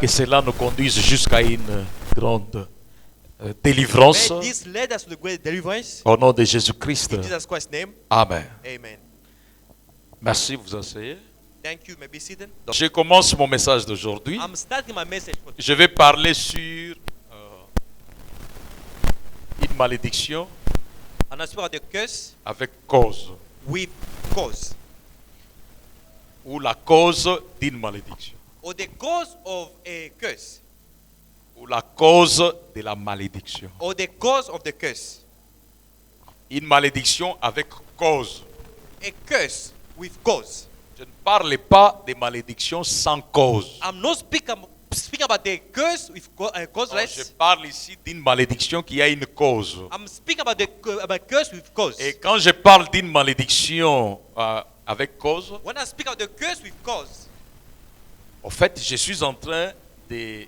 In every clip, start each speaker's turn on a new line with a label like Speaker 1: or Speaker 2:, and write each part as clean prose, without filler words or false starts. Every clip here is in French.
Speaker 1: que cela nous conduise jusqu'à une grande délivrance.
Speaker 2: May this lead us to the great deliverance.
Speaker 1: Au nom de Jésus-Christ.
Speaker 2: In Jesus Christ's name.
Speaker 1: Amen.
Speaker 2: Amen.
Speaker 1: Merci, vous asseyez.
Speaker 2: Thank you. May be seated.
Speaker 1: Donc, je commence mon message d'aujourd'hui.
Speaker 2: I'm starting my message for
Speaker 1: Je vais parler sur une malédiction
Speaker 2: and I speak about the curse
Speaker 1: avec cause,
Speaker 2: with cause,
Speaker 1: ou la cause d'une malédiction,
Speaker 2: or the cause of a curse,
Speaker 1: ou la cause de la malédiction.
Speaker 2: or the cause of the curse.
Speaker 1: Une malédiction avec cause.
Speaker 2: A curse with cause.
Speaker 1: Je ne parle pas de malédiction sans cause.
Speaker 2: I'm not speaking about the curse with
Speaker 1: Non, je
Speaker 2: causeless.
Speaker 1: parle ici d'une malédiction qui a une cause.
Speaker 2: I'm speaking about about curse with cause.
Speaker 1: Et quand je parle d'une malédiction avec cause,
Speaker 2: When I speak of the curse with cause,
Speaker 1: en fait, je suis en train de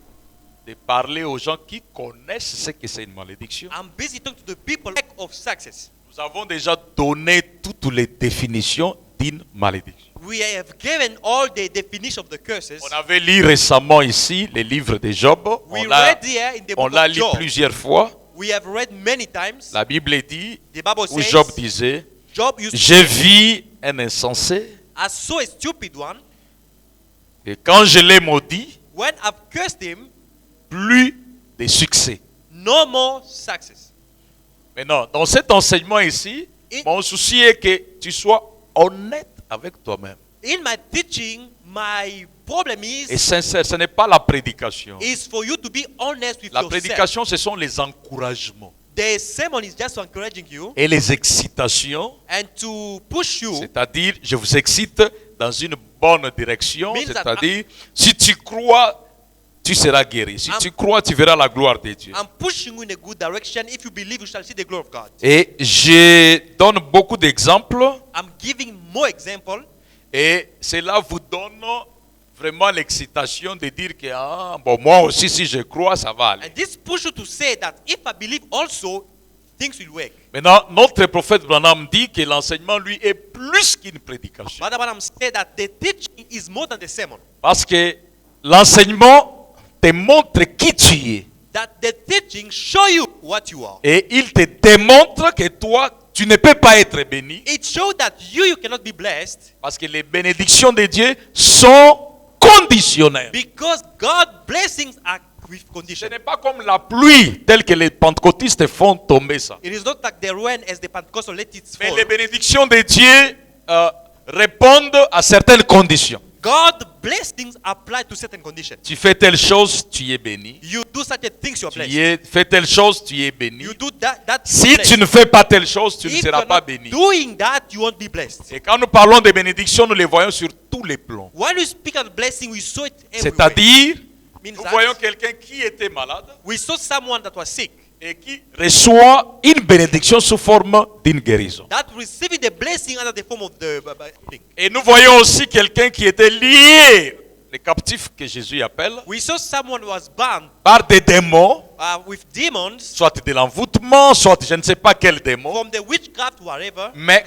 Speaker 1: parler aux gens qui connaissent ce que c'est une malédiction.
Speaker 2: I'm busy talking to the people of success.
Speaker 1: Nous avons déjà donné toutes les définitions d'une malédiction.
Speaker 2: We have given all the definition of the curses.
Speaker 1: On avait lu récemment ici les livres de Job.
Speaker 2: We read here in the
Speaker 1: On
Speaker 2: book
Speaker 1: l'a
Speaker 2: of
Speaker 1: lu
Speaker 2: Job.
Speaker 1: plusieurs fois.
Speaker 2: We have read many times.
Speaker 1: La Bible dit,
Speaker 2: The Bible
Speaker 1: où
Speaker 2: says,
Speaker 1: Job disait,
Speaker 2: Job used to
Speaker 1: j'ai vu un insensé,
Speaker 2: I saw a stupid one.
Speaker 1: et quand je l'ai maudit,
Speaker 2: When I've cursed him,
Speaker 1: plus de succès.
Speaker 2: no more success.
Speaker 1: Maintenant, dans cet enseignement ici, mon souci est que tu sois honnête avec toi-même.
Speaker 2: In my teaching, my problem
Speaker 1: Et
Speaker 2: is
Speaker 1: sincère, ce n'est pas la prédication.
Speaker 2: for you to be honest with
Speaker 1: La
Speaker 2: yourself.
Speaker 1: prédication, ce sont les encouragements
Speaker 2: The sermon is just encouraging you
Speaker 1: et les excitations.
Speaker 2: and to push you.
Speaker 1: C'est-à-dire, je vous excite dans une bonne direction.
Speaker 2: Means that
Speaker 1: C'est-à-dire, si tu crois, tu seras guéri. Si
Speaker 2: I'm-
Speaker 1: tu crois, tu verras la gloire de Dieu.
Speaker 2: I'm pushing you in a good direction. If you believe, you shall see the glory of God.
Speaker 1: Et je donne beaucoup d'exemples.
Speaker 2: I'm giving more example.
Speaker 1: Et cela vous donne vraiment l'excitation de dire que bon, moi aussi, si je crois, ça va aller.
Speaker 2: And this push you to say that if I believe also, things will work.
Speaker 1: Maintenant, notre prophète Branham dit que l'enseignement, lui, est plus qu'une prédication.
Speaker 2: But I'm saying that the teaching is more than the sermon.
Speaker 1: Parce que l'enseignement te montre qui tu es.
Speaker 2: That the teaching show you what you are.
Speaker 1: Et il te démontre que toi, tu ne peux pas être béni.
Speaker 2: It shows that you cannot be blessed
Speaker 1: Parce que les bénédictions de Dieu sont conditionnelles.
Speaker 2: because God's blessings are with
Speaker 1: Ce
Speaker 2: condition.
Speaker 1: n'est pas comme la pluie telle que les pentecôtistes font tomber ça.
Speaker 2: It is not like the rain as the Pentecostal let it
Speaker 1: Mais
Speaker 2: fall.
Speaker 1: les bénédictions de Dieu répondent à certaines conditions.
Speaker 2: God's blessings apply to certain conditions.
Speaker 1: Tu fais telle chose, tu es béni.
Speaker 2: You do certain things, you are blessed.
Speaker 1: Fais telle chose, tu es béni.
Speaker 2: You do that
Speaker 1: Si
Speaker 2: you're blessed.
Speaker 1: tu ne fais pas telle chose, tu ne
Speaker 2: If
Speaker 1: seras
Speaker 2: you're
Speaker 1: pas
Speaker 2: not
Speaker 1: béni.
Speaker 2: doing that, you won't be blessed.
Speaker 1: Et quand nous parlons de bénédictions, nous les voyons sur tous les plans.
Speaker 2: When we speak of blessing, we saw it everywhere.
Speaker 1: C'est-à-dire,
Speaker 2: Means
Speaker 1: nous
Speaker 2: that
Speaker 1: voyons quelqu'un qui était malade
Speaker 2: we saw someone that was sick,
Speaker 1: et qui reçoit une bénédiction sous forme d'une guérison.
Speaker 2: that receiving the blessing under the form of the thing.
Speaker 1: Et nous voyons aussi quelqu'un qui était lié, les captifs que Jésus appelle,
Speaker 2: We saw someone who was bound
Speaker 1: par des démons,
Speaker 2: with demons,
Speaker 1: soit de l'envoûtement, soit je ne sais pas quel démon.
Speaker 2: from the witchcraft, whatever.
Speaker 1: Mais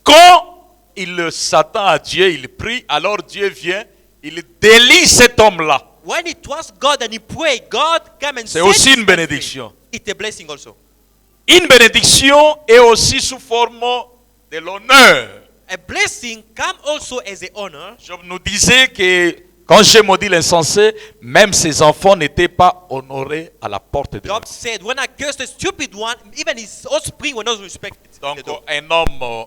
Speaker 1: quand il s'attend à Dieu, il prie, alors Dieu vient, il délie cet homme-là.
Speaker 2: When he trusts God and he pray, God come and
Speaker 1: C'est
Speaker 2: set
Speaker 1: aussi
Speaker 2: him
Speaker 1: une
Speaker 2: free.
Speaker 1: bénédiction.
Speaker 2: It's a blessing also.
Speaker 1: Une bénédiction est aussi sous forme de l'honneur.
Speaker 2: A blessing come also as a honor.
Speaker 1: Job nous disait que quand j'ai maudit l'insensé, même ses enfants n'étaient pas honorés à la porte de Dieu.
Speaker 2: Job said, when I cursed the stupid one, even his offspring were not respected.
Speaker 1: Donc
Speaker 2: The door.
Speaker 1: un homme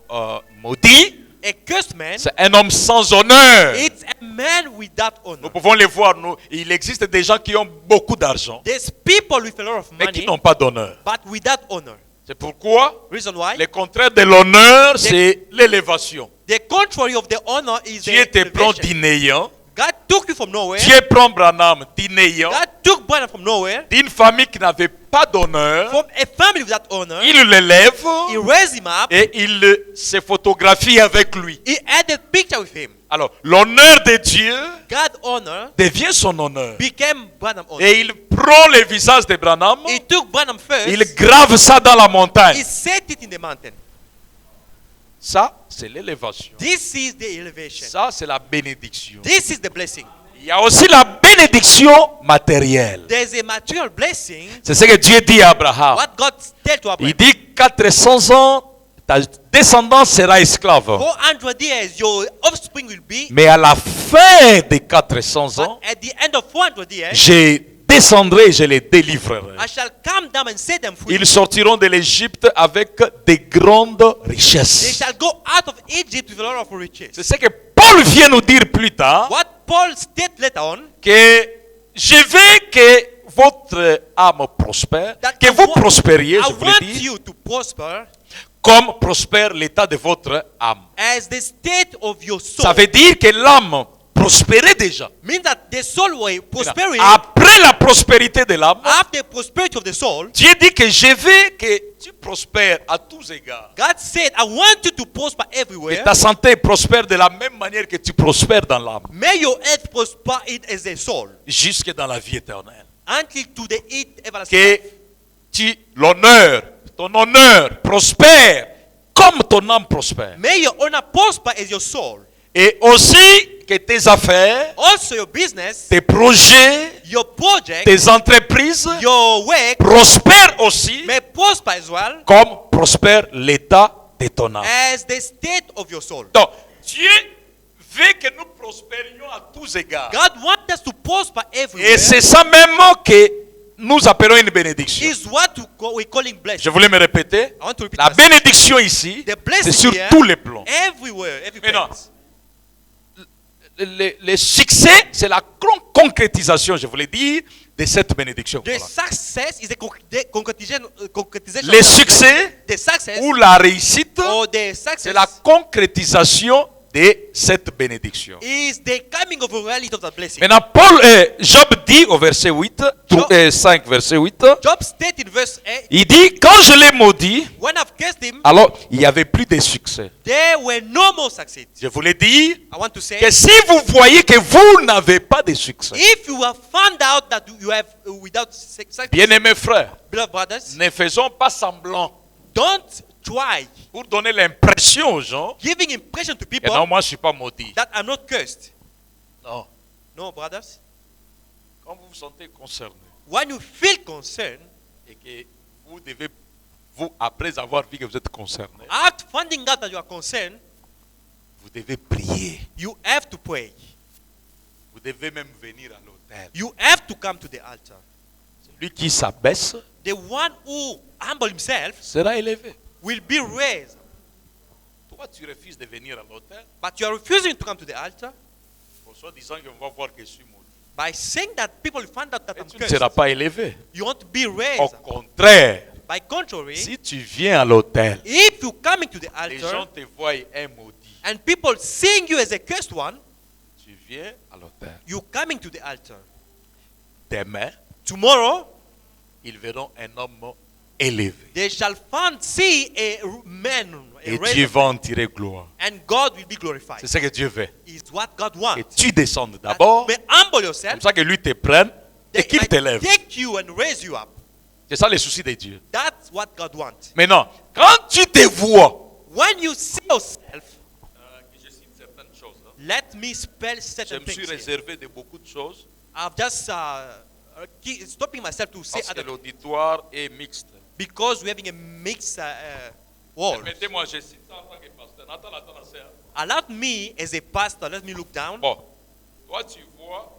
Speaker 1: maudit,
Speaker 2: A cursed man,
Speaker 1: c'est un homme sans honneur.
Speaker 2: it's a man without
Speaker 1: Nous
Speaker 2: honor.
Speaker 1: pouvons les voir. Il existe des gens qui ont beaucoup d'argent,
Speaker 2: There's people with a lot of
Speaker 1: mais qui
Speaker 2: money,
Speaker 1: n'ont pas d'honneur.
Speaker 2: but without honor.
Speaker 1: C'est pourquoi
Speaker 2: Reason why?
Speaker 1: le contraire de l'honneur, c'est l'élévation.
Speaker 2: The contrary of the honor is
Speaker 1: Dieu
Speaker 2: the
Speaker 1: te prend
Speaker 2: elevation.
Speaker 1: d'inayant.
Speaker 2: God took you from nowhere.
Speaker 1: Dieu prend Branham d'inayant,
Speaker 2: God took Branham from nowhere.
Speaker 1: d'une famille qui n'avait pas d'honneur.
Speaker 2: From a family without honor.
Speaker 1: Il l'élève
Speaker 2: He raised him up.
Speaker 1: et il se photographie avec lui.
Speaker 2: He had a picture with him.
Speaker 1: Alors, l'honneur de Dieu
Speaker 2: God honor
Speaker 1: devient son honneur.
Speaker 2: became Branham honor.
Speaker 1: Et il prend le visage de Branham,
Speaker 2: He took Branham first.
Speaker 1: il grave ça dans la montagne.
Speaker 2: He set it in the mountain.
Speaker 1: Ça, c'est l'élévation.
Speaker 2: This is the elevation.
Speaker 1: Ça, c'est la bénédiction.
Speaker 2: This is the blessing.
Speaker 1: Il Il y a aussi la bénédiction matérielle.
Speaker 2: There's a material blessing.
Speaker 1: C'est ce que Dieu dit à Abraham.
Speaker 2: What God said to
Speaker 1: Il
Speaker 2: Abraham.
Speaker 1: dit 400 ans, ta descendance sera esclave.
Speaker 2: 400 years, your offspring will be.
Speaker 1: Mais à la fin des 400 ans,
Speaker 2: But at the end of 400 years,
Speaker 1: je descendrai et je les délivrerai.
Speaker 2: I shall come down and set them free.
Speaker 1: Ils sortiront de l'Égypte avec des grandes
Speaker 2: They
Speaker 1: richesses.
Speaker 2: shall go out of Egypt with a lot of riches.
Speaker 1: C'est ce que Paul vient nous dire plus tard,
Speaker 2: What Paul stated later on,
Speaker 1: que je veux que votre âme prospère,
Speaker 2: that
Speaker 1: que
Speaker 2: I
Speaker 1: vous
Speaker 2: want-
Speaker 1: prospériez,
Speaker 2: I
Speaker 1: je voulais
Speaker 2: want
Speaker 1: dire,
Speaker 2: you to prosper
Speaker 1: comme prospère l'état de votre âme.
Speaker 2: as the state of your soul.
Speaker 1: Ça veut dire que l'âme prospérait déjà.
Speaker 2: Means that the soul will prosper.
Speaker 1: Après la prospérité de l'âme,
Speaker 2: After the prosperity of the soul,
Speaker 1: Dieu dit que je veux que tu prospères à tous égards.
Speaker 2: God said, I want you to prosper
Speaker 1: Que
Speaker 2: everywhere.
Speaker 1: ta santé prospère de la même manière que tu prospères dans l'âme,
Speaker 2: May your earth prosper it as a soul,
Speaker 1: jusque dans la vie éternelle.
Speaker 2: until to the everlasting
Speaker 1: Que
Speaker 2: life.
Speaker 1: ton honneur prospère comme ton âme prospère.
Speaker 2: May your honor prosper as your soul.
Speaker 1: Et aussi que tes affaires,
Speaker 2: Also your business,
Speaker 1: tes projets,
Speaker 2: your project,
Speaker 1: tes entreprises
Speaker 2: your work
Speaker 1: prospèrent aussi
Speaker 2: may prosper as well
Speaker 1: comme prospère l'état de ton âme.
Speaker 2: as the state of your soul.
Speaker 1: Donc, Dieu veut que nous prospérions à tous égards.
Speaker 2: God wants us to prosper
Speaker 1: Et
Speaker 2: everywhere.
Speaker 1: c'est ça même que nous appelons une bénédiction.
Speaker 2: Is what we calling blessing.
Speaker 1: Je voulais me répéter.
Speaker 2: I want to repeat
Speaker 1: La
Speaker 2: myself.
Speaker 1: bénédiction ici,
Speaker 2: The blessing
Speaker 1: c'est sur
Speaker 2: here,
Speaker 1: tous les plans.
Speaker 2: everywhere, every
Speaker 1: Maintenant,
Speaker 2: place.
Speaker 1: Le succès, c'est la concrétisation, je voulais dire, de cette bénédiction.
Speaker 2: The
Speaker 1: Voilà.
Speaker 2: success is a concretization
Speaker 1: Le succès
Speaker 2: the success
Speaker 1: ou la réussite,
Speaker 2: or the
Speaker 1: c'est
Speaker 2: success
Speaker 1: la concrétisation de cette bénédiction.
Speaker 2: is the coming of a reality of that blessing.
Speaker 1: Maintenant, Job dit au verset 8, 5, verset 8,
Speaker 2: Job stated in verse 8,
Speaker 1: il dit, quand je l'ai maudit,
Speaker 2: when I've cursed him,
Speaker 1: alors il n'y avait plus de succès.
Speaker 2: there were no more success.
Speaker 1: Je voulais dire
Speaker 2: I want to say,
Speaker 1: que si vous voyez que vous n'avez pas de succès,
Speaker 2: if you have found out that you have without success,
Speaker 1: bien-aimés frères,
Speaker 2: beloved brothers,
Speaker 1: ne faisons pas semblant
Speaker 2: don't try
Speaker 1: pour donner l'impression aux gens
Speaker 2: giving impression to
Speaker 1: que
Speaker 2: people
Speaker 1: non, moi je ne suis pas maudit.
Speaker 2: that I'm not cursed.
Speaker 1: Non.
Speaker 2: No, brothers.
Speaker 1: Quand vous vous sentez concerné
Speaker 2: When you feel concerned,
Speaker 1: et que vous devez, vous, après avoir vu que vous êtes concerné,
Speaker 2: after finding out that you are concerned,
Speaker 1: vous devez prier.
Speaker 2: you have to pray.
Speaker 1: Vous devez même venir à l'autel.
Speaker 2: You have to come to the altar.
Speaker 1: Celui qui s'abaisse
Speaker 2: The one who humble himself
Speaker 1: sera élevé.
Speaker 2: will be raised.
Speaker 1: Toi, tu refuses de venir à l'autel
Speaker 2: But you are refusing to come to the altar
Speaker 1: pour soi disant qu'on va voir que je suis maudit.
Speaker 2: by saying that people will find out that
Speaker 1: Et
Speaker 2: I'm
Speaker 1: tu ne seras
Speaker 2: cursed.
Speaker 1: pas élevé.
Speaker 2: You want to be
Speaker 1: Au
Speaker 2: raised.
Speaker 1: contraire,
Speaker 2: By contrary,
Speaker 1: si tu viens à l'autel,
Speaker 2: if you coming to the
Speaker 1: les gens
Speaker 2: altar
Speaker 1: te voient un maudit.
Speaker 2: and people seeing you as a cursed one,
Speaker 1: Tu viens à l'autel.
Speaker 2: you coming to the altar.
Speaker 1: Demain,
Speaker 2: Tomorrow,
Speaker 1: ils verront un homme élevé.
Speaker 2: they shall see a man, a
Speaker 1: Et
Speaker 2: raised
Speaker 1: Dieu
Speaker 2: man,
Speaker 1: va en tirer gloire.
Speaker 2: and God will be glorified.
Speaker 1: C'est ce que Dieu veut.
Speaker 2: Is what God
Speaker 1: Que
Speaker 2: wants.
Speaker 1: tu descendes
Speaker 2: That
Speaker 1: d'abord,
Speaker 2: you may humble
Speaker 1: comme
Speaker 2: yourself,
Speaker 1: ça que lui te prenne et
Speaker 2: they
Speaker 1: qu'il
Speaker 2: might
Speaker 1: t'élève.
Speaker 2: take you and raise you up.
Speaker 1: C'est ça le souci de Dieu.
Speaker 2: That's what God wants.
Speaker 1: Maintenant, quand tu te vois,
Speaker 2: When you see yourself,
Speaker 1: je cite certaines choses.
Speaker 2: let me spell
Speaker 1: Je
Speaker 2: certain
Speaker 1: me suis
Speaker 2: things. Here.
Speaker 1: réservé de beaucoup de choses
Speaker 2: I've just stopping myself to say
Speaker 1: parce que
Speaker 2: other
Speaker 1: l'auditoire est mixte.
Speaker 2: because we're having a mixed world.
Speaker 1: Permettez-moi, je cite ça en tant que pasteur. Attends, c'est un-
Speaker 2: Allow me, as a pastor, let me look down.
Speaker 1: Bon, toi tu vois,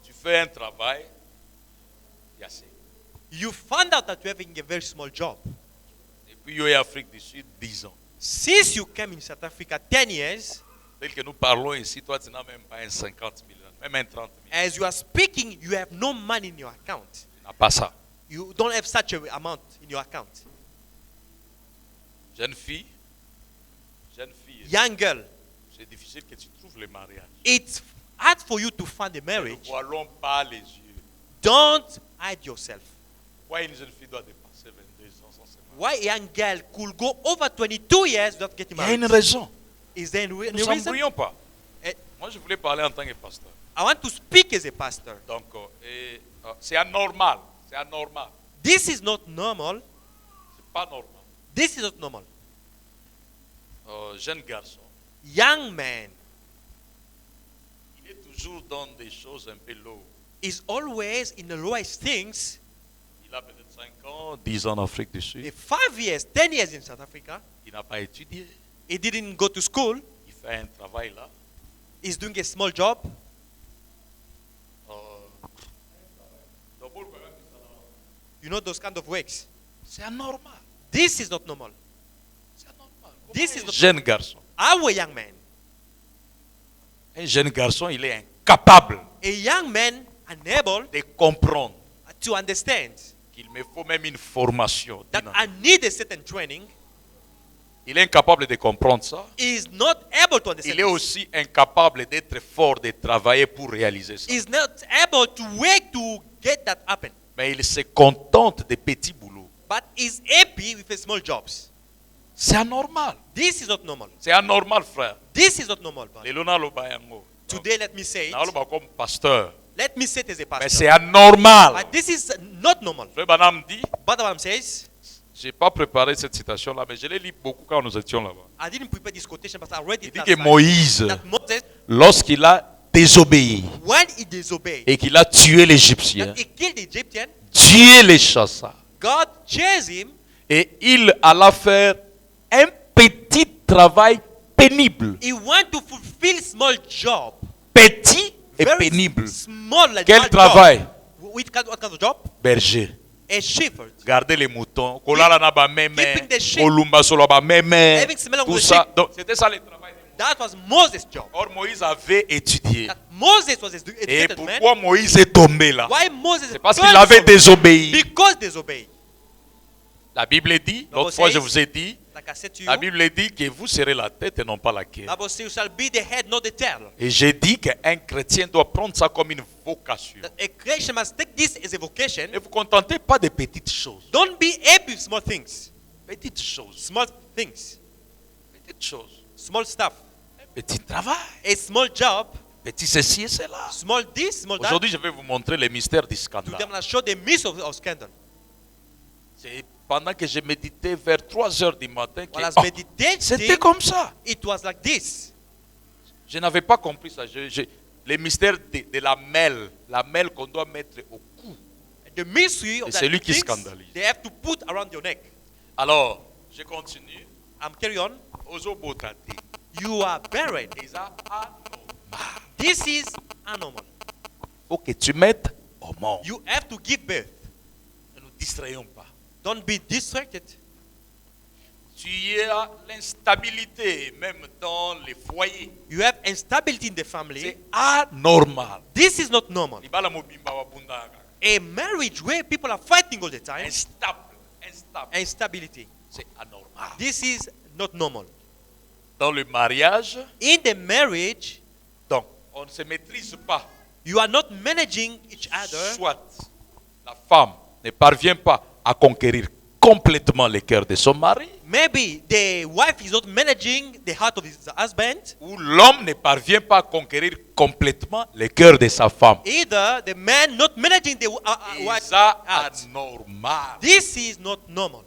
Speaker 1: tu fais un travail, il y a assez.
Speaker 2: You found out that you're having a very small job.
Speaker 1: Et puis il y a Afrique du Sud 10 ans.
Speaker 2: Since you came in South Africa 10 years,
Speaker 1: Tel que nous parlons ici, toi tu n'as même pas un 50 000, même un 30 000.
Speaker 2: as you are speaking, you have no money in your account.
Speaker 1: Tu n'as pas ça.
Speaker 2: You don't have such an amount in your account.
Speaker 1: Jeune fille,
Speaker 2: Young girl,
Speaker 1: c'est difficile que tu trouves le mariage.
Speaker 2: it's hard for you to find a
Speaker 1: Ne
Speaker 2: marriage.
Speaker 1: voilons pas les yeux.
Speaker 2: Don't hide yourself.
Speaker 1: Pourquoi une jeune fille doit dépasser 22 ans sans se marier?
Speaker 2: Why a young girl could go over 22 years without getting
Speaker 1: Il y a une
Speaker 2: married?
Speaker 1: raison.
Speaker 2: Is there any
Speaker 1: Nous
Speaker 2: reason?
Speaker 1: s'embrouillons pas.
Speaker 2: Eh,
Speaker 1: Moi, je voulais parler en tant que pasteur.
Speaker 2: I want to speak as a pastor.
Speaker 1: Donc, c'est anormal. C'est anormal.
Speaker 2: This is not normal.
Speaker 1: C'est pas normal.
Speaker 2: This is not normal.
Speaker 1: Jeune garçon,
Speaker 2: Young man,
Speaker 1: toujours dans des choses un peu lourdes.
Speaker 2: Is always in the lowest things.
Speaker 1: Il a peut-être 5 ans, 10 ans en Afrique du Sud.
Speaker 2: In 5 years, 10 years in South Africa,
Speaker 1: Il n'a pas étudié.
Speaker 2: he didn't go to school.
Speaker 1: Il fait un travail là.
Speaker 2: He's doing a small job. You know those kind of works.
Speaker 1: C'est anormal.
Speaker 2: This is not normal.
Speaker 1: C'est anormal.
Speaker 2: This is not
Speaker 1: Jeune garçon.
Speaker 2: our young man.
Speaker 1: Un jeune garçon, il est incapable
Speaker 2: A young man unable
Speaker 1: de comprendre
Speaker 2: to understand
Speaker 1: qu'il me faut même une formation.
Speaker 2: that I need a certain training.
Speaker 1: Il est incapable de comprendre ça.
Speaker 2: He is not able to understand.
Speaker 1: Il est aussi incapable d'être fort, de travailler pour réaliser ça.
Speaker 2: He is not able to work to get that happen.
Speaker 1: Mais il se contente des petits boulots.
Speaker 2: But is happy with his small jobs.
Speaker 1: C'est anormal.
Speaker 2: This is not normal.
Speaker 1: C'est anormal, frère.
Speaker 2: This is not normal. brother.
Speaker 1: Lelo naloba yango.
Speaker 2: Today, let me say it.
Speaker 1: Naloba comme pasteur.
Speaker 2: Let me say it as a
Speaker 1: Mais
Speaker 2: pastor.
Speaker 1: c'est anormal.
Speaker 2: But this is not normal.
Speaker 1: Frère Banam dit,
Speaker 2: But what says,
Speaker 1: je n'ai pas préparé cette citation-là, mais je l'ai lu beaucoup quand nous étions là-bas.
Speaker 2: I didn't prepare this quotation, but I read
Speaker 1: Il
Speaker 2: it
Speaker 1: dit
Speaker 2: last
Speaker 1: que
Speaker 2: night.
Speaker 1: Moïse,
Speaker 2: That Moses,
Speaker 1: lorsqu'il a désobéi
Speaker 2: when he disobeyed,
Speaker 1: et qu'il a tué l'Égyptien,
Speaker 2: that he killed the Egyptian,
Speaker 1: Dieu les chassa.
Speaker 2: God chased him,
Speaker 1: Et il alla faire un petit travail pénible.
Speaker 2: he went to fulfill small job.
Speaker 1: Petit et
Speaker 2: Very
Speaker 1: pénible.
Speaker 2: small, like
Speaker 1: Quel
Speaker 2: small
Speaker 1: travail?
Speaker 2: job. What kind of job?
Speaker 1: Berger.
Speaker 2: A shepherd.
Speaker 1: Garder les moutons. Kolala na ba meme.
Speaker 2: Keeping the sheep.
Speaker 1: Kolumba solo ba meme.
Speaker 2: Having smell of
Speaker 1: Tout
Speaker 2: the
Speaker 1: ça.
Speaker 2: sheep.
Speaker 1: Donc c'était ça le travail.
Speaker 2: That was Moses' job.
Speaker 1: Or Moïse avait étudié.
Speaker 2: That Moses was an
Speaker 1: Et
Speaker 2: educated man.
Speaker 1: pourquoi Moïse est tombé là?
Speaker 2: Why Moses?
Speaker 1: C'est parce
Speaker 2: turned
Speaker 1: qu'il avait
Speaker 2: from-
Speaker 1: désobéi.
Speaker 2: Because disobeyed.
Speaker 1: La Bible dit,
Speaker 2: Bible
Speaker 1: l'autre fois
Speaker 2: says-
Speaker 1: je vous ai dit,
Speaker 2: Like I said to
Speaker 1: la
Speaker 2: you,
Speaker 1: Bible dit que vous serez la tête et non pas la queue.
Speaker 2: Bible says you shall be the head, not the tail.
Speaker 1: Et j'ai dit qu'un chrétien doit prendre ça comme une vocation.
Speaker 2: That a Christian must take this as a vocation.
Speaker 1: Ne vous contentez pas des petites choses.
Speaker 2: Don't be happy with small things.
Speaker 1: Petites choses.
Speaker 2: Small things.
Speaker 1: Petites choses.
Speaker 2: Small stuff.
Speaker 1: Un petit travail.
Speaker 2: A small job.
Speaker 1: Petit ceci et cela.
Speaker 2: Small this, small that.
Speaker 1: Aujourd'hui, je vais vous montrer les mystères du
Speaker 2: To
Speaker 1: scandale.
Speaker 2: them and show the myth of scandal.
Speaker 1: C'est pendant que je méditais vers 3 heures du matin que
Speaker 2: While I was
Speaker 1: oh,
Speaker 2: meditating,
Speaker 1: c'était comme ça.
Speaker 2: it was like this.
Speaker 1: Je n'avais pas compris ça. Les mystères de la mêle qu'on doit mettre au cou.
Speaker 2: The mystery of
Speaker 1: Et
Speaker 2: that
Speaker 1: c'est lui qui
Speaker 2: things
Speaker 1: scandalise.
Speaker 2: they have to put around your neck.
Speaker 1: Alors, je continue.
Speaker 2: I'm carry on.
Speaker 1: Ozo botate.
Speaker 2: You are buried.
Speaker 1: Eza anormal.
Speaker 2: This is anormal.
Speaker 1: Faut que tu mettes au monde.
Speaker 2: You have to give birth.
Speaker 1: Ne nous distrayons pas.
Speaker 2: Don't be distracted.
Speaker 1: Tu as l'instabilité même dans les foyers.
Speaker 2: You have instability in the family.
Speaker 1: C'est anormal.
Speaker 2: This is not normal.
Speaker 1: Libala mobimba wa bunda.
Speaker 2: A marriage where people are fighting all the time.
Speaker 1: Instable. Instable.
Speaker 2: Instability.
Speaker 1: C'est anormal.
Speaker 2: This is not normal.
Speaker 1: Dans le mariage,
Speaker 2: In the marriage,
Speaker 1: donc, on ne se maîtrise pas.
Speaker 2: you are not managing each other.
Speaker 1: Soit la femme ne parvient pas à conquérir complètement le cœur de son mari,
Speaker 2: Maybe the wife is not managing the heart of his husband.
Speaker 1: ou l'homme ne parvient pas à conquérir complètement le cœur de sa femme.
Speaker 2: Either the man not managing the wife's
Speaker 1: C'est ça
Speaker 2: heart.
Speaker 1: anormal.
Speaker 2: This is not normal.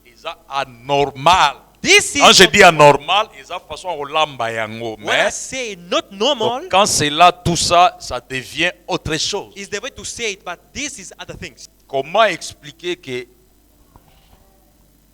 Speaker 1: C'est ça anormal.
Speaker 2: This is
Speaker 1: Quand je
Speaker 2: not
Speaker 1: dis anormal, c'est la façon on lamba yango.
Speaker 2: when I
Speaker 1: Mais
Speaker 2: say not normal,
Speaker 1: donc, quand c'est là, tout ça, ça devient autre chose.
Speaker 2: is the way to say it, but this is other things.
Speaker 1: Comment expliquer que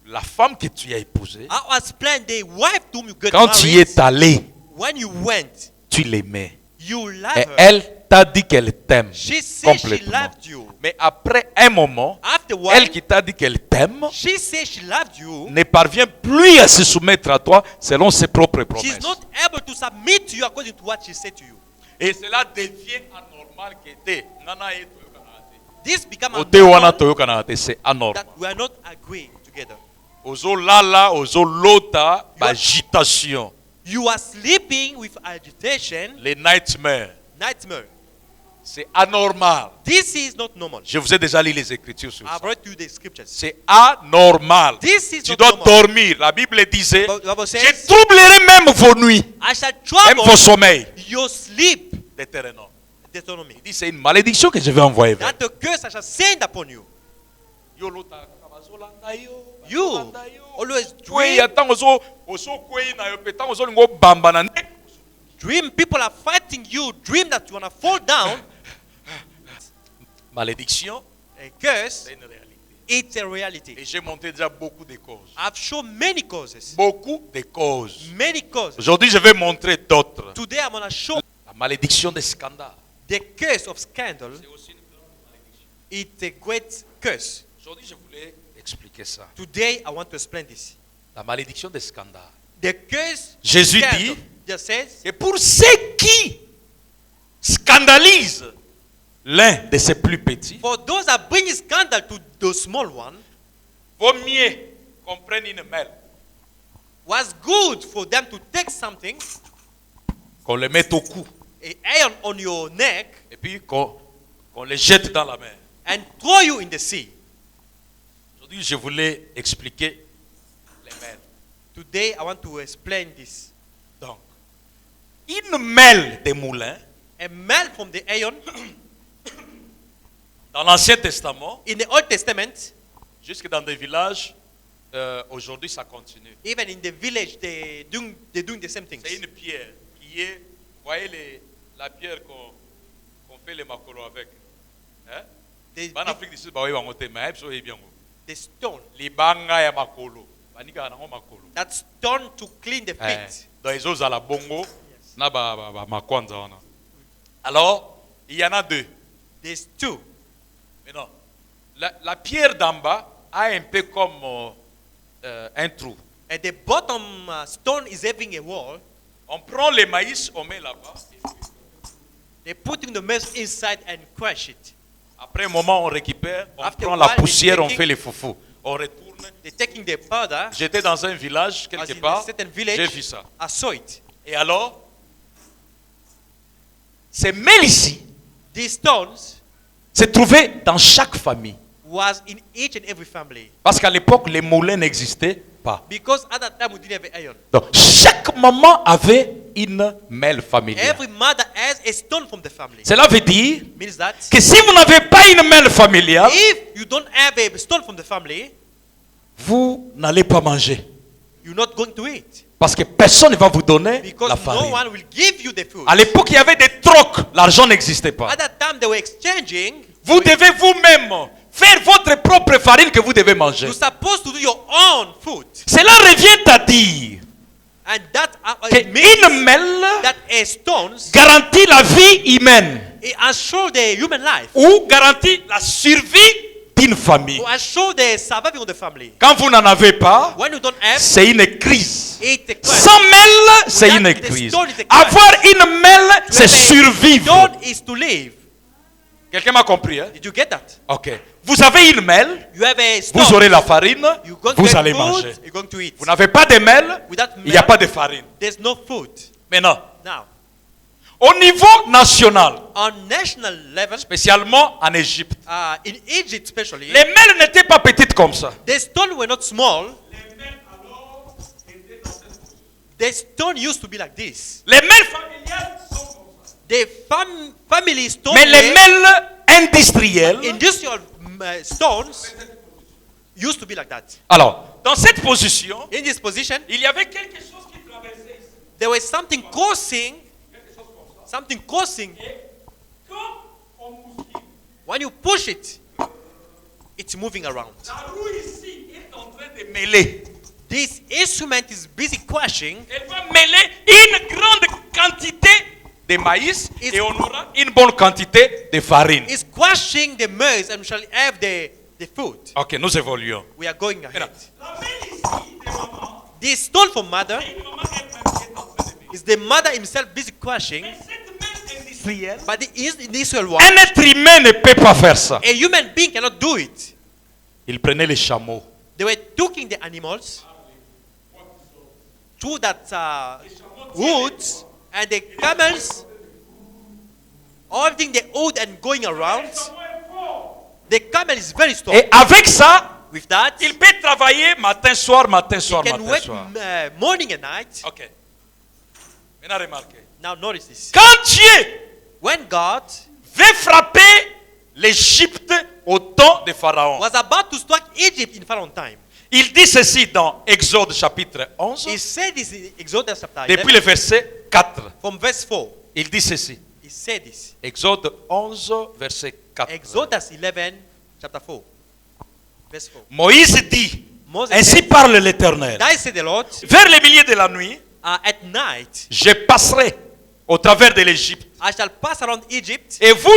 Speaker 1: la femme que tu as épousée,
Speaker 2: I was planned the wife whom you got
Speaker 1: quand tu y
Speaker 2: married,
Speaker 1: es allé,
Speaker 2: when you went,
Speaker 1: tu l'aimais.
Speaker 2: you love
Speaker 1: Et
Speaker 2: her.
Speaker 1: elle t'a dit qu'elle t'aime
Speaker 2: She said she
Speaker 1: complètement.
Speaker 2: loved you.
Speaker 1: Mais après un moment,
Speaker 2: After a
Speaker 1: elle
Speaker 2: while,
Speaker 1: qui t'a dit qu'elle t'aime
Speaker 2: she said she loved you.
Speaker 1: ne parvient plus à se soumettre à toi selon ses propres
Speaker 2: She's
Speaker 1: promesses.
Speaker 2: not able to submit to you according to what she said to you.
Speaker 1: Et cela devient anormal que te.
Speaker 2: This become
Speaker 1: Ote wana
Speaker 2: anormal
Speaker 1: toyokana te, c'est anormal.
Speaker 2: that we are not agreeing together.
Speaker 1: Ozo lala, ozo lota, agitation,
Speaker 2: You are sleeping with agitation,
Speaker 1: les nightmares.
Speaker 2: nightmare.
Speaker 1: C'est anormal.
Speaker 2: This is not normal.
Speaker 1: Je vous ai déjà lu les écritures sur ça.
Speaker 2: I've read you the scriptures.
Speaker 1: C'est anormal.
Speaker 2: This is
Speaker 1: Tu
Speaker 2: not
Speaker 1: dois
Speaker 2: normal.
Speaker 1: dormir. La Bible disait,
Speaker 2: The Bible
Speaker 1: je
Speaker 2: says,
Speaker 1: troublerai même vos nuits,
Speaker 2: I shall
Speaker 1: même vos
Speaker 2: trouble
Speaker 1: sommeils.
Speaker 2: your sleep.
Speaker 1: Deutéronome.
Speaker 2: Deuteronomy.
Speaker 1: Il dit, c'est une malédiction que je vais envoyer vers
Speaker 2: That the curse I shall send upon you.
Speaker 1: vous.
Speaker 2: You always
Speaker 1: Kweyi,
Speaker 2: dream,
Speaker 1: ata ozo kweyi na yo pe, ata ozo lingo bamba na ndeko.
Speaker 2: dream people are fighting you, dream that you want to fall down,
Speaker 1: Malédiction,
Speaker 2: a curse,
Speaker 1: c'est une réalité.
Speaker 2: it's a reality.
Speaker 1: Et j'ai montré déjà beaucoup de causes.
Speaker 2: I've shown many causes.
Speaker 1: Beaucoup de causes.
Speaker 2: Many causes.
Speaker 1: Aujourd'hui, je vais montrer d'autres.
Speaker 2: Today I'm going to show
Speaker 1: La malédiction des scandales.
Speaker 2: the curse of scandal.
Speaker 1: C'est aussi une grande malédiction.
Speaker 2: It's a great curse.
Speaker 1: Aujourd'hui, je voulais expliquer ça.
Speaker 2: Today I want to explain this.
Speaker 1: La malédiction des scandales.
Speaker 2: The curse of
Speaker 1: Jésus
Speaker 2: scandal
Speaker 1: dit
Speaker 2: just says,
Speaker 1: que pour ceux qui scandalisent l'un de ses plus petits,
Speaker 2: for those that bring scandal to the small one,
Speaker 1: vaut mieux qu'on prenne une mêle,
Speaker 2: was good for them to take something,
Speaker 1: qu'on le mette au cou,
Speaker 2: a iron on your neck,
Speaker 1: et puis qu'on le jette dans la mer.
Speaker 2: and throw you in the sea.
Speaker 1: Aujourd'hui, je voulais expliquer les mêles.
Speaker 2: Today I want to explain this.
Speaker 1: Donc, une mêle de moulin,
Speaker 2: A man from the iron
Speaker 1: dans l'Ancien Testament,
Speaker 2: in the Old Testament,
Speaker 1: jusque dans des villages, aujourd'hui ça continue.
Speaker 2: even in the village, they're doing the same things.
Speaker 1: C'est une pierre qui est, vous voyez la pierre qu'on fait les macolos avec. Hein?
Speaker 2: The,
Speaker 1: En Afrique du Sud, bah oui, on va mais so bien.
Speaker 2: the stone,
Speaker 1: Les banga ya makolo, banika na makolo.
Speaker 2: that stone to clean the
Speaker 1: Eh,
Speaker 2: feet.
Speaker 1: dans les autres à la bongo, na ba makwanza wana. Alors, il y en a deux.
Speaker 2: There's two.
Speaker 1: Maintenant, la pierre d'en bas a un peu comme un trou.
Speaker 2: And the bottom stone is having a wall.
Speaker 1: On prend le maïs, on met là-bas.
Speaker 2: They're putting the maize inside and crush it.
Speaker 1: Après un moment, on récupère, on
Speaker 2: After
Speaker 1: prend
Speaker 2: a
Speaker 1: la
Speaker 2: while,
Speaker 1: poussière,
Speaker 2: it's
Speaker 1: on
Speaker 2: taking-
Speaker 1: fait les foufous. On retourne.
Speaker 2: They're taking the powder.
Speaker 1: J'étais dans un village,
Speaker 2: As
Speaker 1: quelque
Speaker 2: in a
Speaker 1: part,
Speaker 2: certain
Speaker 1: j'ai
Speaker 2: village,
Speaker 1: vu ça.
Speaker 2: I saw it.
Speaker 1: Et alors, ces mêles ici
Speaker 2: These stones
Speaker 1: se trouvaient dans chaque famille.
Speaker 2: was in each and every family.
Speaker 1: Parce qu'à l'époque, les moulins n'existaient pas.
Speaker 2: Because at that time we didn't have iron.
Speaker 1: Donc, chaque maman avait une mêle familiale.
Speaker 2: Every mother has a stone from the family.
Speaker 1: Cela veut dire
Speaker 2: Means that
Speaker 1: que si vous n'avez pas une mêle familiale,
Speaker 2: if you don't have a stone from the family,
Speaker 1: vous n'allez pas manger.
Speaker 2: you're not going to eat.
Speaker 1: Parce que personne ne va vous donner
Speaker 2: Because
Speaker 1: la
Speaker 2: no
Speaker 1: farine.
Speaker 2: one will give you the food.
Speaker 1: À l'époque, il y avait des trocs. L'argent n'existait pas.
Speaker 2: At that time they were exchanging.
Speaker 1: Vous devez vous-même faire votre propre farine que vous devez manger.
Speaker 2: You're supposed to do your own food.
Speaker 1: Cela revient à dire
Speaker 2: And that it means
Speaker 1: qu'une mêle
Speaker 2: that a stones
Speaker 1: garantit la vie humaine
Speaker 2: it assure the human life.
Speaker 1: ou garantit la survie d'une famille.
Speaker 2: To assure the survival of the family.
Speaker 1: Quand vous n'en avez pas,
Speaker 2: When you don't have,
Speaker 1: c'est une crise.
Speaker 2: it's a question.
Speaker 1: Sans mêle, c'est
Speaker 2: Without
Speaker 1: une
Speaker 2: the
Speaker 1: crise.
Speaker 2: stone is a crise.
Speaker 1: Avoir une mêle, c'est survivre.
Speaker 2: Stone is to live.
Speaker 1: Quelqu'un m'a compris, hein?
Speaker 2: Did you get that?
Speaker 1: Ok. Vous avez une mêle,
Speaker 2: You have a stone.
Speaker 1: vous aurez la farine,
Speaker 2: You're going to
Speaker 1: vous
Speaker 2: get
Speaker 1: allez
Speaker 2: food,
Speaker 1: manger.
Speaker 2: you're going to eat.
Speaker 1: Vous n'avez pas de mêle,
Speaker 2: Without
Speaker 1: il n'y a
Speaker 2: milk,
Speaker 1: pas de farine.
Speaker 2: there's no food.
Speaker 1: Maintenant,
Speaker 2: Now,
Speaker 1: au niveau national,
Speaker 2: on national level,
Speaker 1: spécialement en Égypte,
Speaker 2: in Egypt especially,
Speaker 1: les mêles n'étaient pas petites comme ça.
Speaker 2: the stone were not small. The stone used to be like this.
Speaker 1: Les mêles familiales sont comme ça.
Speaker 2: The family stone
Speaker 1: Mais les
Speaker 2: were
Speaker 1: mêles industrielles,
Speaker 2: industrial stones used to be like that.
Speaker 1: alors, dans cette position,
Speaker 2: In this position,
Speaker 1: il y avait quelque chose qui traversait ici.
Speaker 2: there was something crossing, something crossing.
Speaker 1: Quand on bouscule,
Speaker 2: When you push it, it's moving around.
Speaker 1: la roue ici est en train de mêler.
Speaker 2: This instrument is busy crushing.
Speaker 1: Elle va mêler une grande quantité de maïs et on aura une bonne quantité de farine.
Speaker 2: It's crushing the maize and we shall have the food.
Speaker 1: Ok, nous évoluons.
Speaker 2: We are going ahead.
Speaker 1: La mêle ici de maman,
Speaker 2: The stone for mother
Speaker 1: une maman elle-même qui est en train de mêler.
Speaker 2: is the mother himself busy crushing,
Speaker 1: Mais cette mêle industrielle,
Speaker 2: but the initial one,
Speaker 1: un être humain ne peut pas faire ça.
Speaker 2: a human being cannot do it.
Speaker 1: Il prenait les chameaux.
Speaker 2: They were taking the animals through that woods, and the camels holding the wood and going around. The camel is very strong.
Speaker 1: Et avec ça,
Speaker 2: With that,
Speaker 1: il peut travailler matin, soir, matin, soir,
Speaker 2: can
Speaker 1: matin,
Speaker 2: work
Speaker 1: soir.
Speaker 2: morning and night.
Speaker 1: Ok. Maintenant remarquez.
Speaker 2: Now notice this.
Speaker 1: Quand Dieu
Speaker 2: When God
Speaker 1: veut frapper l'Égypte au temps de Pharaon.
Speaker 2: was about to strike Egypt in Pharaoh's time.
Speaker 1: Il dit ceci dans Exode chapitre 11,
Speaker 2: He said this in Exodus chapter
Speaker 1: depuis
Speaker 2: 11,
Speaker 1: le verset 4.
Speaker 2: from verse 4.
Speaker 1: Il dit ceci.
Speaker 2: He said this.
Speaker 1: Exode 11, verset 4.
Speaker 2: Exodus 11, chapter 4. Verse 4.
Speaker 1: Moïse dit,
Speaker 2: Moses
Speaker 1: ainsi
Speaker 2: said,
Speaker 1: parle l'Éternel.
Speaker 2: Thus said the Lord,
Speaker 1: Vers le milieu de la nuit,
Speaker 2: at night
Speaker 1: je passerai au travers de l'Égypte.
Speaker 2: I shall pass around Egypt.
Speaker 1: Et vous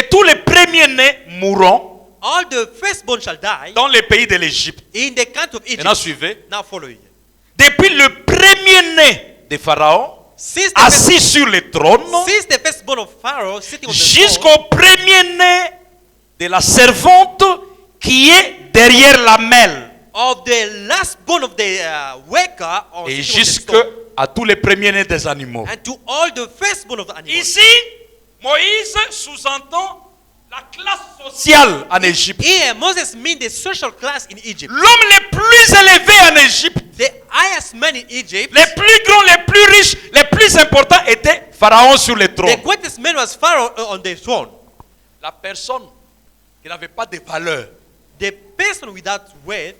Speaker 1: tous les premiers-nés mourront
Speaker 2: All the firstborn shall die
Speaker 1: dans les pays de l'Égypte.
Speaker 2: in the country of Egypt.
Speaker 1: Maintenant suivez.
Speaker 2: Now following.
Speaker 1: Depuis le premier-né de Pharaon,
Speaker 2: Since
Speaker 1: assis sur le trône,
Speaker 2: the firstborn of Pharaoh sitting on the throne,
Speaker 1: jusqu'au premier-né de la servante qui est derrière la mêle.
Speaker 2: of the lastborn of the worker on
Speaker 1: Et
Speaker 2: sitting on the stone,
Speaker 1: jusqu'à tous les premiers-nés des animaux.
Speaker 2: and to all the firstborn of the animals.
Speaker 1: Ici, Moïse sous-entend la classe sociale en Égypte.
Speaker 2: Here, Moses means the social class in Egypt.
Speaker 1: L'homme le plus élevé en Égypte,
Speaker 2: The highest man in Egypt,
Speaker 1: les plus grands, les plus riches, les plus importants étaient Pharaon sur le trône.
Speaker 2: the greatest man was Pharaoh on the throne.
Speaker 1: La personne qui n'avait pas de valeur,
Speaker 2: The person without worth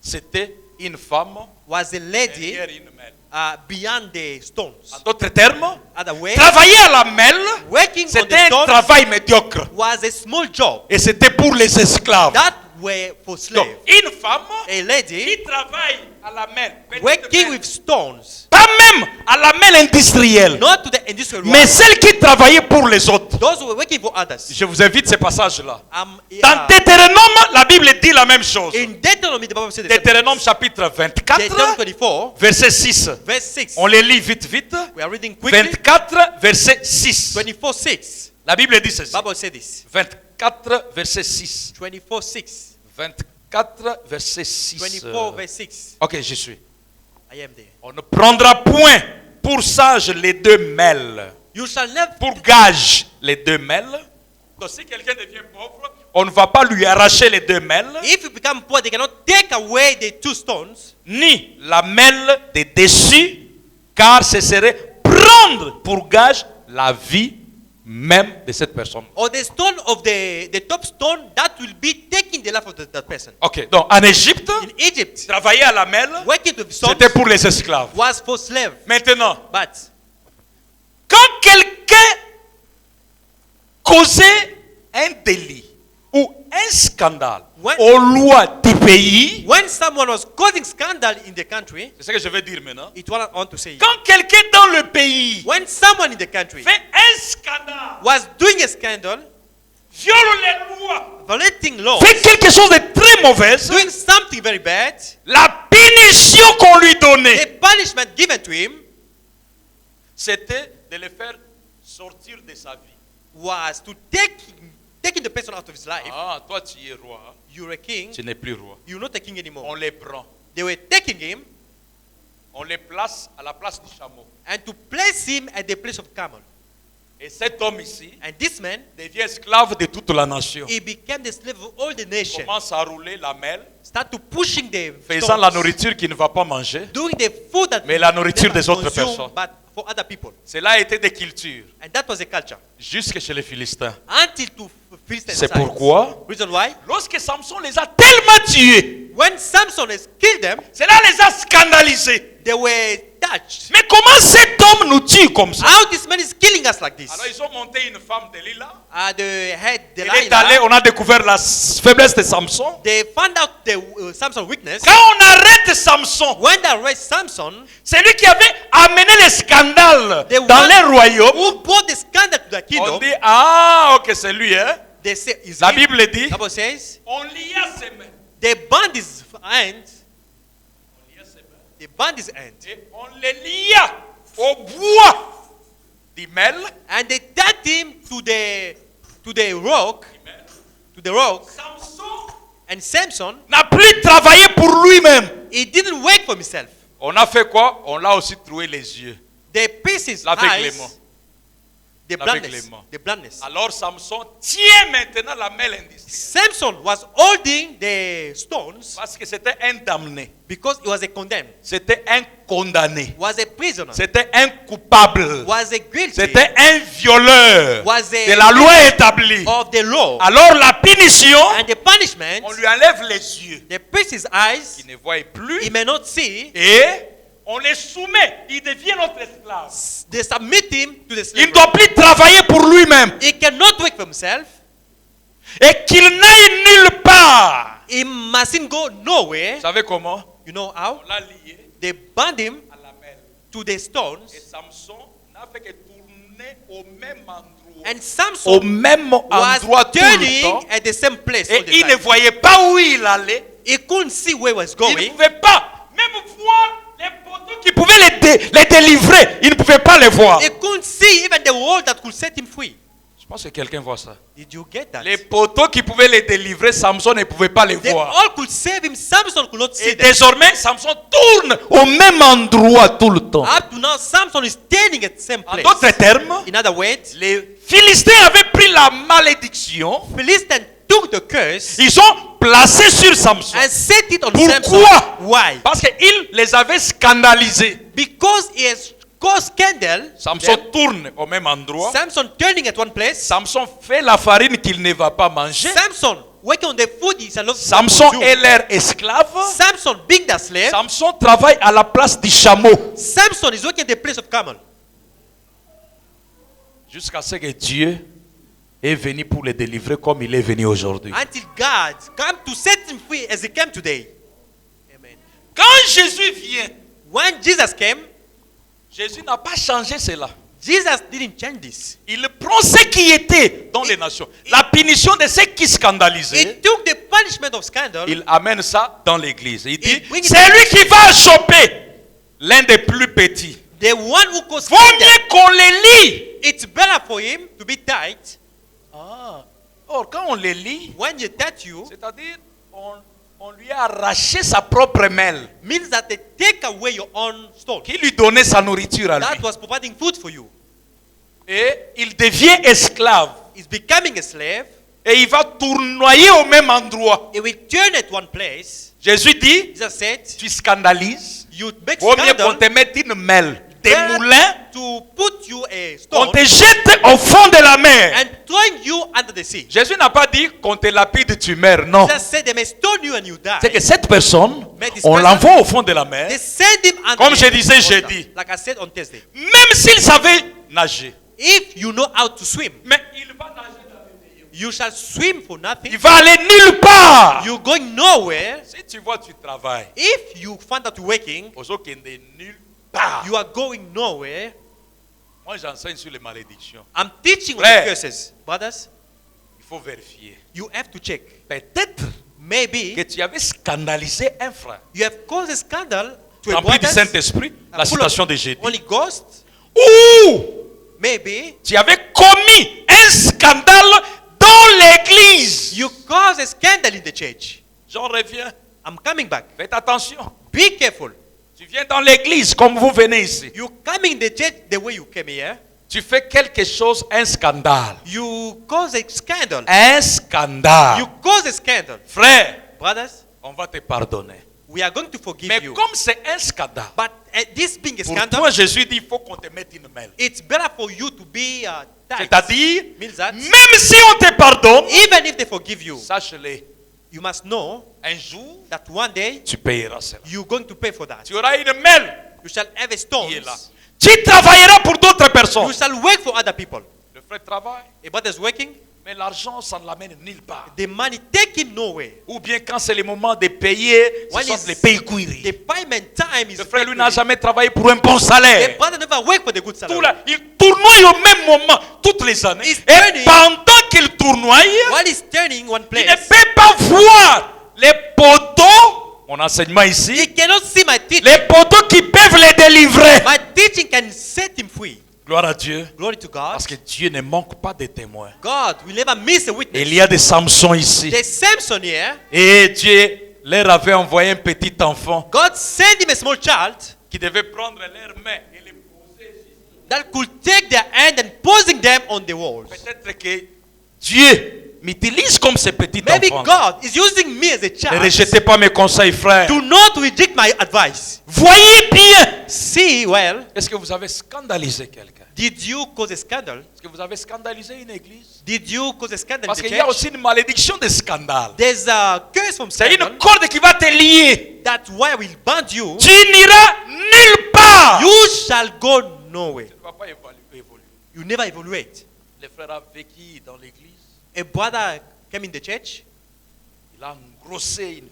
Speaker 1: c'était une femme
Speaker 2: was a lady
Speaker 1: derrière une mêle.
Speaker 2: beyond the stones.
Speaker 1: En d'autres termes,
Speaker 2: Other way,
Speaker 1: travailler à la mêle,
Speaker 2: working on
Speaker 1: c'était
Speaker 2: the
Speaker 1: un
Speaker 2: stones
Speaker 1: travail médiocre.
Speaker 2: was a small job.
Speaker 1: Et c'était pour les esclaves.
Speaker 2: That were for
Speaker 1: Donc,
Speaker 2: slaves.
Speaker 1: une femme
Speaker 2: A lady
Speaker 1: qui travaille à la mêle, petite
Speaker 2: working
Speaker 1: mêle,
Speaker 2: with stones,
Speaker 1: pas même à la mêle industrielle,
Speaker 2: not to the industrial
Speaker 1: mais
Speaker 2: world.
Speaker 1: celle qui travaillait pour les autres.
Speaker 2: Those who were working for others.
Speaker 1: Je vous invite ces passages-là.
Speaker 2: Yeah.
Speaker 1: Dans Deutéronome, la Bible dit la même chose.
Speaker 2: In Deuteronomy, the Bible says the same.
Speaker 1: Deutéronome chapitre 24,
Speaker 2: Deuteronomy 24,
Speaker 1: verset 6.
Speaker 2: verse 6.
Speaker 1: On les lit vite, vite.
Speaker 2: We are reading quickly.
Speaker 1: 24, verset 6.
Speaker 2: 24, 6.
Speaker 1: La Bible dit ceci.
Speaker 2: Bible says this.
Speaker 1: 24, verset 6.
Speaker 2: 24, 6.
Speaker 1: 24, verset 6.
Speaker 2: 24, verse 6.
Speaker 1: Ok, je suis.
Speaker 2: I am there.
Speaker 1: On ne prendra point pour sage les deux mêles,
Speaker 2: You shall never,
Speaker 1: pour gage les deux mêles. Donc si quelqu'un devient pauvre, on ne va pas lui arracher les deux mêles,
Speaker 2: if you become poor, they cannot take away the two stones,
Speaker 1: ni la mêle des dessus, car ce serait prendre pour gage la vie même de cette personne.
Speaker 2: or the stone of the top stone that will be taking the life of that person.
Speaker 1: Ok, donc en Égypte,
Speaker 2: In Egypt,
Speaker 1: travailler à la mêle,
Speaker 2: working with stones
Speaker 1: c'était pour les esclaves.
Speaker 2: was for slaves.
Speaker 1: Maintenant,
Speaker 2: But
Speaker 1: quand quelqu'un causait un délit ou un scandale
Speaker 2: When-
Speaker 1: aux lois du pays,
Speaker 2: when someone was causing scandal in the country,
Speaker 1: c'est ce que je vais dire maintenant.
Speaker 2: it what I want to say.
Speaker 1: Quand quelqu'un dans le pays
Speaker 2: When someone in the country
Speaker 1: fait un scandale,
Speaker 2: was doing a scandal,
Speaker 1: viole les lois,
Speaker 2: violating laws,
Speaker 1: fait quelque chose de très mauvais,
Speaker 2: doing something very bad,
Speaker 1: la punition qu'on lui donnait,
Speaker 2: the punishment given to him
Speaker 1: c'était de le faire sortir de sa vie.
Speaker 2: was to taking the person out of his life.
Speaker 1: Ah, toi tu es roi,
Speaker 2: You're a king.
Speaker 1: tu n'es plus roi.
Speaker 2: You're not a king anymore.
Speaker 1: On les prend,
Speaker 2: They were taking him
Speaker 1: on les place à la place du chameau.
Speaker 2: and to place him at the place of camel.
Speaker 1: Et cet homme ici
Speaker 2: And this man,
Speaker 1: devient esclave de toute la nation.
Speaker 2: he became the slave of all the nation.
Speaker 1: Commence à rouler la mêle,
Speaker 2: Start to pushing the
Speaker 1: faisant
Speaker 2: stones,
Speaker 1: la nourriture qu'il ne va pas manger.
Speaker 2: doing the food that
Speaker 1: Mais la nourriture
Speaker 2: they
Speaker 1: des autres
Speaker 2: consume,
Speaker 1: personnes.
Speaker 2: but for other people.
Speaker 1: Cela a été des cultures
Speaker 2: And that was a culture
Speaker 1: jusque chez les Philistins.
Speaker 2: until to Philistine
Speaker 1: C'est
Speaker 2: sides.
Speaker 1: pourquoi
Speaker 2: Reason why?
Speaker 1: lorsque Samson les a tellement tués,
Speaker 2: When Samson has killed them,
Speaker 1: cela les a scandalisés.
Speaker 2: they were touched.
Speaker 1: Mais comment cet homme nous tue comme ça?
Speaker 2: How this man is killing us like this?
Speaker 1: Alors ils ont monté une femme de Lila.
Speaker 2: The head
Speaker 1: Il est allé,
Speaker 2: Delilah,
Speaker 1: on a découvert la faiblesse de Samson.
Speaker 2: they found out the Samson weakness.
Speaker 1: Quand on arrête Samson,
Speaker 2: When they arrest Samson,
Speaker 1: c'est lui qui avait amené les scandales
Speaker 2: the
Speaker 1: dans
Speaker 2: one
Speaker 1: les royaumes.
Speaker 2: who brought the scandal to the
Speaker 1: On
Speaker 2: kingdom,
Speaker 1: dit, ah, ok, c'est lui, hein?
Speaker 2: they say, is
Speaker 1: La
Speaker 2: him.
Speaker 1: Bible dit,
Speaker 2: Bible says,
Speaker 1: on lia ses mains.
Speaker 2: they bound his hands,
Speaker 1: On lia ses mains.
Speaker 2: they bound his hands,
Speaker 1: Et on les lia au bois d'Imel.
Speaker 2: and they tied him to the rock, to the rock,
Speaker 1: Samson
Speaker 2: and Samson,
Speaker 1: n'a plus travaillé pour lui-même.
Speaker 2: he didn't work for himself.
Speaker 1: On a fait quoi? On l'a aussi troué les yeux.
Speaker 2: They pierced his
Speaker 1: L'aveuglement.
Speaker 2: eyes, the
Speaker 1: avec
Speaker 2: bluntness.
Speaker 1: les mains.
Speaker 2: The bluntness.
Speaker 1: Alors Samson tient maintenant la mêle industrielle.
Speaker 2: Samson was holding the stones
Speaker 1: Parce que c'était un damné.
Speaker 2: because he was a condemned,
Speaker 1: C'était un condamné.
Speaker 2: was a prisoner,
Speaker 1: C'était un coupable.
Speaker 2: was a guilty
Speaker 1: C'était un violeur
Speaker 2: Was a-
Speaker 1: de la loi établie.
Speaker 2: of the law.
Speaker 1: Alors la punition,
Speaker 2: And the punishment,
Speaker 1: on lui enlève les yeux.
Speaker 2: they priest his eyes,
Speaker 1: Il ne voit plus.
Speaker 2: he may not see,
Speaker 1: Et on les soumet. Il devient notre esclave.
Speaker 2: they submit him to the
Speaker 1: Il ne
Speaker 2: slavery.
Speaker 1: doit plus travailler pour lui-même.
Speaker 2: He cannot work for himself.
Speaker 1: Et qu'il n'aille nulle part.
Speaker 2: He mustn't go nowhere.
Speaker 1: Vous savez comment?
Speaker 2: You know how?
Speaker 1: On l'a lié
Speaker 2: They bound him
Speaker 1: à la mêle.
Speaker 2: to the stones.
Speaker 1: Et Samson n'a fait que tourner au même endroit.
Speaker 2: And
Speaker 1: Au
Speaker 2: Samson
Speaker 1: même endroit
Speaker 2: was
Speaker 1: tout le
Speaker 2: turning
Speaker 1: temps.
Speaker 2: at the same place.
Speaker 1: Et
Speaker 2: all the
Speaker 1: il ne
Speaker 2: time.
Speaker 1: voyait pas où il allait.
Speaker 2: He couldn't see where he was
Speaker 1: Il ne
Speaker 2: going.
Speaker 1: pouvait pas même voir les poteaux qui pouvaient les délivrer. Il ne pouvait pas les voir.
Speaker 2: He couldn't see even the wall that could set him free.
Speaker 1: Je pense que quelqu'un voit ça.
Speaker 2: Did you get that?
Speaker 1: Les poteaux qui pouvaient les délivrer, Samson ne pouvait pas les
Speaker 2: They
Speaker 1: voir.
Speaker 2: all could save him. Samson could not see
Speaker 1: Et
Speaker 2: them.
Speaker 1: désormais, Samson tourne au même endroit tout le temps.
Speaker 2: Up to now, Samson is standing at the same
Speaker 1: En
Speaker 2: place.
Speaker 1: d'autres termes,
Speaker 2: In other words,
Speaker 1: les Philistins avaient pris la malédiction.
Speaker 2: Philistines took the curse
Speaker 1: Ils ont placé sur Samson.
Speaker 2: and set it on
Speaker 1: Pourquoi?
Speaker 2: Samson. Why?
Speaker 1: Parce qu'il les avait scandalisés.
Speaker 2: Because he has caused scandal.
Speaker 1: Samson
Speaker 2: Then
Speaker 1: tourne au même endroit.
Speaker 2: Samson turning at one place.
Speaker 1: Samson fait la farine qu'il ne va pas manger.
Speaker 2: Samson working on the food he shall not
Speaker 1: Samson
Speaker 2: consume.
Speaker 1: est leur esclave.
Speaker 2: Samson being the slave.
Speaker 1: Samson travaille à la place du chameau.
Speaker 2: Samson is working at the place of camel.
Speaker 1: Jusqu'à ce que Dieu est venu pour les délivrer comme il est venu aujourd'hui.
Speaker 2: Until God come to set him free as he came today. Amen.
Speaker 1: Quand Jésus vient,
Speaker 2: When Jesus came,
Speaker 1: Jésus n'a pas changé cela.
Speaker 2: Jesus didn't change this.
Speaker 1: Il prend ce qui était dans les nations. La punition de ceux qui
Speaker 2: He
Speaker 1: scandalisaient.
Speaker 2: took the punishment of scandal.
Speaker 1: Il amène ça dans l'église. Il dit,
Speaker 2: bring it-
Speaker 1: c'est lui qui va choper l'un des plus petits.
Speaker 2: The one who caused
Speaker 1: Vaut
Speaker 2: scandal.
Speaker 1: mieux qu'on les lit.
Speaker 2: It's better for him to be tied.
Speaker 1: Or, quand on les lit,
Speaker 2: When you touch you,
Speaker 1: c'est-à-dire, on lui a arraché sa propre mêle
Speaker 2: means that they take away your own stone.
Speaker 1: qui lui donnait sa nourriture à lui.
Speaker 2: That was providing food for you.
Speaker 1: Et il devient esclave.
Speaker 2: He's becoming a slave.
Speaker 1: Et il va tournoyer au même endroit.
Speaker 2: He will turn at one place.
Speaker 1: Jésus dit,
Speaker 2: Jesus said,
Speaker 1: tu scandalises.
Speaker 2: you make
Speaker 1: Vaut mieux qu'on
Speaker 2: scandal.
Speaker 1: te mette une mêle, des
Speaker 2: better
Speaker 1: moulins,
Speaker 2: to put you a
Speaker 1: on
Speaker 2: stone
Speaker 1: te jette au fond de la mer.
Speaker 2: and throwing you under the sea.
Speaker 1: Jésus n'a pas dit qu'on te lapide, tu meurs. Non.
Speaker 2: Jesus said they may stone you and you die.
Speaker 1: C'est que cette personne,
Speaker 2: Mais this
Speaker 1: on
Speaker 2: person-
Speaker 1: l'envoie au fond de la mer.
Speaker 2: They send him under
Speaker 1: Comme
Speaker 2: the
Speaker 1: je disais
Speaker 2: water,
Speaker 1: jeudi.
Speaker 2: like I said on Thursday.
Speaker 1: Même s'il savait nager.
Speaker 2: If you know how to swim,
Speaker 1: Mais il va nager dans les milieux.
Speaker 2: you shall swim for nothing.
Speaker 1: Il va aller nulle part.
Speaker 2: You're going nowhere.
Speaker 1: Si tu vois, tu travailles.
Speaker 2: If you find out working,
Speaker 1: Aux autres qui ne nulle part.
Speaker 2: you are going nowhere.
Speaker 1: Moi, j'enseigne sur les malédictions.
Speaker 2: I'm teaching on
Speaker 1: Frère.
Speaker 2: the curses. Brothers,
Speaker 1: Il faut vérifier.
Speaker 2: you have to check.
Speaker 1: Peut-être que
Speaker 2: Maybe
Speaker 1: tu avais scandalisé un frère.
Speaker 2: you have caused a scandal to a
Speaker 1: Rempli du
Speaker 2: brother,
Speaker 1: Saint-Esprit, la
Speaker 2: full of
Speaker 1: citation de jeudi.
Speaker 2: Holy Ghost.
Speaker 1: Ou
Speaker 2: Maybe
Speaker 1: tu avais commis un scandale dans l'église.
Speaker 2: you caused a scandal in the church.
Speaker 1: J'en reviens.
Speaker 2: I'm coming back.
Speaker 1: Faites attention.
Speaker 2: Be careful.
Speaker 1: Tu viens dans l'église comme vous venez ici.
Speaker 2: You coming in the church the way you came here.
Speaker 1: Tu fais quelque chose, un scandale.
Speaker 2: You cause a scandal.
Speaker 1: Un scandale.
Speaker 2: You cause a scandal.
Speaker 1: Frère,
Speaker 2: Brothers,
Speaker 1: on va te pardonner.
Speaker 2: we are going to forgive
Speaker 1: Mais
Speaker 2: you.
Speaker 1: comme c'est un scandale,
Speaker 2: But this being a
Speaker 1: pour
Speaker 2: scandal,
Speaker 1: toi Jésus dit il faut qu'on te mette une mêle.
Speaker 2: it's better for you to be tied.
Speaker 1: C'est-à-dire,
Speaker 2: Means that
Speaker 1: même si on te pardonne,
Speaker 2: even if they forgive you,
Speaker 1: sache-le,
Speaker 2: you must know
Speaker 1: un jour,
Speaker 2: that one day
Speaker 1: tu payeras cela.
Speaker 2: you're going to pay for that.
Speaker 1: Tu auras une mêle
Speaker 2: You shall have a stone.
Speaker 1: qui est là. Tu travailleras pour d'autres personnes.
Speaker 2: You shall work for other people.
Speaker 1: Le frère travaille,
Speaker 2: A brother is working,
Speaker 1: mais l'argent, ça ne l'amène nulle part.
Speaker 2: the money take him nowhere.
Speaker 1: Ou bien quand c'est le moment de payer, ce
Speaker 2: When
Speaker 1: sont
Speaker 2: is
Speaker 1: les pays cuiris.
Speaker 2: the payment time is
Speaker 1: Le frère, lui,
Speaker 2: very
Speaker 1: n'a
Speaker 2: quick.
Speaker 1: jamais travaillé pour un bon
Speaker 2: The
Speaker 1: salaire.
Speaker 2: brother never work for the good
Speaker 1: Tout
Speaker 2: salary.
Speaker 1: là, il tournoie au même moment, toutes les années.
Speaker 2: He's
Speaker 1: Et
Speaker 2: turning.
Speaker 1: pendant qu'il tournoie,
Speaker 2: While he's turning one
Speaker 1: il ne
Speaker 2: place,
Speaker 1: peut pas voir les poteaux, mon enseignement ici,
Speaker 2: he cannot see my teaching.
Speaker 1: les poteaux qui peuvent les délivrer.
Speaker 2: My teaching can set him free.
Speaker 1: Gloire à Dieu.
Speaker 2: Glory to God.
Speaker 1: Parce que Dieu ne manque pas de témoins.
Speaker 2: God will never miss a witness.
Speaker 1: Il y a des Samsons ici.
Speaker 2: There's Samson here.
Speaker 1: Et Dieu leur avait envoyé un petit enfant
Speaker 2: God sent him a small child.
Speaker 1: qui devait prendre leurs mains et les poser.
Speaker 2: that could take their hand and posing them on the walls.
Speaker 1: Peut-être que Dieu m'utilise comme ce petit
Speaker 2: Maybe
Speaker 1: enfant.
Speaker 2: God is using me as a
Speaker 1: Ne
Speaker 2: child.
Speaker 1: rejetez pas mes conseils, frères.
Speaker 2: Do not reject my advice.
Speaker 1: Voyez bien.
Speaker 2: See well.
Speaker 1: Est-ce que vous avez scandalisé quelqu'un?
Speaker 2: Did you cause a scandal?
Speaker 1: Est-ce que vous avez scandalisé une église?
Speaker 2: Did you cause a scandal in
Speaker 1: Parce
Speaker 2: the
Speaker 1: qu'il y a
Speaker 2: church?
Speaker 1: aussi une malédiction de scandale.
Speaker 2: There's a curse from
Speaker 1: C'est
Speaker 2: scandal.
Speaker 1: une corde qui va te lier.
Speaker 2: That's why we'll bind you.
Speaker 1: Tu n'iras nulle part.
Speaker 2: You shall go nowhere.
Speaker 1: Tu ne vas pas évoluer.
Speaker 2: You never evaluate.
Speaker 1: Le frère a vécu dans l'église.
Speaker 2: A brother came in the church.
Speaker 1: Il a engrossé une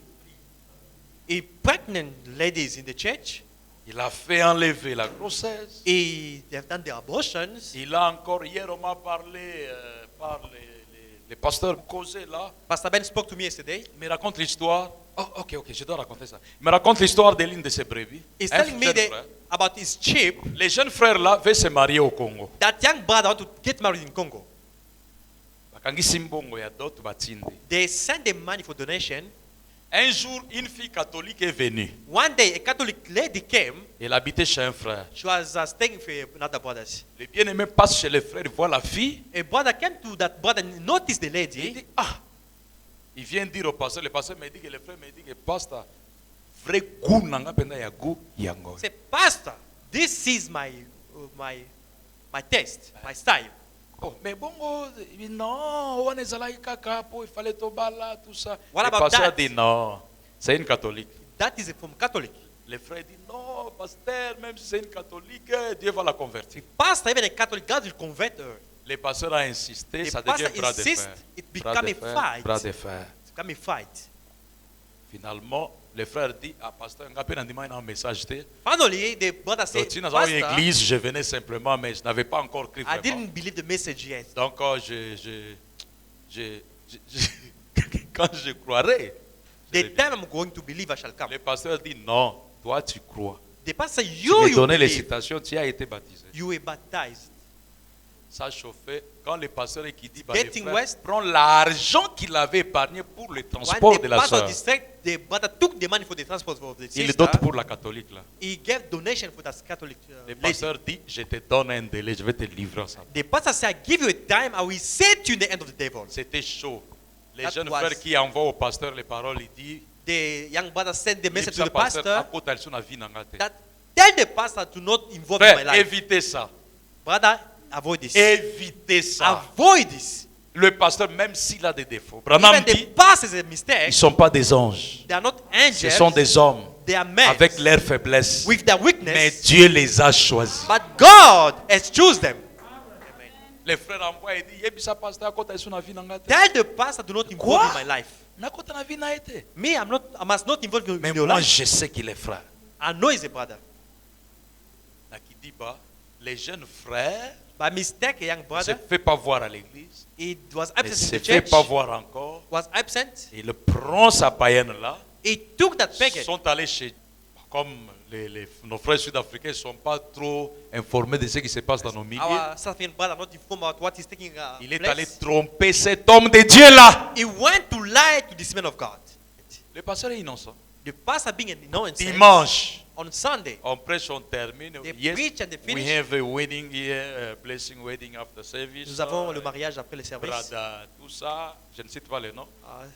Speaker 1: fille.
Speaker 2: A pregnant ladies in the church.
Speaker 1: Il a fait enlever la grossesse.
Speaker 2: They have done their abortions.
Speaker 1: Il a encore, hier on m'a parlé par les pasteurs causés là.
Speaker 2: Pastor Ben spoke to me yesterday.
Speaker 1: Il me raconte l'histoire. Oh, ok, je dois raconter ça. Il me raconte l'histoire de l'une de ses brebis.
Speaker 2: He's
Speaker 1: Un
Speaker 2: telling me
Speaker 1: jeune
Speaker 2: that
Speaker 1: frère.
Speaker 2: about his sheep.
Speaker 1: Les jeunes frères là veulent se marier au Congo.
Speaker 2: That young brother want to get married in Congo.
Speaker 1: Bakangisi mbongo ya dot batinde.
Speaker 2: They send them money for donation.
Speaker 1: Un jour, une fille catholique est venue.
Speaker 2: One day, a Catholic lady came.
Speaker 1: Elle habitait chez un frère.
Speaker 2: She was staying with another brothers.
Speaker 1: Le bien-aimé passe chez le frère, il voit la fille.
Speaker 2: A brother came to that brother and noticed the
Speaker 1: Il
Speaker 2: lady.
Speaker 1: dit, ah, il vient dire au pasteur, le pasteur me dit que le frère me dit que pasteur, vrai goût nanga penda ya goût yango.
Speaker 2: Say, Pastor, this is my taste, my style.
Speaker 1: Oh, mais bongo, non, on est allé kaka, il fallait tobala, tout ça.
Speaker 2: What
Speaker 1: Le
Speaker 2: about
Speaker 1: pasteur
Speaker 2: that?
Speaker 1: dit non, c'est une catholique.
Speaker 2: That is from Catholic.
Speaker 1: Le frère dit non, pasteur, même si c'est une catholique, Dieu va la convertir.
Speaker 2: Pastor, even a Catholic, God will convert her.
Speaker 1: Le pasteur a insisté,
Speaker 2: The
Speaker 1: ça
Speaker 2: pastor
Speaker 1: devient bras de
Speaker 2: insists,
Speaker 1: fer.
Speaker 2: it
Speaker 1: Bras
Speaker 2: become
Speaker 1: de
Speaker 2: a
Speaker 1: fer,
Speaker 2: fight.
Speaker 1: bras de fer.
Speaker 2: It's become a fight.
Speaker 1: Finalement, le frère dit à pasteur, un message.
Speaker 2: Finally, the brother said,
Speaker 1: Dans une
Speaker 2: Pastor,
Speaker 1: église, je venais simplement, mais je n'avais pas encore cru
Speaker 2: I
Speaker 1: vraiment.
Speaker 2: didn't believe the message yet.
Speaker 1: Donc, quand je croirai, je
Speaker 2: The
Speaker 1: vais
Speaker 2: time I'm going to believe, I shall come.
Speaker 1: le pasteur dit non, toi tu crois.
Speaker 2: The pastor,
Speaker 1: Tu
Speaker 2: you
Speaker 1: me donnais les
Speaker 2: believe.
Speaker 1: citations, tu as été baptisé.
Speaker 2: You were baptized.
Speaker 1: Ça chauffait. Quand le pasteur est qui dit, bah,
Speaker 2: Getting
Speaker 1: le frère
Speaker 2: west.
Speaker 1: prend l'argent qu'il avait épargné pour le
Speaker 2: When
Speaker 1: transport
Speaker 2: the
Speaker 1: de la
Speaker 2: pastor
Speaker 1: soeur.
Speaker 2: distract, the brother took the money for the transport of the
Speaker 1: Il le
Speaker 2: sister.
Speaker 1: donne pour la catholique là.
Speaker 2: He gave donation for that Catholic
Speaker 1: Le
Speaker 2: lady.
Speaker 1: pasteur dit, je te donne un délai, je vais te livrer ça.
Speaker 2: The pastor said, I give you a time, I will set you in the end of the devil.
Speaker 1: C'était chaud. Les
Speaker 2: That
Speaker 1: jeunes
Speaker 2: was-
Speaker 1: frères qui envoient au pasteur les paroles, il dit,
Speaker 2: The young brother sent the message
Speaker 1: il
Speaker 2: to the
Speaker 1: dit, pasteur,
Speaker 2: pastor
Speaker 1: akota liso na vie na nga te.
Speaker 2: that tell the pastor to not involve in my
Speaker 1: Frère,
Speaker 2: life.
Speaker 1: évitez ça.
Speaker 2: Brother, avoid this.
Speaker 1: Évitez ça.
Speaker 2: Avoid this.
Speaker 1: Le pasteur, même s'il a des défauts, Branham
Speaker 2: Even the
Speaker 1: dit,
Speaker 2: pastor is a
Speaker 1: ils
Speaker 2: mistake.
Speaker 1: ne sont pas des anges.
Speaker 2: They are not
Speaker 1: Ce
Speaker 2: angels.
Speaker 1: sont des hommes
Speaker 2: They are men
Speaker 1: avec leurs faiblesses.
Speaker 2: with their
Speaker 1: Mais
Speaker 2: weakness.
Speaker 1: Dieu les a choisis.
Speaker 2: But God has chosen them.
Speaker 1: Les frères envoient et disent, Yebisa pasteur, akota liso na vie na nga te.
Speaker 2: Tell the pastor to not involve
Speaker 1: Quoi?
Speaker 2: in my life.
Speaker 1: Nakota na vie na été.
Speaker 2: Me, I must not involve in
Speaker 1: Mais
Speaker 2: your
Speaker 1: moi,
Speaker 2: life.
Speaker 1: je sais qu'il est frère.
Speaker 2: I know he's a brother.
Speaker 1: Nakidiba, les jeunes frères
Speaker 2: By mistake, a young
Speaker 1: ne se
Speaker 2: brother,
Speaker 1: fait pas voir à l'église,
Speaker 2: he was
Speaker 1: ne
Speaker 2: absent
Speaker 1: se
Speaker 2: in the
Speaker 1: fait
Speaker 2: church,
Speaker 1: pas voir encore.
Speaker 2: was absent.
Speaker 1: Il prend sa païenne là.
Speaker 2: He took that
Speaker 1: Ils
Speaker 2: package.
Speaker 1: sont allés chez. Comme nos frères sud-africains ne sont pas trop informés de ce qui se passe dans nos milieux.
Speaker 2: Our South African brother not informed about what is taking
Speaker 1: Il est allé
Speaker 2: place.
Speaker 1: tromper cet homme de Dieu là.
Speaker 2: He went to lie to this man of God.
Speaker 1: Le pasteur est innocent.
Speaker 2: The pastor being an innocent.
Speaker 1: Dimanche,
Speaker 2: On Sunday,
Speaker 1: on prêche, on termine.
Speaker 2: they
Speaker 1: Yes,
Speaker 2: preach and they
Speaker 1: we
Speaker 2: finish.
Speaker 1: have a wedding here, a blessing wedding after service.
Speaker 2: Nous avons le mariage après le service.
Speaker 1: Brada, tout ça. Je ne cite pas les noms.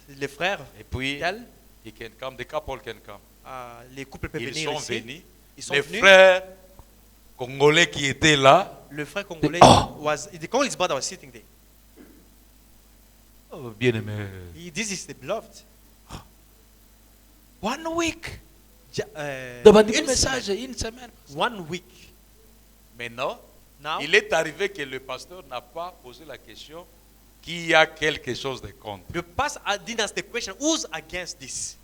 Speaker 2: Les frères,
Speaker 1: Et puis,
Speaker 2: tel,
Speaker 1: he can come, the couple can come.
Speaker 2: les couples peuvent
Speaker 1: Ils
Speaker 2: venir
Speaker 1: sont
Speaker 2: ici.
Speaker 1: venus.
Speaker 2: Ils sont
Speaker 1: Les
Speaker 2: venus.
Speaker 1: frères congolais qui étaient là.
Speaker 2: Le frère congolais was, the Congolese brother was sitting there.
Speaker 1: Oh, bien aimé.
Speaker 2: This is the beloved.
Speaker 1: 1 week.
Speaker 2: Demandez
Speaker 1: Demandez un message, une semaine.
Speaker 2: 1 week.
Speaker 1: Maintenant,
Speaker 2: Now,
Speaker 1: il est arrivé que le pasteur n'a pas posé la question qu'il y a quelque chose de contre.
Speaker 2: the pastor didn't ask the question, who's against this?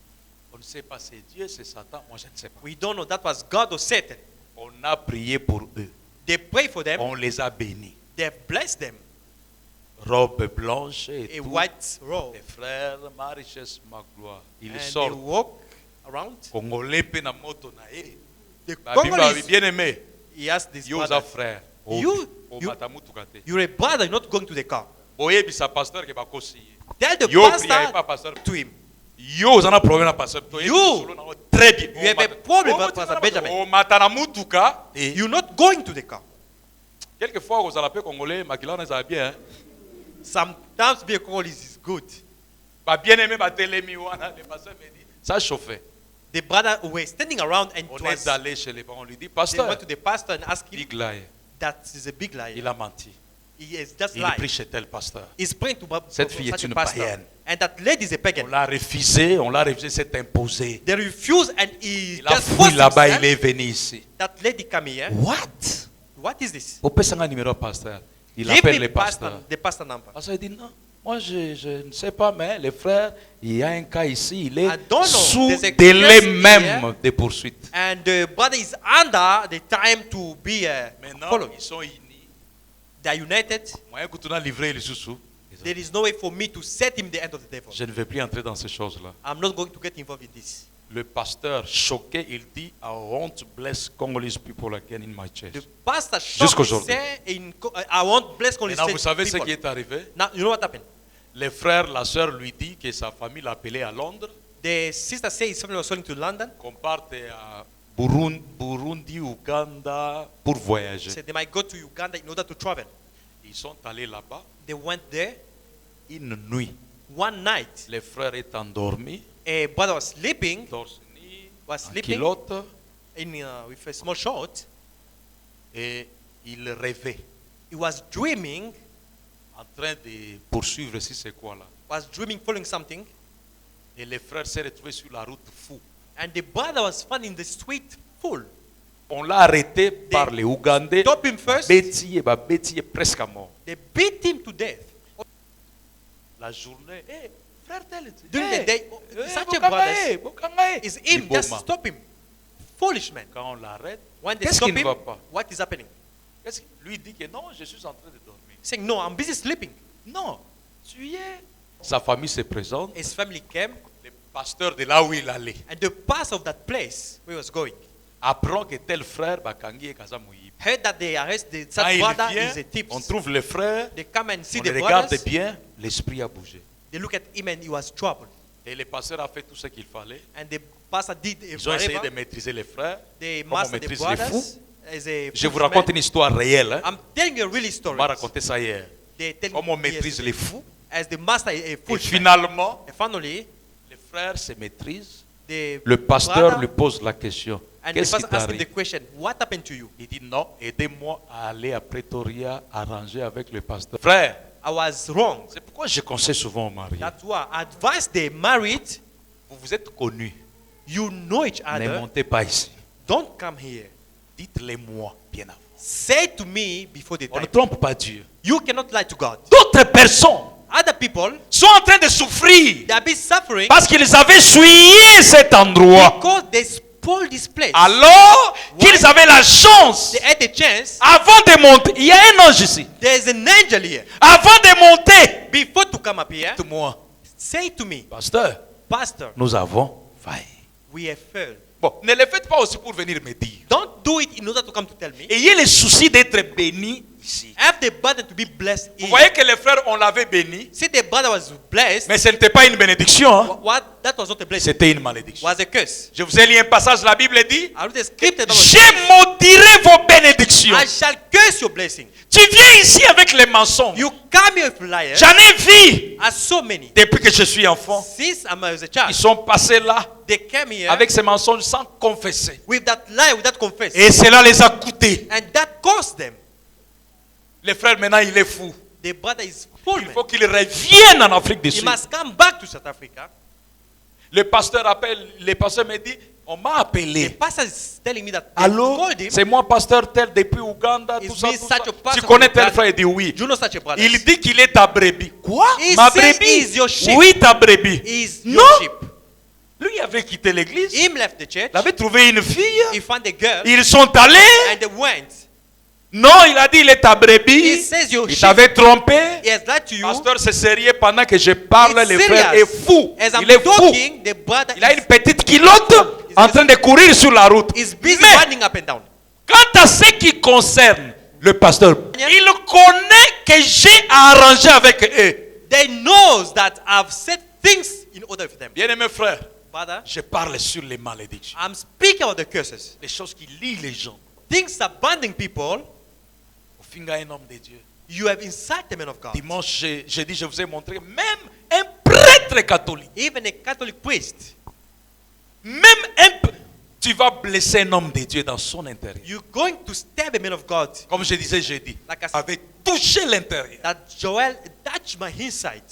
Speaker 1: On ne sait pas, c'est Dieu, c'est Satan, moi je ne sais pas.
Speaker 2: We don't know. That was God or Satan.
Speaker 1: On a prié pour eux.
Speaker 2: They prayed for them.
Speaker 1: On les a bénis.
Speaker 2: They have blessed them.
Speaker 1: Robe blanche et
Speaker 2: A
Speaker 1: tout.
Speaker 2: white robe.
Speaker 1: Les frères, ma richesse, ma gloire. Ils
Speaker 2: And they
Speaker 1: sortent.
Speaker 2: walk around.
Speaker 1: Congolais pe na moto na ye.
Speaker 2: The
Speaker 1: Babimba,
Speaker 2: Congolese,
Speaker 1: bien aimé.
Speaker 2: he asked this
Speaker 1: Yo za
Speaker 2: brother,
Speaker 1: frère.
Speaker 2: You-
Speaker 1: Omatamutuka te.
Speaker 2: you're a brother, you're not going to the car.
Speaker 1: Boyebisa pasteur ke bakosi ye.
Speaker 2: Tell the
Speaker 1: Yo priya pas
Speaker 2: pastor
Speaker 1: pasteur.
Speaker 2: to him.
Speaker 1: Yo ozana problème na pasteur. To
Speaker 2: You-
Speaker 1: solo na très bien.
Speaker 2: you have a problem with Pastor Benjamin.
Speaker 1: O matana mutuka.
Speaker 2: You're not going to the car.
Speaker 1: Quelquefois, aux Alapés congolais, Makilana, ça va bien.
Speaker 2: Sometimes being Congolese is good.
Speaker 1: Bien aimé, le pasteur me dit, ça chauffait.
Speaker 2: The brother were standing around and
Speaker 1: On est allé chez les parents, on lui dit, pasteur,
Speaker 2: they went to the pastor and asked him,
Speaker 1: big lie.
Speaker 2: that is a big lie.
Speaker 1: Il a menti.
Speaker 2: He is just
Speaker 1: Il
Speaker 2: lying.
Speaker 1: prie chez tel pasteur.
Speaker 2: He's praying to
Speaker 1: Cette fille est
Speaker 2: such a
Speaker 1: une
Speaker 2: pastor.
Speaker 1: païenne.
Speaker 2: And that lady is a
Speaker 1: On
Speaker 2: pagan.
Speaker 1: l'a refusé, s'est imposé.
Speaker 2: They refuse and he
Speaker 1: Il a
Speaker 2: just
Speaker 1: fui
Speaker 2: forced
Speaker 1: là-bas,
Speaker 2: himself.
Speaker 1: il est venu ici.
Speaker 2: That lady come here.
Speaker 1: What?
Speaker 2: What is this?
Speaker 1: Au Pessanga numéro pasteur. Il
Speaker 2: Give
Speaker 1: appelle
Speaker 2: me
Speaker 1: les pasteurs.
Speaker 2: the pastor number.
Speaker 1: Pasteur il dit non. Moi, je ne sais pas, mais les frères, il y a un cas ici, il
Speaker 2: I
Speaker 1: est
Speaker 2: don't know.
Speaker 1: sous
Speaker 2: There's a
Speaker 1: délai
Speaker 2: case
Speaker 1: même
Speaker 2: here.
Speaker 1: de poursuite.
Speaker 2: And the brother is under the time to be
Speaker 1: Maintenant,
Speaker 2: followed.
Speaker 1: ils sont unis.
Speaker 2: They are united.
Speaker 1: Moi, écoute, on a livré les sous-sous.
Speaker 2: There is no way for me to set him the end of the devil.
Speaker 1: Je ne vais plus entrer dans ces choses-là.
Speaker 2: I'm not going to get involved in this.
Speaker 1: Le pasteur, choqué, il dit, I won't bless Congolese people again in my church.
Speaker 2: The pastor shocked
Speaker 1: Jusqu'aujourd'hui.
Speaker 2: say I won't bless Congolese
Speaker 1: Maintenant, vous savez ce
Speaker 2: people.
Speaker 1: qui est arrivé?
Speaker 2: Now, you know what happened?
Speaker 1: Les frères, la sœur lui dit que sa famille l'appelait à Londres,
Speaker 2: The sister said his family was going to London.
Speaker 1: qu'on parte à Burundi, Ouganda pour voyager.
Speaker 2: Said they might go to Uganda in order to travel.
Speaker 1: Ils sont allés là-bas
Speaker 2: They went there
Speaker 1: une nuit.
Speaker 2: one night.
Speaker 1: Les frères étaient endormis,
Speaker 2: A brother was sleeping,
Speaker 1: torse nu,
Speaker 2: was
Speaker 1: en
Speaker 2: sleeping
Speaker 1: culotte,
Speaker 2: with a small short.
Speaker 1: et il rêvait,
Speaker 2: He was dreaming,
Speaker 1: en train de poursuivre si c'est quoi là.
Speaker 2: following something.
Speaker 1: Et les frères s'est retrouvé sur la route fou.
Speaker 2: And the brother was found in the street full.
Speaker 1: On l'a arrêté par les Ougandais,
Speaker 2: Stop him first.
Speaker 1: bêtillé presque à mort.
Speaker 2: They beat him to death.
Speaker 1: La journée, frère tel,
Speaker 2: During the day, such a brothers
Speaker 1: brothers,
Speaker 2: is him. Just stop him. Foolish man.
Speaker 1: Quand on l'arrête,
Speaker 2: When they
Speaker 1: qu'est-ce
Speaker 2: stop
Speaker 1: qui ne
Speaker 2: him,
Speaker 1: va pas?
Speaker 2: what is happening?
Speaker 1: Lui dit que non, je suis en train de dormir.
Speaker 2: Saying, no, I'm busy sleeping.
Speaker 1: Non, tu y es. Sa famille se présente,
Speaker 2: His family came,
Speaker 1: le pasteur de là où il allait
Speaker 2: and the pastor of that place where he was going
Speaker 1: apprend que tel frère Bakangi et Kazamoui.
Speaker 2: heard that they arrest the
Speaker 1: Quand
Speaker 2: such
Speaker 1: il
Speaker 2: brother
Speaker 1: vient,
Speaker 2: is a thief.
Speaker 1: on trouve le frère,
Speaker 2: They come and see
Speaker 1: on
Speaker 2: the
Speaker 1: le regarde
Speaker 2: brothers.
Speaker 1: bien, l'esprit a bougé.
Speaker 2: They look at him and he was troubled.
Speaker 1: Et le pasteur a fait tout ce qu'il fallait.
Speaker 2: And the pastor did
Speaker 1: Ils ont essayé de
Speaker 2: whatever.
Speaker 1: maîtriser les frères.
Speaker 2: They
Speaker 1: Comme on
Speaker 2: mastered the
Speaker 1: maîtrise les
Speaker 2: brothers.
Speaker 1: fous.
Speaker 2: As a
Speaker 1: Je vous
Speaker 2: policeman.
Speaker 1: raconte une histoire réelle. Hein.
Speaker 2: I'm telling you a really
Speaker 1: On
Speaker 2: story.
Speaker 1: m'a raconté ça hier.
Speaker 2: They tell
Speaker 1: Comme on
Speaker 2: me
Speaker 1: maîtrise
Speaker 2: yesterday.
Speaker 1: les fous.
Speaker 2: As the master a
Speaker 1: Et
Speaker 2: foolish man.
Speaker 1: finalement,
Speaker 2: And finally,
Speaker 1: les frères se maîtrisent.
Speaker 2: the
Speaker 1: Le pasteur
Speaker 2: brother
Speaker 1: lui pose la question.
Speaker 2: and the
Speaker 1: Qu'est-ce qui
Speaker 2: pastor asked him the
Speaker 1: t'arrive?
Speaker 2: question, what happened to you?
Speaker 1: Il dit non, aidez-moi à aller à Pretoria arranger avec le pasteur. Frère,
Speaker 2: I was wrong.
Speaker 1: c'est pourquoi je conseille souvent aux mariés.
Speaker 2: That's why I advise they married.
Speaker 1: Vous vous êtes connus.
Speaker 2: You know each
Speaker 1: Ne
Speaker 2: other.
Speaker 1: montez pas ici.
Speaker 2: Don't come here.
Speaker 1: Dites-les-moi bien avant.
Speaker 2: Say to me before the
Speaker 1: On ne
Speaker 2: time.
Speaker 1: trompe pas Dieu.
Speaker 2: You cannot lie to God.
Speaker 1: D'autres personnes
Speaker 2: Other people,
Speaker 1: sont en train de souffrir
Speaker 2: they are be suffering
Speaker 1: parce qu'ils avaient souillé cet endroit.
Speaker 2: because they spoiled this place.
Speaker 1: Alors qu'ils avaient la chance,
Speaker 2: They had a chance.
Speaker 1: avant de monter, il y a un ange ici.
Speaker 2: There is an angel here.
Speaker 1: Avant de monter,
Speaker 2: Before to come up here,
Speaker 1: dites-moi,
Speaker 2: say to me,
Speaker 1: pasteur,
Speaker 2: Pastor,
Speaker 1: nous avons failli.
Speaker 2: we have failed.
Speaker 1: Bon, ne le faites pas aussi pour venir me dire.
Speaker 2: Don't do it in order to come to tell me.
Speaker 1: Ayez le souci d'être béni ici.
Speaker 2: Have the burden to be blessed.
Speaker 1: Vous
Speaker 2: Here.
Speaker 1: voyez que les frères, on l'avait béni,
Speaker 2: See, the brother was blessed.
Speaker 1: mais ce n'était pas une bénédiction, hein.
Speaker 2: What? That was not a blessing.
Speaker 1: C'était une malédiction.
Speaker 2: Was a curse.
Speaker 1: Je vous ai lu un passage, la Bible dit,
Speaker 2: I read the script. That was,
Speaker 1: je maudirai vos bénédictions.
Speaker 2: I shall curse your blessing.
Speaker 1: Tu viens ici avec les mensonges.
Speaker 2: You come here with liars.
Speaker 1: J'en ai vu
Speaker 2: As so many.
Speaker 1: depuis que je suis enfant.
Speaker 2: Since I was a
Speaker 1: Ils
Speaker 2: child,
Speaker 1: sont passés là
Speaker 2: they came here
Speaker 1: avec ces mensonges sans confesser.
Speaker 2: with that lie, with that confess.
Speaker 1: Et cela les a coûtés.
Speaker 2: And that cost them.
Speaker 1: Les frères, maintenant, il est fou.
Speaker 2: The brother is full.
Speaker 1: Il
Speaker 2: Man.
Speaker 1: faut qu'il revienne en Afrique du
Speaker 2: He
Speaker 1: Sud.
Speaker 2: must come back to South Africa.
Speaker 1: Le pasteur me dit, on m'a
Speaker 2: The
Speaker 1: appelé.
Speaker 2: pastor is telling me that they
Speaker 1: Allô,
Speaker 2: called him.
Speaker 1: c'est moi, pasteur tel, depuis Ouganda,
Speaker 2: It's
Speaker 1: tout ça,
Speaker 2: me,
Speaker 1: tout ça.
Speaker 2: such a pastor
Speaker 1: Tu connais
Speaker 2: from
Speaker 1: tel
Speaker 2: Uganda.
Speaker 1: frère? Il dit oui.
Speaker 2: Do you know such a brother?
Speaker 1: Il dit qu'il est ta brebis. Quoi?
Speaker 2: He
Speaker 1: Ma
Speaker 2: says
Speaker 1: brebis?
Speaker 2: he is your sheep.
Speaker 1: Oui, ta brebis.
Speaker 2: Is
Speaker 1: Non.
Speaker 2: your sheep.
Speaker 1: Lui, il avait quitté l'église.
Speaker 2: Him left the church.
Speaker 1: Il avait trouvé une fille.
Speaker 2: He found a girl.
Speaker 1: Ils sont allés.
Speaker 2: And they went.
Speaker 1: Non, il a dit, il est ta
Speaker 2: He
Speaker 1: brebis.
Speaker 2: says your
Speaker 1: Il
Speaker 2: sheep.
Speaker 1: t'avait trompé.
Speaker 2: He has lied to you.
Speaker 1: Pasteur, c'est sérieux pendant que je parle,
Speaker 2: It's
Speaker 1: le frère
Speaker 2: serious.
Speaker 1: est fou.
Speaker 2: As I'm
Speaker 1: Il est fou.
Speaker 2: talking, the brother
Speaker 1: Il a une
Speaker 2: is,
Speaker 1: petite culotte en train de courir sur la route.
Speaker 2: is busy
Speaker 1: Mais
Speaker 2: running up and down.
Speaker 1: quant à ce qui concerne le pasteur, il connaît que j'ai arrangé avec eux.
Speaker 2: They knows that I've set things in order for them.
Speaker 1: Bien-aimé frère,
Speaker 2: Brother,
Speaker 1: je parle sur les malédictions.
Speaker 2: I'm speaking about the curses.
Speaker 1: Les choses qui lient les gens.
Speaker 2: Things are binding people.
Speaker 1: Au Finga un homme de Dieu.
Speaker 2: You have incited the man of God.
Speaker 1: Dimanche, j'ai dit, je vous ai montré, même un prêtre catholique,
Speaker 2: Even a Catholic priest,
Speaker 1: tu vas blesser un homme de Dieu dans son intérieur.
Speaker 2: you're going to stab a man of God.
Speaker 1: Comme je disais jeudi,
Speaker 2: Like I said,
Speaker 1: avait touché l'intérieur.
Speaker 2: that Joel touched my inside.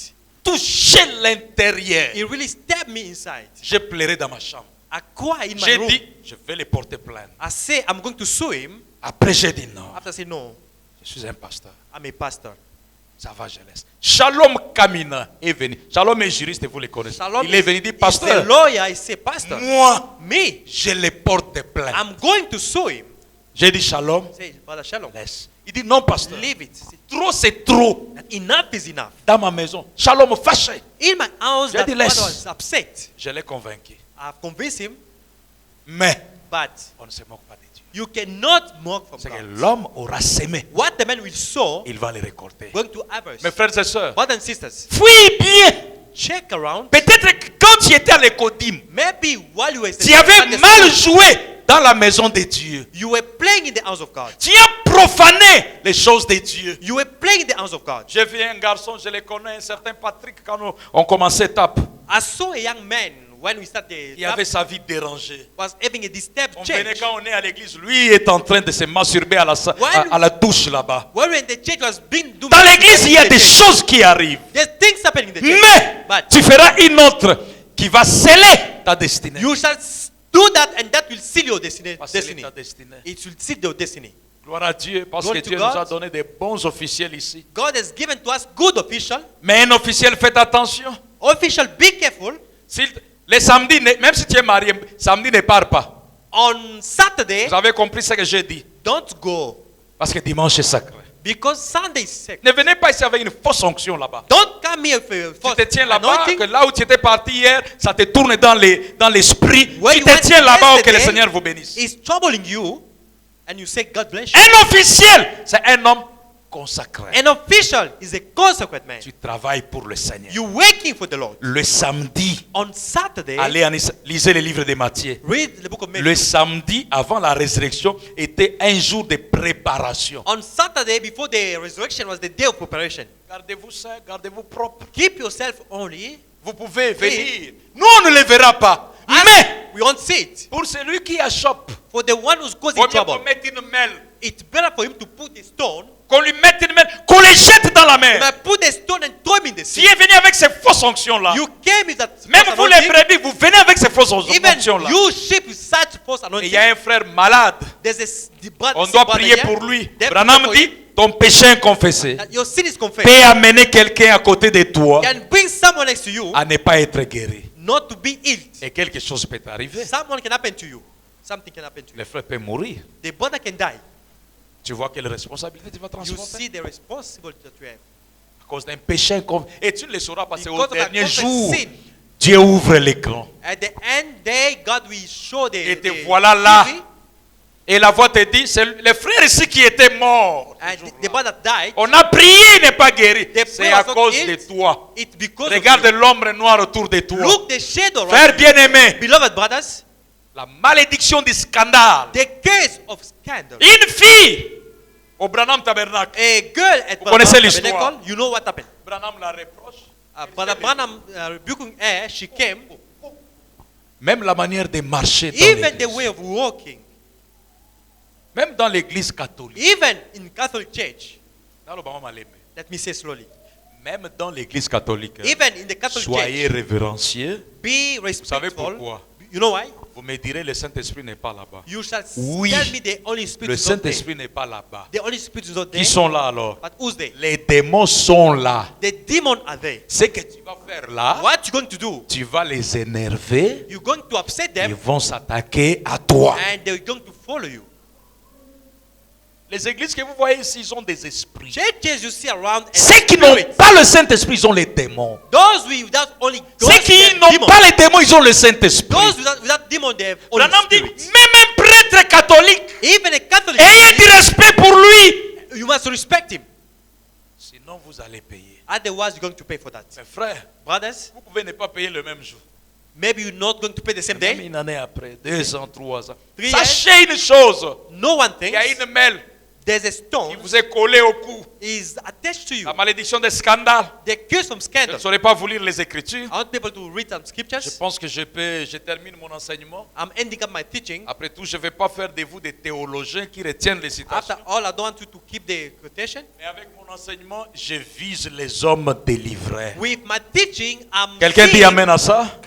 Speaker 1: Touché l'intérieur.
Speaker 2: He really stabbed me inside.
Speaker 1: J'ai pleuré dans ma chambre.
Speaker 2: I cry in my
Speaker 1: J'ai
Speaker 2: room.
Speaker 1: dit, je vais le porter plainte.
Speaker 2: I say I'm going to sue him.
Speaker 1: Après, j'ai dit non.
Speaker 2: After I say no,
Speaker 1: Je suis un pasteur.
Speaker 2: I'm a pastor.
Speaker 1: Ça va, je laisse. Shalom Kamina est venu. Shalom est juriste, vous le connaissez.
Speaker 2: Shalom
Speaker 1: Il est venu dire,
Speaker 2: is a
Speaker 1: pasteur,
Speaker 2: lawyer. I say, pastor,
Speaker 1: moi,
Speaker 2: me,
Speaker 1: je le porte plainte.
Speaker 2: I'm going to sue him.
Speaker 1: J'ai dit, Shalom,
Speaker 2: Say, Brother Shalom,
Speaker 1: laisse. Il dit, non, pasteur.
Speaker 2: leave it. Say,
Speaker 1: Trop, c'est trop.
Speaker 2: that enough is enough.
Speaker 1: Dans ma maison. Shalom fâché.
Speaker 2: In my house,
Speaker 1: J'ai
Speaker 2: that
Speaker 1: dit,
Speaker 2: father
Speaker 1: laisse.
Speaker 2: was upset.
Speaker 1: Je l'ai convaincu.
Speaker 2: I've convinced him,
Speaker 1: Mais,
Speaker 2: but
Speaker 1: on ne se moque pas de Dieu.
Speaker 2: you cannot mock from
Speaker 1: C'est que
Speaker 2: God.
Speaker 1: l'homme aura sémé.
Speaker 2: What the man will sow,
Speaker 1: Il va le récolter.
Speaker 2: going to harvest.
Speaker 1: Mes frères et sœurs,
Speaker 2: Brothers and sisters,
Speaker 1: fouille bien.
Speaker 2: check around.
Speaker 1: Peut-être que quand tu étais à l'écodime,
Speaker 2: Maybe while you were
Speaker 1: tu avais mal joué dans la maison de Dieu.
Speaker 2: you were playing in the house of God.
Speaker 1: Tu as profané les choses de Dieu.
Speaker 2: You were playing in the house of God.
Speaker 1: J'ai vu un garçon, je le connais, un certain Patrick, quand on commençait TAP.
Speaker 2: I saw a young man when we started
Speaker 1: Il avait sa vie dérangée.
Speaker 2: was having a disturbed
Speaker 1: On venait
Speaker 2: church.
Speaker 1: quand on est à l'église, lui est en train de se masturber à la douche là-bas.
Speaker 2: When we're in the church was being doing
Speaker 1: Dans l'église, il y a des choses qui arrivent.
Speaker 2: There's things happening in the church.
Speaker 1: Mais
Speaker 2: But
Speaker 1: tu feras une autre qui va sceller ta destinée.
Speaker 2: you shall do that and that will seal your destiny.
Speaker 1: Va sceller ta destinée.
Speaker 2: It will seal your destiny.
Speaker 1: Gloire à Dieu, parce
Speaker 2: Glory
Speaker 1: que
Speaker 2: to
Speaker 1: Dieu
Speaker 2: God.
Speaker 1: nous a donné des bons officiels ici.
Speaker 2: God has given to us good official.
Speaker 1: Mais un officiel, faites attention.
Speaker 2: Official, be careful.
Speaker 1: Les samedis, même si tu es marié, samedi ne pars pas.
Speaker 2: On Saturday,
Speaker 1: Vous avez compris ce que j'ai dit?
Speaker 2: don't go.
Speaker 1: Parce que dimanche est sacré.
Speaker 2: Because Sunday is sacred.
Speaker 1: Ne venez pas ici avec une fausse onction là-bas.
Speaker 2: Don't come here for
Speaker 1: Tu
Speaker 2: false
Speaker 1: te tiens là-bas,
Speaker 2: anointing.
Speaker 1: que là où tu étais parti hier, ça te tourne dans l'esprit.
Speaker 2: Where
Speaker 1: Tu
Speaker 2: you
Speaker 1: te
Speaker 2: went
Speaker 1: tiens là-bas, que le
Speaker 2: yesterday
Speaker 1: Seigneur vous bénisse.
Speaker 2: is troubling you, and you say, God bless you.
Speaker 1: Un officiel, c'est un homme consacré.
Speaker 2: An official is a consecrated man.
Speaker 1: Tu travailles pour le Seigneur.
Speaker 2: You're working for the Lord.
Speaker 1: Le samedi,
Speaker 2: On Saturday,
Speaker 1: allez lisez le livre de Matthieu.
Speaker 2: read the book of Matthew.
Speaker 1: Le samedi, avant la résurrection, était un jour de préparation.
Speaker 2: On Saturday, before the resurrection, was the day of preparation.
Speaker 1: Gardez-vous sain, gardez-vous propre.
Speaker 2: Keep yourself holy.
Speaker 1: Vous pouvez venir. Nous, on ne le verra pas.
Speaker 2: As
Speaker 1: Mais,
Speaker 2: we won't see it.
Speaker 1: pour celui qui achoppe,
Speaker 2: For the one who's causing
Speaker 1: vaut mieux qu'on
Speaker 2: trouble,
Speaker 1: mette une mêle.
Speaker 2: it's better for him to put a stone,
Speaker 1: Qu'on lui mette une mêle, qu'on les jette dans la mer.
Speaker 2: but put a stone and throw him in the
Speaker 1: Tu
Speaker 2: sea.
Speaker 1: es venu avec ces fausses onctions-là.
Speaker 2: You came with that
Speaker 1: Même
Speaker 2: false
Speaker 1: vous les
Speaker 2: anointing.
Speaker 1: brebis, vous venez avec ces fausses
Speaker 2: Even
Speaker 1: onctions-là.
Speaker 2: you ship with such false
Speaker 1: Et il
Speaker 2: anointing.
Speaker 1: y a un frère malade.
Speaker 2: There's a brother,
Speaker 1: On doit
Speaker 2: brother
Speaker 1: prier
Speaker 2: here.
Speaker 1: pour lui.
Speaker 2: They
Speaker 1: Branham
Speaker 2: pray for
Speaker 1: dit,
Speaker 2: him
Speaker 1: ton péché inconfessé
Speaker 2: that your sin is confessed.
Speaker 1: peut amener quelqu'un à côté de toi
Speaker 2: Can bring someone next to you
Speaker 1: à ne pas être guéri.
Speaker 2: not to be healed.
Speaker 1: Et quelque chose peut arriver.
Speaker 2: Someone can happen to you. Something can happen to you.
Speaker 1: Le frère peut mourir.
Speaker 2: The brother can die.
Speaker 1: Tu vois quelle responsabilité tu vas
Speaker 2: You
Speaker 1: transporter
Speaker 2: see the responsibility that you have.
Speaker 1: à cause d'un péché inconfessé. Et tu ne le sauras pas, c'est
Speaker 2: Because
Speaker 1: au
Speaker 2: of a
Speaker 1: dernier
Speaker 2: confessed
Speaker 1: jour.
Speaker 2: sin.
Speaker 1: Dieu ouvre l'écran.
Speaker 2: At the end day, God will show the.
Speaker 1: Et te
Speaker 2: the
Speaker 1: voilà là.
Speaker 2: TV,
Speaker 1: Et la voix te dit, c'est le frère ici qui était mort.
Speaker 2: and the brother died.
Speaker 1: On a prié, il n'est pas guéri.
Speaker 2: The
Speaker 1: C'est
Speaker 2: prayer
Speaker 1: à
Speaker 2: was not
Speaker 1: cause de
Speaker 2: healed.
Speaker 1: toi.
Speaker 2: It's because
Speaker 1: Regarde
Speaker 2: of you.
Speaker 1: l'ombre noire autour de toi.
Speaker 2: Look the shadow.
Speaker 1: Frère
Speaker 2: Right?
Speaker 1: bien-aimé,
Speaker 2: Beloved brothers,
Speaker 1: la malédiction du scandale.
Speaker 2: the case of scandal.
Speaker 1: Une fille au Branham Tabernacle.
Speaker 2: A girl at
Speaker 1: Vous connaissez
Speaker 2: Branham
Speaker 1: l'histoire.
Speaker 2: Tabernacle, you know what happened.
Speaker 1: Branham la reproche.
Speaker 2: Brother Branham rebuking her, she came.
Speaker 1: Même la manière de marcher dans
Speaker 2: Even the
Speaker 1: l'église.
Speaker 2: way of walking,
Speaker 1: Même dans l'église catholique.
Speaker 2: even in Catholic Church,
Speaker 1: Dans le Bahama Leme.
Speaker 2: let me say slowly,
Speaker 1: Même dans l'église catholique.
Speaker 2: even in the Catholic
Speaker 1: Soyez
Speaker 2: Church,
Speaker 1: révérencieux.
Speaker 2: be
Speaker 1: Vous savez
Speaker 2: respectful.
Speaker 1: pourquoi?
Speaker 2: You know why?
Speaker 1: Vous me direz, le Saint-Esprit n'est pas là-bas.
Speaker 2: You shall
Speaker 1: Oui.
Speaker 2: tell me the Holy Spirit
Speaker 1: Le
Speaker 2: is not there.
Speaker 1: Saint-Esprit n'est pas là-bas.
Speaker 2: The Holy Spirit is not there.
Speaker 1: Qui sont là alors?
Speaker 2: But who's there?
Speaker 1: Les démons sont là.
Speaker 2: The demons are there.
Speaker 1: Ce que tu vas faire là,
Speaker 2: What you going to do?
Speaker 1: tu vas les énerver.
Speaker 2: You're going to upset
Speaker 1: Ils
Speaker 2: them,
Speaker 1: vont s'attaquer à toi.
Speaker 2: and they're going to follow you.
Speaker 1: Les églises que vous voyez ici, ils ont des esprits.
Speaker 2: Churches you see around, and
Speaker 1: Ceux qui n'ont
Speaker 2: spirits.
Speaker 1: pas le Saint-Esprit, ils ont les démons.
Speaker 2: Those without only God,
Speaker 1: Ceux qui
Speaker 2: they have
Speaker 1: n'ont
Speaker 2: demons.
Speaker 1: pas les démons, ils ont le Saint-Esprit.
Speaker 2: Those without demons, they have Holy
Speaker 1: Branham dit,
Speaker 2: Spirit.
Speaker 1: même un prêtre catholique,
Speaker 2: Even a Catholic,
Speaker 1: ayez du respect pour lui.
Speaker 2: you must respect him.
Speaker 1: Sinon, vous allez payer.
Speaker 2: Otherwise, you're going to pay for that.
Speaker 1: Mes frères,
Speaker 2: Brothers,
Speaker 1: vous pouvez ne pas payer le même jour.
Speaker 2: maybe you're not going to pay the same
Speaker 1: Même
Speaker 2: day.
Speaker 1: une année après, 2 ans, 3 ans.
Speaker 2: 3
Speaker 1: Sachez une chose.
Speaker 2: No one
Speaker 1: Il
Speaker 2: thinks
Speaker 1: y a une mêle.
Speaker 2: there's a
Speaker 1: qui
Speaker 2: stone
Speaker 1: vous est collé au cou.
Speaker 2: is attached to you.
Speaker 1: La malédiction des scandales.
Speaker 2: The curse from
Speaker 1: Je ne
Speaker 2: scandal.
Speaker 1: saurais pas vous lire les Écritures.
Speaker 2: I want people to read some
Speaker 1: Je
Speaker 2: scriptures.
Speaker 1: pense que je termine mon enseignement.
Speaker 2: I'm ending up my teaching.
Speaker 1: Après tout, je ne vais pas faire de vous des théologiens qui retiennent les citations.
Speaker 2: After all, I don't want you to keep the quotation.
Speaker 1: Mais avec mon enseignement, je vise les hommes délivrés.
Speaker 2: With my teaching, I'm
Speaker 1: Quelqu'un dit
Speaker 2: seeing,
Speaker 1: amen à ça?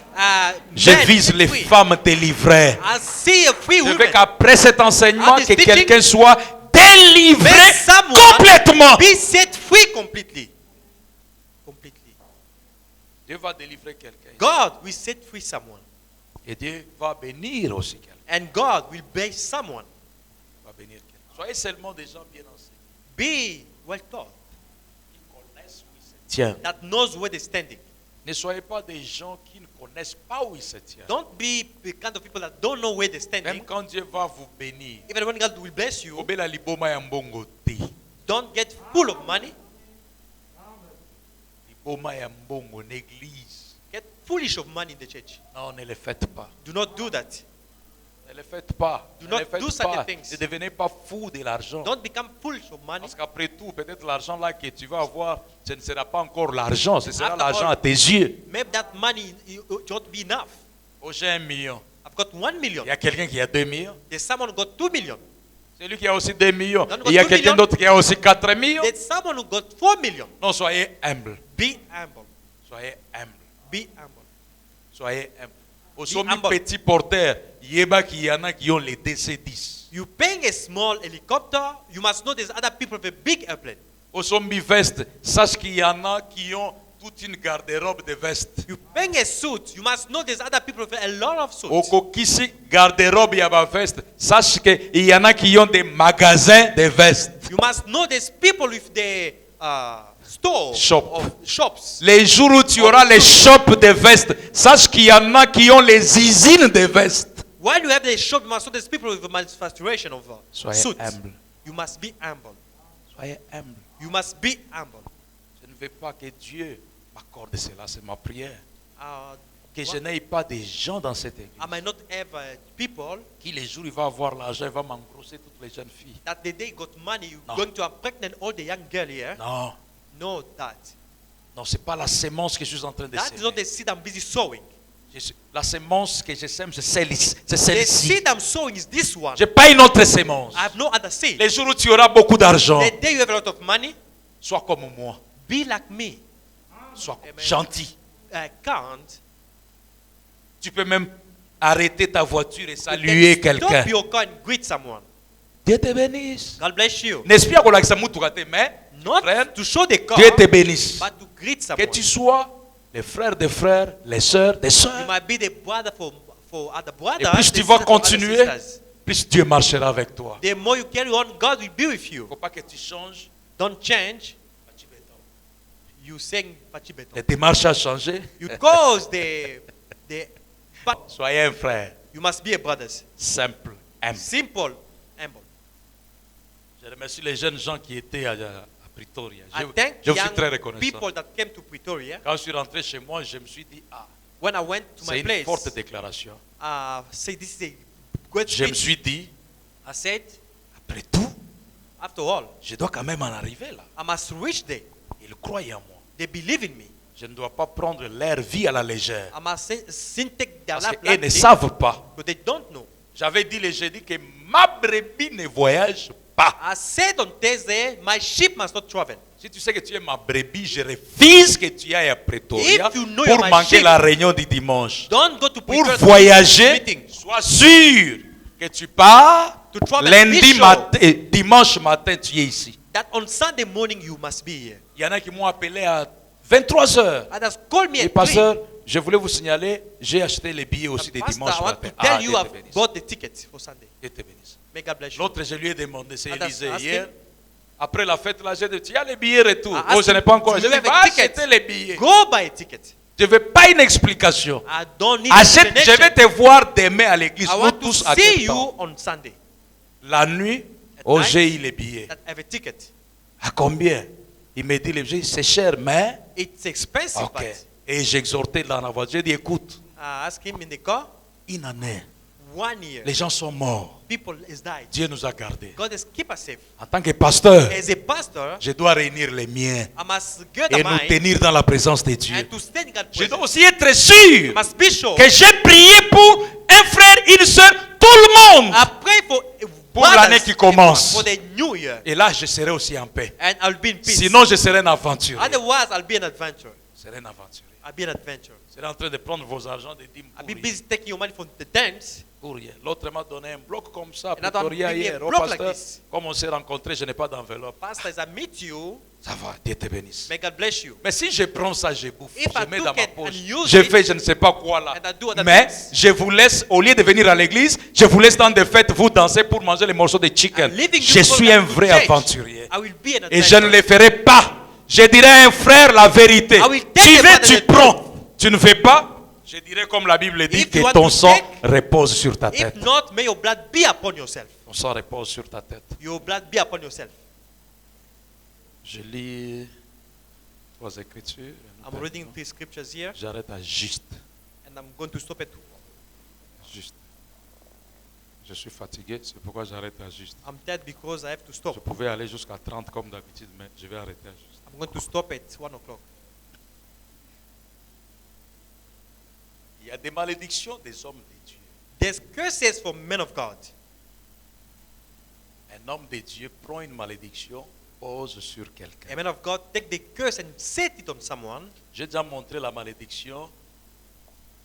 Speaker 1: Je
Speaker 2: men
Speaker 1: vise
Speaker 2: set
Speaker 1: les
Speaker 2: free.
Speaker 1: femmes délivrées.
Speaker 2: I see a free
Speaker 1: Je veux
Speaker 2: woman.
Speaker 1: qu'après cet enseignement,
Speaker 2: After
Speaker 1: que
Speaker 2: teaching,
Speaker 1: quelqu'un soit délivré
Speaker 2: May someone
Speaker 1: complètement.
Speaker 2: be set free completely. Completely.
Speaker 1: Dieu va délivrer quelqu'un.
Speaker 2: God will set free someone.
Speaker 1: Et Dieu va bénir aussi quelqu'un.
Speaker 2: And God will bless someone.
Speaker 1: Va bénir quelqu'un. Soyez seulement des gens bien enseignés.
Speaker 2: Be well taught.
Speaker 1: Qui connaissent où ils se tiennent.
Speaker 2: That knows where they're standing.
Speaker 1: Ne soyez pas des gens qui ne connaissent pas où ils se tiennent.
Speaker 2: Don't be the kind of people that don't know where they're
Speaker 1: Même
Speaker 2: standing.
Speaker 1: quand Dieu va vous bénir,
Speaker 2: Even when God will bless you,
Speaker 1: obéla liboma ya mbongo te.
Speaker 2: don't get full of money.
Speaker 1: Liboma ya mbongo l'église.
Speaker 2: Get foolish of money in the church.
Speaker 1: Non, ne le faites pas.
Speaker 2: Do not do that.
Speaker 1: Ne le faites pas.
Speaker 2: Do
Speaker 1: Ne
Speaker 2: not
Speaker 1: le faites
Speaker 2: do such
Speaker 1: pas.
Speaker 2: things.
Speaker 1: Ne devenez pas fou de l'argent.
Speaker 2: Don't become foolish of money.
Speaker 1: Parce qu'après tout, peut-être l'argent là que tu vas avoir, ce ne sera pas encore l'argent, ce sera
Speaker 2: After
Speaker 1: l'argent
Speaker 2: all,
Speaker 1: à tes yeux.
Speaker 2: Maybe that money it won't be enough.
Speaker 1: Oh, j'ai 1 million.
Speaker 2: I've got 1 million.
Speaker 1: Il y a quelqu'un qui a 2 millions.
Speaker 2: There's someone who got 2 million.
Speaker 1: Celui qui a aussi 2 millions.
Speaker 2: Don't
Speaker 1: Et il y a
Speaker 2: go 2
Speaker 1: quelqu'un
Speaker 2: millions.
Speaker 1: d'autre qui a aussi 4 millions.
Speaker 2: There's someone who got 4 million.
Speaker 1: Non, soyez humble.
Speaker 2: Be humble.
Speaker 1: Soyez humble.
Speaker 2: Be humble.
Speaker 1: Soyez humble. Au
Speaker 2: Be
Speaker 1: sommet
Speaker 2: humble.
Speaker 1: petit porteur, il y en a qui ont les DC-10.
Speaker 2: You paying a small helicopter, you must know there's other people with a big airplane.
Speaker 1: Au sommet veste, sache qu'il y en a qui ont toute une garde-robe de vestes.
Speaker 2: You paying a suit, you must know there's other people with a lot of
Speaker 1: Au
Speaker 2: suits.
Speaker 1: kokisi garde-robe y a ma veste, sache qu'il y en a qui ont des magasins de vestes.
Speaker 2: You must know there's people with the store
Speaker 1: Shop.
Speaker 2: of shops.
Speaker 1: Les jours où tu auras les shops de vestes, sache qu'il y en a qui ont les usines de vestes.
Speaker 2: While you have the shop, you must know there's people with the manufacturation of
Speaker 1: Soyez
Speaker 2: suits.
Speaker 1: humble.
Speaker 2: You must be humble.
Speaker 1: Soyez humble.
Speaker 2: You must be humble.
Speaker 1: Je ne veux pas que Dieu m'accorde cela, c'est ma prière.
Speaker 2: Uh,
Speaker 1: Que je n'aie pas des gens dans cette église
Speaker 2: I might not have people
Speaker 1: qui les jours il va avoir l'argent, il va m'engrosser toutes les jeunes filles.
Speaker 2: that the day you got money, you're
Speaker 1: No.
Speaker 2: going to impregnate all the young girl here.
Speaker 1: Non,
Speaker 2: No, that.
Speaker 1: non, c'est pas la sémence que je suis en train de
Speaker 2: That is not
Speaker 1: semer.
Speaker 2: the seed I'm busy sowing.
Speaker 1: La sémence que je sème, c'est celle-ci. C'est
Speaker 2: The
Speaker 1: celle-ci.
Speaker 2: seed I'm sowing is this one.
Speaker 1: Je n'ai pas une autre sémence.
Speaker 2: I have no other seed.
Speaker 1: Les jours où tu auras beaucoup d'argent,
Speaker 2: The day you have a lot of money,
Speaker 1: sois comme moi.
Speaker 2: be like me.
Speaker 1: Sois
Speaker 2: Amen.
Speaker 1: gentil.
Speaker 2: I can't.
Speaker 1: Tu peux même arrêter ta voiture et
Speaker 2: You
Speaker 1: saluer
Speaker 2: can
Speaker 1: quelqu'un.
Speaker 2: Stop your car and greet someone.
Speaker 1: Dieu te bénisse.
Speaker 2: God bless you.
Speaker 1: N'est-ce pas qu'on a que ça moutou gâté, mais
Speaker 2: Not
Speaker 1: frère,
Speaker 2: to show the car,
Speaker 1: Dieu te bénisse.
Speaker 2: but to greet
Speaker 1: Que
Speaker 2: someone.
Speaker 1: tu sois les frères des frères, les sœurs des
Speaker 2: You
Speaker 1: sœurs.
Speaker 2: might be the brother for other brothers.
Speaker 1: Et plus
Speaker 2: the
Speaker 1: tu vas
Speaker 2: sister for other
Speaker 1: continuer,
Speaker 2: sisters.
Speaker 1: plus Dieu marchera avec toi.
Speaker 2: The more you carry on, God will be with
Speaker 1: Il ne
Speaker 2: you.
Speaker 1: faut pas que tu changes.
Speaker 2: Don't change. You sing Pachibeton.
Speaker 1: Les démarches à changer.
Speaker 2: You cause but
Speaker 1: Soyez un frère
Speaker 2: you must be a brothers.
Speaker 1: simple, humble.
Speaker 2: Simple, humble.
Speaker 1: Je remercie les jeunes gens qui étaient à Pretoria.
Speaker 2: I thank
Speaker 1: Je vous suis très
Speaker 2: young
Speaker 1: reconnaissant.
Speaker 2: people that came to Pretoria.
Speaker 1: Quand je suis rentré chez moi, je me suis dit, ah,
Speaker 2: When I went to
Speaker 1: c'est
Speaker 2: my
Speaker 1: une
Speaker 2: place,
Speaker 1: forte déclaration.
Speaker 2: say this is a great
Speaker 1: Je me
Speaker 2: speech.
Speaker 1: suis dit,
Speaker 2: I said,
Speaker 1: après tout,
Speaker 2: after all,
Speaker 1: je dois quand même en arriver là.
Speaker 2: I must reach there.
Speaker 1: Ils croient en moi.
Speaker 2: They believe in me.
Speaker 1: Je ne dois pas prendre leur vie à la légère.
Speaker 2: I must take their
Speaker 1: Parce
Speaker 2: life
Speaker 1: qu'ils ne
Speaker 2: lightly,
Speaker 1: savent pas.
Speaker 2: but they don't know.
Speaker 1: J'avais dit le jeudi que ma brebis ne voyage pas.
Speaker 2: I said on Thursday, my sheep must not travel.
Speaker 1: Si tu sais que tu es ma brebis, je refuse que tu ailles à Pretoria
Speaker 2: If you know
Speaker 1: pour
Speaker 2: you're my
Speaker 1: manquer
Speaker 2: sheep,
Speaker 1: la réunion du dimanche.
Speaker 2: Don't go to
Speaker 1: Pour
Speaker 2: Pretoria to
Speaker 1: voyager,
Speaker 2: meeting.
Speaker 1: sois sûr que tu pars
Speaker 2: To travel,
Speaker 1: lundi
Speaker 2: be sure
Speaker 1: matin, dimanche matin, tu es ici.
Speaker 2: That on Sunday morning you must be here.
Speaker 1: Il y en a qui m'ont appelé à 23 heures.
Speaker 2: Others call me
Speaker 1: Et
Speaker 2: at 3.
Speaker 1: pasteur, je voulais vous signaler, j'ai acheté les billets aussi des
Speaker 2: Pastor,
Speaker 1: dimanches
Speaker 2: I want
Speaker 1: matin.
Speaker 2: to tell
Speaker 1: Dieu
Speaker 2: you
Speaker 1: te
Speaker 2: I've
Speaker 1: bénisse.
Speaker 2: bought the ticket for Sunday.
Speaker 1: Dieu te bénisse.
Speaker 2: May God bless you.
Speaker 1: L'autre, je lui ai demandé, c'est
Speaker 2: Others
Speaker 1: Élisée
Speaker 2: asking,
Speaker 1: hier. Après la fête, là, j'ai dit, tu as les billets retour.
Speaker 2: I
Speaker 1: Oh,
Speaker 2: asked
Speaker 1: je n'ai pas encore.
Speaker 2: him,
Speaker 1: Je
Speaker 2: do
Speaker 1: dis,
Speaker 2: you have
Speaker 1: va
Speaker 2: a ticket?
Speaker 1: acheter les billets.
Speaker 2: Go buy a ticket.
Speaker 1: Je ne veux pas une explication.
Speaker 2: I don't need
Speaker 1: Achète, je
Speaker 2: explanation.
Speaker 1: vais te voir demain à l'église.
Speaker 2: I
Speaker 1: Nous
Speaker 2: want to
Speaker 1: tous à
Speaker 2: see
Speaker 1: quel
Speaker 2: you
Speaker 1: temps?
Speaker 2: on Sunday.
Speaker 1: La nuit,
Speaker 2: At
Speaker 1: oh,
Speaker 2: night,
Speaker 1: j'ai eu les billets.
Speaker 2: That have a ticket.
Speaker 1: À combien? Il me dit, les billets, c'est cher, mais...
Speaker 2: It's expensive,
Speaker 1: Ok.
Speaker 2: but
Speaker 1: Et j'exhortais dans la voiture. J'ai dit, écoute,
Speaker 2: I asked him in the car,
Speaker 1: une année,
Speaker 2: 1 year.
Speaker 1: Les gens sont morts.
Speaker 2: People is died.
Speaker 1: Dieu nous a gardés.
Speaker 2: God has kept us safe.
Speaker 1: En tant que pasteur,
Speaker 2: As a pastor,
Speaker 1: je dois réunir les miens
Speaker 2: I must get a
Speaker 1: et nous
Speaker 2: mind
Speaker 1: tenir dans la présence de Dieu.
Speaker 2: and to stand in God's
Speaker 1: Je dois
Speaker 2: presence.
Speaker 1: aussi être sûr
Speaker 2: Must be sure.
Speaker 1: que j'ai prié pour un frère, une soeur, tout le monde.
Speaker 2: I pray for
Speaker 1: Pour l'année qui commence.
Speaker 2: for the new year,
Speaker 1: Et là, je serai aussi en paix.
Speaker 2: and I'll be in peace.
Speaker 1: Sinon, je serai un aventurier.
Speaker 2: Otherwise, I'll be an adventure.
Speaker 1: Je serai un aventurier.
Speaker 2: I'll be an adventure.
Speaker 1: Je serai en train de prendre vos argents de dîmes
Speaker 2: I'll
Speaker 1: pour
Speaker 2: be
Speaker 1: rien.
Speaker 2: busy taking your money from the dance.
Speaker 1: Pour rien. L'autre m'a donné un bloc comme ça.
Speaker 2: And I
Speaker 1: Pour
Speaker 2: don't
Speaker 1: rien
Speaker 2: give me a
Speaker 1: hier. Au
Speaker 2: block like
Speaker 1: pasteur,
Speaker 2: this.
Speaker 1: comme on s'est rencontrés, je n'ai pas d'enveloppe.
Speaker 2: Pastor, as I meet you,
Speaker 1: Ça va, Dieu te bénisse.
Speaker 2: may God bless you.
Speaker 1: Mais si je prends ça, je bouffe.
Speaker 2: If I
Speaker 1: Je mets
Speaker 2: took
Speaker 1: dans ma
Speaker 2: it
Speaker 1: poche.
Speaker 2: and use
Speaker 1: Je
Speaker 2: it,
Speaker 1: fais je ne sais pas quoi là.
Speaker 2: and I do other
Speaker 1: Mais
Speaker 2: things.
Speaker 1: je vous laisse, au lieu de venir à l'église, je vous laisse dans des fêtes, vous danser pour manger les morceaux de chicken.
Speaker 2: I'm leaving
Speaker 1: Je
Speaker 2: this
Speaker 1: suis un
Speaker 2: program to
Speaker 1: vrai
Speaker 2: church.
Speaker 1: aventurier.
Speaker 2: I will be an
Speaker 1: Et je ne
Speaker 2: adventure.
Speaker 1: le ferai pas. Je dirai à un frère la vérité.
Speaker 2: I will tell
Speaker 1: Tu
Speaker 2: you
Speaker 1: veux,
Speaker 2: about
Speaker 1: tu
Speaker 2: the
Speaker 1: prends. Tu ne fais pas. Je dirais comme la Bible dit
Speaker 2: If you
Speaker 1: que
Speaker 2: want
Speaker 1: ton
Speaker 2: to
Speaker 1: sang
Speaker 2: take,
Speaker 1: repose sur ta
Speaker 2: If
Speaker 1: tête.
Speaker 2: not, may your blood be upon yourself.
Speaker 1: Ton sang repose sur ta tête.
Speaker 2: Your blood be upon yourself.
Speaker 1: Je lis 3 écritures.
Speaker 2: I'm reading 3 scriptures here,
Speaker 1: J'arrête à juste.
Speaker 2: and I'm going to stop it.
Speaker 1: Juste. Je suis fatigué, c'est pourquoi j'arrête à juste.
Speaker 2: I'm dead because I have to
Speaker 1: Je
Speaker 2: stop.
Speaker 1: pouvais aller jusqu'à 30 comme d'habitude, mais je vais arrêter à juste.
Speaker 2: I'm going to stop at 1 o'clock.
Speaker 1: Il y a des malédictions des hommes de Dieu.
Speaker 2: There's curses for men of God.
Speaker 1: Un homme de Dieu prend une malédiction, pose sur
Speaker 2: A
Speaker 1: quelqu'un.
Speaker 2: man of God take the curse and set it on someone.
Speaker 1: J'ai déjà montré la malédiction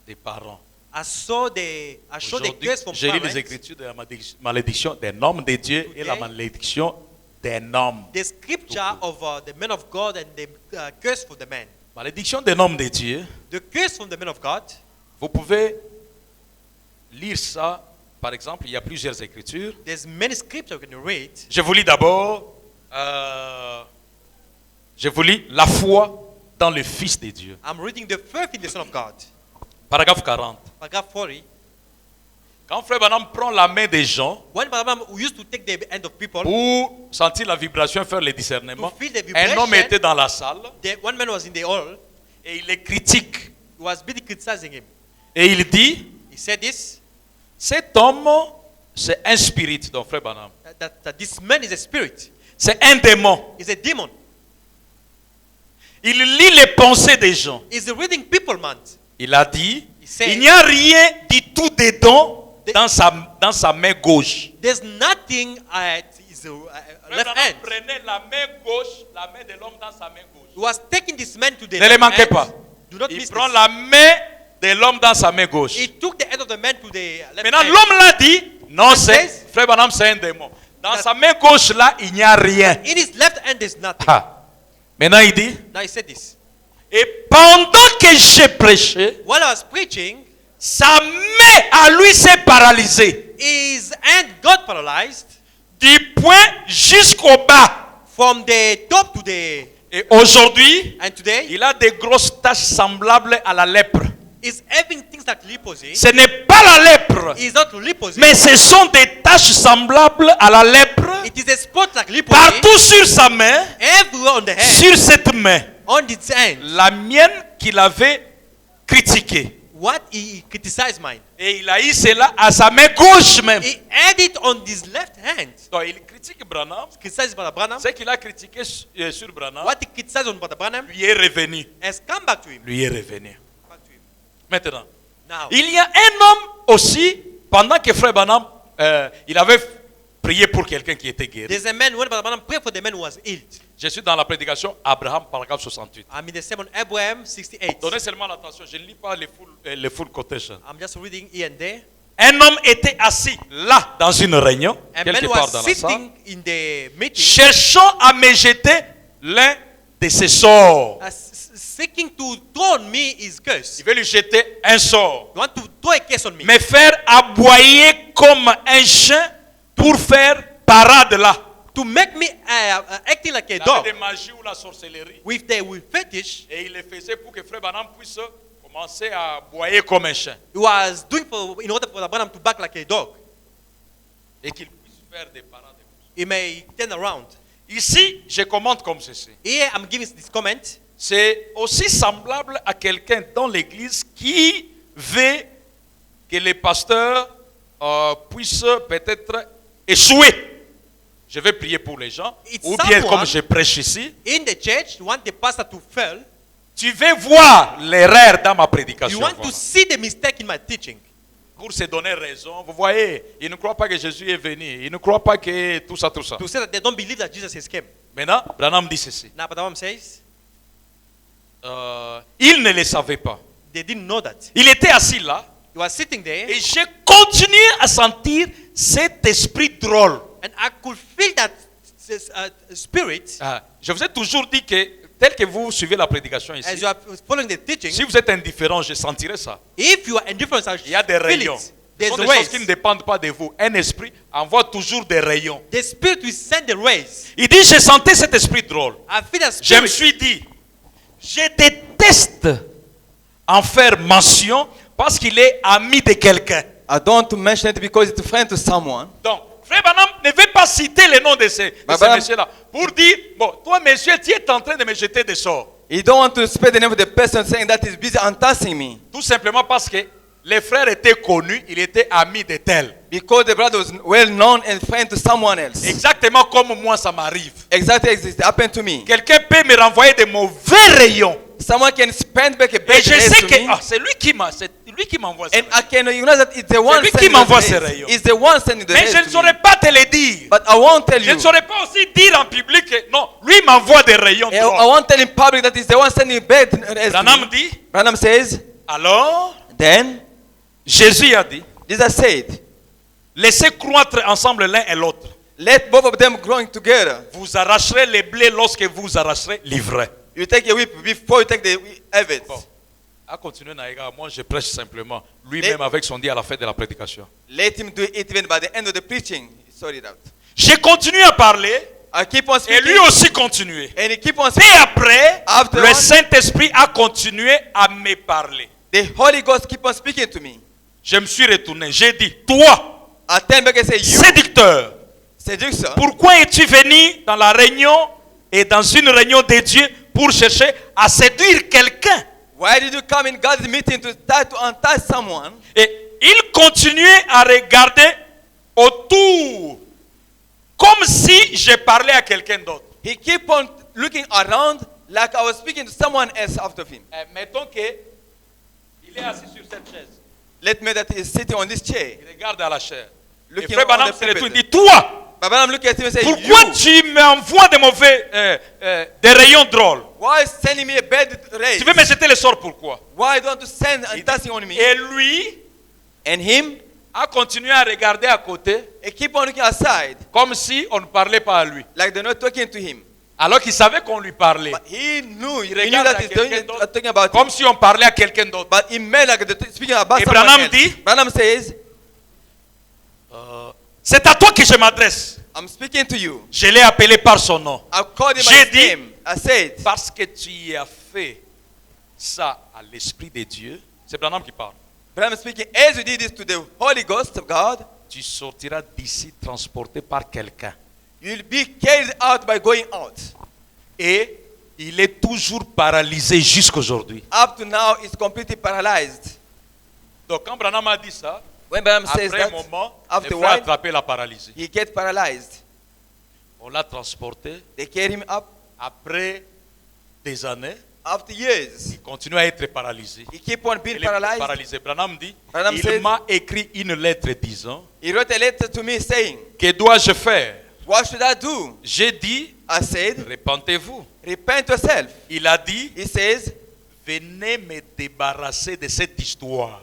Speaker 1: des parents.
Speaker 2: I showed the
Speaker 1: Aujourd'hui,
Speaker 2: curse from
Speaker 1: j'ai lu les
Speaker 2: parents.
Speaker 1: écritures de la malédiction d'un homme de Dieu et la
Speaker 2: Today,
Speaker 1: malédiction d'un homme.
Speaker 2: The scripture of the men of God and the curse for the man.
Speaker 1: Malédiction d'un homme de Dieu,
Speaker 2: The curse from the men of God.
Speaker 1: vous pouvez lire ça. Par exemple, il y a plusieurs écritures.
Speaker 2: There's many scriptures you can read.
Speaker 1: Je vous lis d'abord, je vous lis la foi dans le Fils de Dieu.
Speaker 2: I'm reading the first in the Son of God.
Speaker 1: Paragraphe 40.
Speaker 2: Paragraph 40.
Speaker 1: Quand Frère Branham prend la main des gens
Speaker 2: When Balaam used to take the hand of people,
Speaker 1: pour sentir la vibration, faire le discernement,
Speaker 2: to feel the
Speaker 1: un
Speaker 2: vibration,
Speaker 1: homme était dans la salle
Speaker 2: one man was in the hall.
Speaker 1: et il les critique.
Speaker 2: He was busy criticizing him.
Speaker 1: Et il dit,
Speaker 2: He said this,
Speaker 1: cet homme, c'est un spirit, donc Frère Branham.
Speaker 2: that this man is a spirit.
Speaker 1: C'est un démon.
Speaker 2: He's a demon.
Speaker 1: Il lit les pensées des gens.
Speaker 2: He's a reading people man.
Speaker 1: Il a dit,
Speaker 2: He said,
Speaker 1: il n'y a rien du tout dedans dans sa main gauche.
Speaker 2: There's nothing at his
Speaker 1: Frère
Speaker 2: left
Speaker 1: Branham
Speaker 2: hand.
Speaker 1: prenait la main gauche, la main de l'homme dans sa main gauche.
Speaker 2: He was taking this man to the
Speaker 1: Ne le
Speaker 2: left
Speaker 1: manquez
Speaker 2: hand.
Speaker 1: pas.
Speaker 2: Do not
Speaker 1: Il
Speaker 2: miss
Speaker 1: prend
Speaker 2: this.
Speaker 1: la main de l'homme dans sa main gauche.
Speaker 2: He took the hand of the man to the left
Speaker 1: Maintenant,
Speaker 2: hand.
Speaker 1: l'homme l'a dit, non,
Speaker 2: And
Speaker 1: c'est,
Speaker 2: says
Speaker 1: Frère Branham, c'est un démon. Dans
Speaker 2: that-
Speaker 1: sa main gauche, là, il n'y a rien.
Speaker 2: In his left hand there's nothing.
Speaker 1: Ah. Maintenant, il dit,
Speaker 2: Now he said this.
Speaker 1: et pendant que j'ai prêché,
Speaker 2: While I was preaching,
Speaker 1: sa main à lui s'est paralysée.
Speaker 2: his hand got paralyzed
Speaker 1: Du point jusqu'au bas.
Speaker 2: from the top to the...
Speaker 1: Et aujourd'hui,
Speaker 2: And today,
Speaker 1: il a des grosses taches semblables à la lèpre.
Speaker 2: he's having things like leprosy.
Speaker 1: Ce n'est pas la lèpre,
Speaker 2: It's not leprosy.
Speaker 1: mais ce sont des taches semblables à la lèpre
Speaker 2: It is a spot like leprosy.
Speaker 1: partout sur sa main,
Speaker 2: Everywhere on the hand.
Speaker 1: sur cette main.
Speaker 2: On its hand.
Speaker 1: La mienne qu'il avait critiquée.
Speaker 2: What he criticized mine.
Speaker 1: Et il a eu cela à sa main gauche même.
Speaker 2: He had it on his left hand.
Speaker 1: Donc il critique Branham.
Speaker 2: Criticized Brother Branham.
Speaker 1: Ce qu'il a critiqué sur Branham
Speaker 2: What he criticized on Brother Branham
Speaker 1: lui est revenu.
Speaker 2: has come back to him.
Speaker 1: Lui est revenu.
Speaker 2: Back to him.
Speaker 1: Maintenant,
Speaker 2: Now,
Speaker 1: il y a un homme aussi, pendant que Frère Branham, il avait prié pour quelqu'un qui était guéri.
Speaker 2: there's a man when Brother Branham prayed for the man who was healed.
Speaker 1: Je suis dans la prédication Abraham, paragraphe 68.
Speaker 2: I'm in the sermon Abraham 68.
Speaker 1: Donnez seulement l'attention, je ne lis pas les full quotation.
Speaker 2: I'm just reading here and there.
Speaker 1: Un homme était assis là dans une réunion,
Speaker 2: A
Speaker 1: quelque
Speaker 2: man
Speaker 1: part dans
Speaker 2: was
Speaker 1: la salle,
Speaker 2: sitting in the meeting,
Speaker 1: cherchant à me jeter l'un de ses sorts.
Speaker 2: seeking to throw on me his curse.
Speaker 1: Il veut lui jeter un sort.
Speaker 2: You want to throw a curse on me.
Speaker 1: Me faire aboyer comme un chien pour faire parade là.
Speaker 2: To make me acting like a
Speaker 1: Il
Speaker 2: dog
Speaker 1: avait des magies ou la sorcellerie.
Speaker 2: with the fetish.
Speaker 1: Et il le faisait pour que Frère Branham puisse commencer à aboyer comme un chien.
Speaker 2: He was doing in order for the Branham to back like a dog.
Speaker 1: Et qu'il puisse faire des parades.
Speaker 2: He may turn around.
Speaker 1: Ici, je commente comme ceci.
Speaker 2: Here I'm giving this comment.
Speaker 1: C'est aussi semblable à quelqu'un dans l'église qui veut que les pasteurs puisse peut-être échouer. Je vais prier pour les gens.
Speaker 2: It's
Speaker 1: Ou bien
Speaker 2: someone-
Speaker 1: comme je prêche ici,
Speaker 2: In the church, you want the pastor to fail.
Speaker 1: tu veux voir l'erreur dans ma prédication.
Speaker 2: You want to
Speaker 1: Voilà.
Speaker 2: see the mistake in my teaching.
Speaker 1: Pour se donner raison, vous voyez, ils ne croient pas que Jésus est venu. Ils ne croient pas que tout ça, tout ça.
Speaker 2: To say that they don't believe that Jesus has come.
Speaker 1: Maintenant, Branham dit ceci.
Speaker 2: Now, but Abraham says,
Speaker 1: Il ne le savait pas.
Speaker 2: they didn't know that.
Speaker 1: Il était assis là
Speaker 2: He was sitting there,
Speaker 1: et j'ai continué à sentir cet esprit drôle.
Speaker 2: and I could feel that spirit.
Speaker 1: Je vous ai toujours dit que, tel que vous suivez la prédication
Speaker 2: As
Speaker 1: ici,
Speaker 2: you are following the teaching,
Speaker 1: si vous êtes indifférent, je sentirai ça.
Speaker 2: if you are indifferent, I
Speaker 1: Il y a des
Speaker 2: feel
Speaker 1: rayons.
Speaker 2: it.
Speaker 1: Ce
Speaker 2: There's
Speaker 1: sont des choses
Speaker 2: rays.
Speaker 1: qui ne dépendent pas de vous. Un esprit envoie toujours des rayons.
Speaker 2: The spirit will send the rays.
Speaker 1: Il dit, je sentais cet esprit drôle.
Speaker 2: I feel that
Speaker 1: Je me
Speaker 2: spirit.
Speaker 1: suis dit, je déteste en faire mention parce qu'il est ami de quelqu'un.
Speaker 3: I don't want to mention it because it's a friend to someone.
Speaker 1: Donc, Frère Branham ne veut pas citer le nom de ce
Speaker 3: Branham-
Speaker 1: monsieur-là pour dire, bon, toi monsieur, tu es en train de me jeter des sorts.
Speaker 3: He don't want to spread the name of the person saying that he's busy enticing me.
Speaker 1: Tout simplement parce que les frères étaient connus, il était ami de tel.
Speaker 3: Because the brother was well known and friend to someone else.
Speaker 1: Exactement comme moi, ça m'arrive.
Speaker 3: Exactly it happened to me.
Speaker 1: Quelqu'un peut me renvoyer de mauvais rayons.
Speaker 3: Someone can spend back a
Speaker 1: Et
Speaker 3: bad
Speaker 1: je
Speaker 3: rays
Speaker 1: sais
Speaker 3: to
Speaker 1: que
Speaker 3: me.
Speaker 1: c'est lui qui m'envoie ça.
Speaker 3: And I can you know that it's the one
Speaker 1: lui qui
Speaker 3: sending
Speaker 1: m'envoie
Speaker 3: those
Speaker 1: ces
Speaker 3: rays.
Speaker 1: rayons.
Speaker 3: It's the one sending the
Speaker 1: Mais
Speaker 3: rays
Speaker 1: je ne
Speaker 3: to me.
Speaker 1: saurais pas te le dire.
Speaker 3: But I won't tell
Speaker 1: Je
Speaker 3: you.
Speaker 1: ne saurais pas aussi dire en public que non, lui m'envoie des rayons.
Speaker 3: I
Speaker 1: drôles.
Speaker 3: won't tell in public that he's the one sending bad rays to
Speaker 1: Branham
Speaker 3: me.
Speaker 1: dit,
Speaker 3: Branham says,
Speaker 1: alors,
Speaker 3: then
Speaker 1: Jésus a dit,
Speaker 3: Jesus said,
Speaker 1: laissez croître ensemble l'un et l'autre.
Speaker 3: let both of them growing together.
Speaker 1: Vous arracherez les blés lorsque vous arracherez l'ivraie.
Speaker 3: You take a whip before you take the harvest.
Speaker 1: Bon. À continuer, Naïga, moi je prêche simplement. Lui-même avec son dit à la fin de la prédication.
Speaker 3: Let him do it even by the end of the preaching. Sort it out.
Speaker 1: J'ai continué à parler
Speaker 3: I keep on
Speaker 1: et
Speaker 3: speaking.
Speaker 1: lui aussi continué.
Speaker 3: And he keep on
Speaker 1: Et
Speaker 3: speaking.
Speaker 1: après,
Speaker 3: After
Speaker 1: le
Speaker 3: one-
Speaker 1: Saint-Esprit a continué à me parler.
Speaker 3: The Holy Ghost keep on speaking to me.
Speaker 1: Je me suis retourné. J'ai dit, toi,
Speaker 3: I turn back and say, you,
Speaker 1: séducteur,
Speaker 3: seducer,
Speaker 1: pourquoi es-tu venu dans la réunion et dans une réunion de Dieu pour chercher à séduire quelqu'un?
Speaker 3: why did you come in God's meeting to try to entice someone?
Speaker 1: Et il continuait à regarder autour, comme si je parlais à quelqu'un d'autre.
Speaker 3: He keep on looking around like I was speaking to someone else after him.
Speaker 1: Mettons que il est assis sur cette chaise.
Speaker 3: Let me that he's sitting on this chair.
Speaker 1: Il regarde à la chair. Et
Speaker 3: Looking
Speaker 1: Frère
Speaker 3: on
Speaker 1: Branham
Speaker 3: the
Speaker 1: se retourne et
Speaker 3: pulpit.
Speaker 1: dit, toi,
Speaker 3: But when I'm looking at him and say,
Speaker 1: pourquoi
Speaker 3: you,
Speaker 1: tu m'envoies des mauvais, des rayons drôles?
Speaker 3: why is sending me a bad ray?
Speaker 1: Tu veux me jeter le sort, pourquoi?
Speaker 3: Why do you want to send enticing on me?
Speaker 1: Et lui
Speaker 3: And him,
Speaker 1: a continué à regarder à côté,
Speaker 3: he keep on looking aside
Speaker 1: comme si on ne parlait pas à lui.
Speaker 3: like they're not talking to him.
Speaker 1: Alors qu'il savait qu'on lui parlait.
Speaker 3: But he knew
Speaker 1: Il
Speaker 3: he knew
Speaker 1: regarde
Speaker 3: that
Speaker 1: à
Speaker 3: he's
Speaker 1: quelqu'un d'autre,
Speaker 3: talking about
Speaker 1: comme
Speaker 3: him.
Speaker 1: si on parlait à quelqu'un d'autre.
Speaker 3: But he made like they're speaking about
Speaker 1: Et
Speaker 3: someone
Speaker 1: Branham
Speaker 3: else.
Speaker 1: dit,
Speaker 3: Branham says,
Speaker 1: C'est à toi que je m'adresse.
Speaker 3: I'm speaking to you.
Speaker 1: Je l'ai appelé par son nom.
Speaker 3: I called him by
Speaker 1: J'ai
Speaker 3: his
Speaker 1: dit-
Speaker 3: name. I said,
Speaker 1: Parce que tu as fait ça à l'Esprit de Dieu. C'est Branham qui parle.
Speaker 3: Branham speaking, as you did this to the Holy Ghost of God,
Speaker 1: Tu sortiras d'ici transporté par quelqu'un.
Speaker 3: you'll be carried out by going out.
Speaker 1: Et il est toujours paralysé jusqu'aujourd'hui.
Speaker 3: Up to now, he's completely paralyzed.
Speaker 1: Donc quand Branham a dit ça,
Speaker 3: When Branham says
Speaker 1: après un
Speaker 3: that,
Speaker 1: moment,
Speaker 3: after
Speaker 1: le frère a
Speaker 3: while,
Speaker 1: attrapé la paralysie.
Speaker 3: he gets paralyzed.
Speaker 1: On l'a transporté.
Speaker 3: They carry him up.
Speaker 1: Après des années,
Speaker 3: After years,
Speaker 1: il continue à être paralysé.
Speaker 3: he keep on being
Speaker 1: Il est
Speaker 3: paralyzed.
Speaker 1: paralysé. Branham dit,
Speaker 3: Branham
Speaker 1: il
Speaker 3: says-
Speaker 1: m'a écrit une lettre disant,
Speaker 3: He wrote a letter to me saying,
Speaker 1: que dois-je faire?
Speaker 3: what should I do?
Speaker 1: J'ai dit,
Speaker 3: I said,
Speaker 1: repentez-vous.
Speaker 3: repent yourself.
Speaker 1: Il a dit,
Speaker 3: He says,
Speaker 1: venez me débarrasser de cette histoire.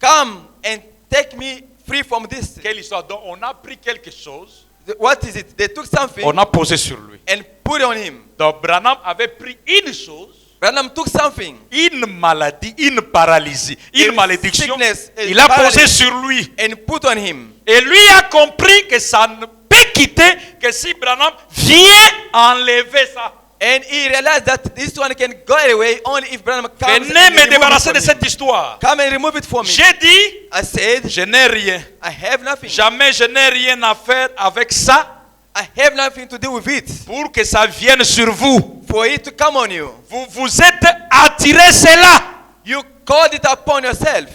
Speaker 3: come and take me free from this.
Speaker 1: Quelle histoire? Donc on a pris quelque chose,
Speaker 3: What is it? They took something
Speaker 1: on a posé sur lui.
Speaker 3: and put it on him.
Speaker 1: Donc Branham avait pris une chose,
Speaker 3: Branham took something
Speaker 1: une maladie, une paralysie, une
Speaker 3: A
Speaker 1: malédiction.
Speaker 3: sickness, a
Speaker 1: Il a posé
Speaker 3: paralysis.
Speaker 1: sur lui.
Speaker 3: and put on him.
Speaker 1: Et lui a compris que ça ne peut quitter que si Branham vient enlever ça.
Speaker 3: And he realized that this one can go away only if Branham comes
Speaker 1: Venez
Speaker 3: and
Speaker 1: me
Speaker 3: remove
Speaker 1: débarrasser
Speaker 3: it
Speaker 1: de
Speaker 3: from
Speaker 1: cette
Speaker 3: him.
Speaker 1: histoire.
Speaker 3: Come and remove it for me.
Speaker 1: J'ai dit,
Speaker 3: I said,
Speaker 1: je n'ai rien.
Speaker 3: I have nothing.
Speaker 1: Jamais je n'ai rien à faire avec ça
Speaker 3: I have nothing to do with it.
Speaker 1: pour que ça vienne sur vous.
Speaker 3: For it to come on you.
Speaker 1: Vous vous êtes attiré cela.
Speaker 3: You called it upon yourself.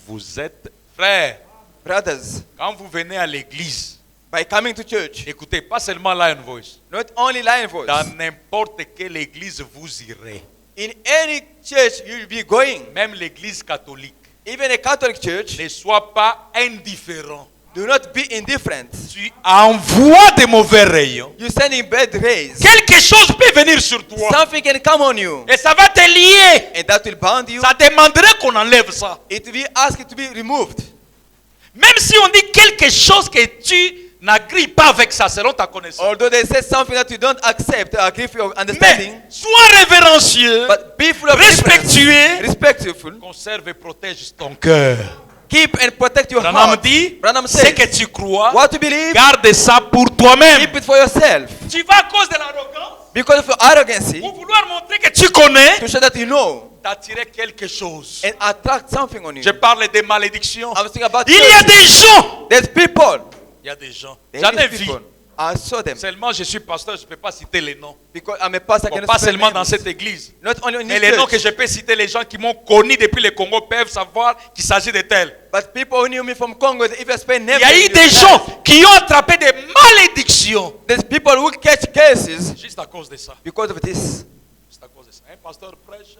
Speaker 1: vous êtes frères.
Speaker 3: Brothers,
Speaker 1: Quand vous venez à l'église,
Speaker 3: by coming to church,
Speaker 1: écoutez, pas seulement Lion Voice.
Speaker 3: not only Lion Voice,
Speaker 1: Dans n'importe quelle église vous irez,
Speaker 3: in any church you'll be going,
Speaker 1: même l'église catholique,
Speaker 3: even a Catholic church,
Speaker 1: ne sois pas indifférent.
Speaker 3: do not be indifferent.
Speaker 1: Tu envoies des mauvais rayons.
Speaker 3: You're sending bad rays.
Speaker 1: Quelque chose peut venir sur toi.
Speaker 3: Something can come on you,
Speaker 1: Et ça va te lier.
Speaker 3: and that will bound you.
Speaker 1: Ça demanderait qu'on enlève ça.
Speaker 3: It will be asked to be removed.
Speaker 1: Même si on dit quelque chose que tu n'agris pas avec ça, selon ta connaissance.
Speaker 3: Although they say something that you don't accept, agree with your understanding,
Speaker 1: Mais sois révérencieux,
Speaker 3: but be full of reverence,
Speaker 1: respectueux,
Speaker 3: respectful.
Speaker 1: conserve et protège ton cœur.
Speaker 3: Keep and protect your
Speaker 1: Branham
Speaker 3: heart.
Speaker 1: dit,
Speaker 3: Branham
Speaker 1: ce
Speaker 3: says,
Speaker 1: que tu crois,
Speaker 3: what you believe,
Speaker 1: garde ça pour toi-même.
Speaker 3: keep it for yourself.
Speaker 1: Tu vas à cause de l'arrogance,
Speaker 3: Because of your arrogancy,
Speaker 1: pour vouloir montrer que tu connais,
Speaker 3: to show that you know,
Speaker 1: t'attirer quelque chose.
Speaker 3: and attract something on you.
Speaker 1: Je parle des malédictions.
Speaker 3: I'm thinking about
Speaker 1: Il y a des gens.
Speaker 3: there's people.
Speaker 1: Il y a des gens.
Speaker 3: There
Speaker 1: J'en ai
Speaker 3: is
Speaker 1: vu.
Speaker 3: people. I saw them.
Speaker 1: Seulement, je suis pasteur, je ne peux pas citer les noms.
Speaker 3: Because I'm a pastor. I
Speaker 1: Bon,
Speaker 3: cannot
Speaker 1: pas
Speaker 3: speak
Speaker 1: seulement dans
Speaker 3: names.
Speaker 1: cette église.
Speaker 3: Not only in
Speaker 1: Mais
Speaker 3: this
Speaker 1: les noms que
Speaker 3: church,
Speaker 1: je peux citer, les gens qui m'ont connu depuis le Congo peuvent savoir qu'il s'agit de tels.
Speaker 3: but people who knew me from Congo, if I spend
Speaker 1: Il
Speaker 3: never,
Speaker 1: y a eu des gens qui ont attrapé des malédictions.
Speaker 3: there's people who catch cases
Speaker 1: Juste à cause de ça.
Speaker 3: because of this.
Speaker 1: Juste à cause de ça. Un pasteur prêche,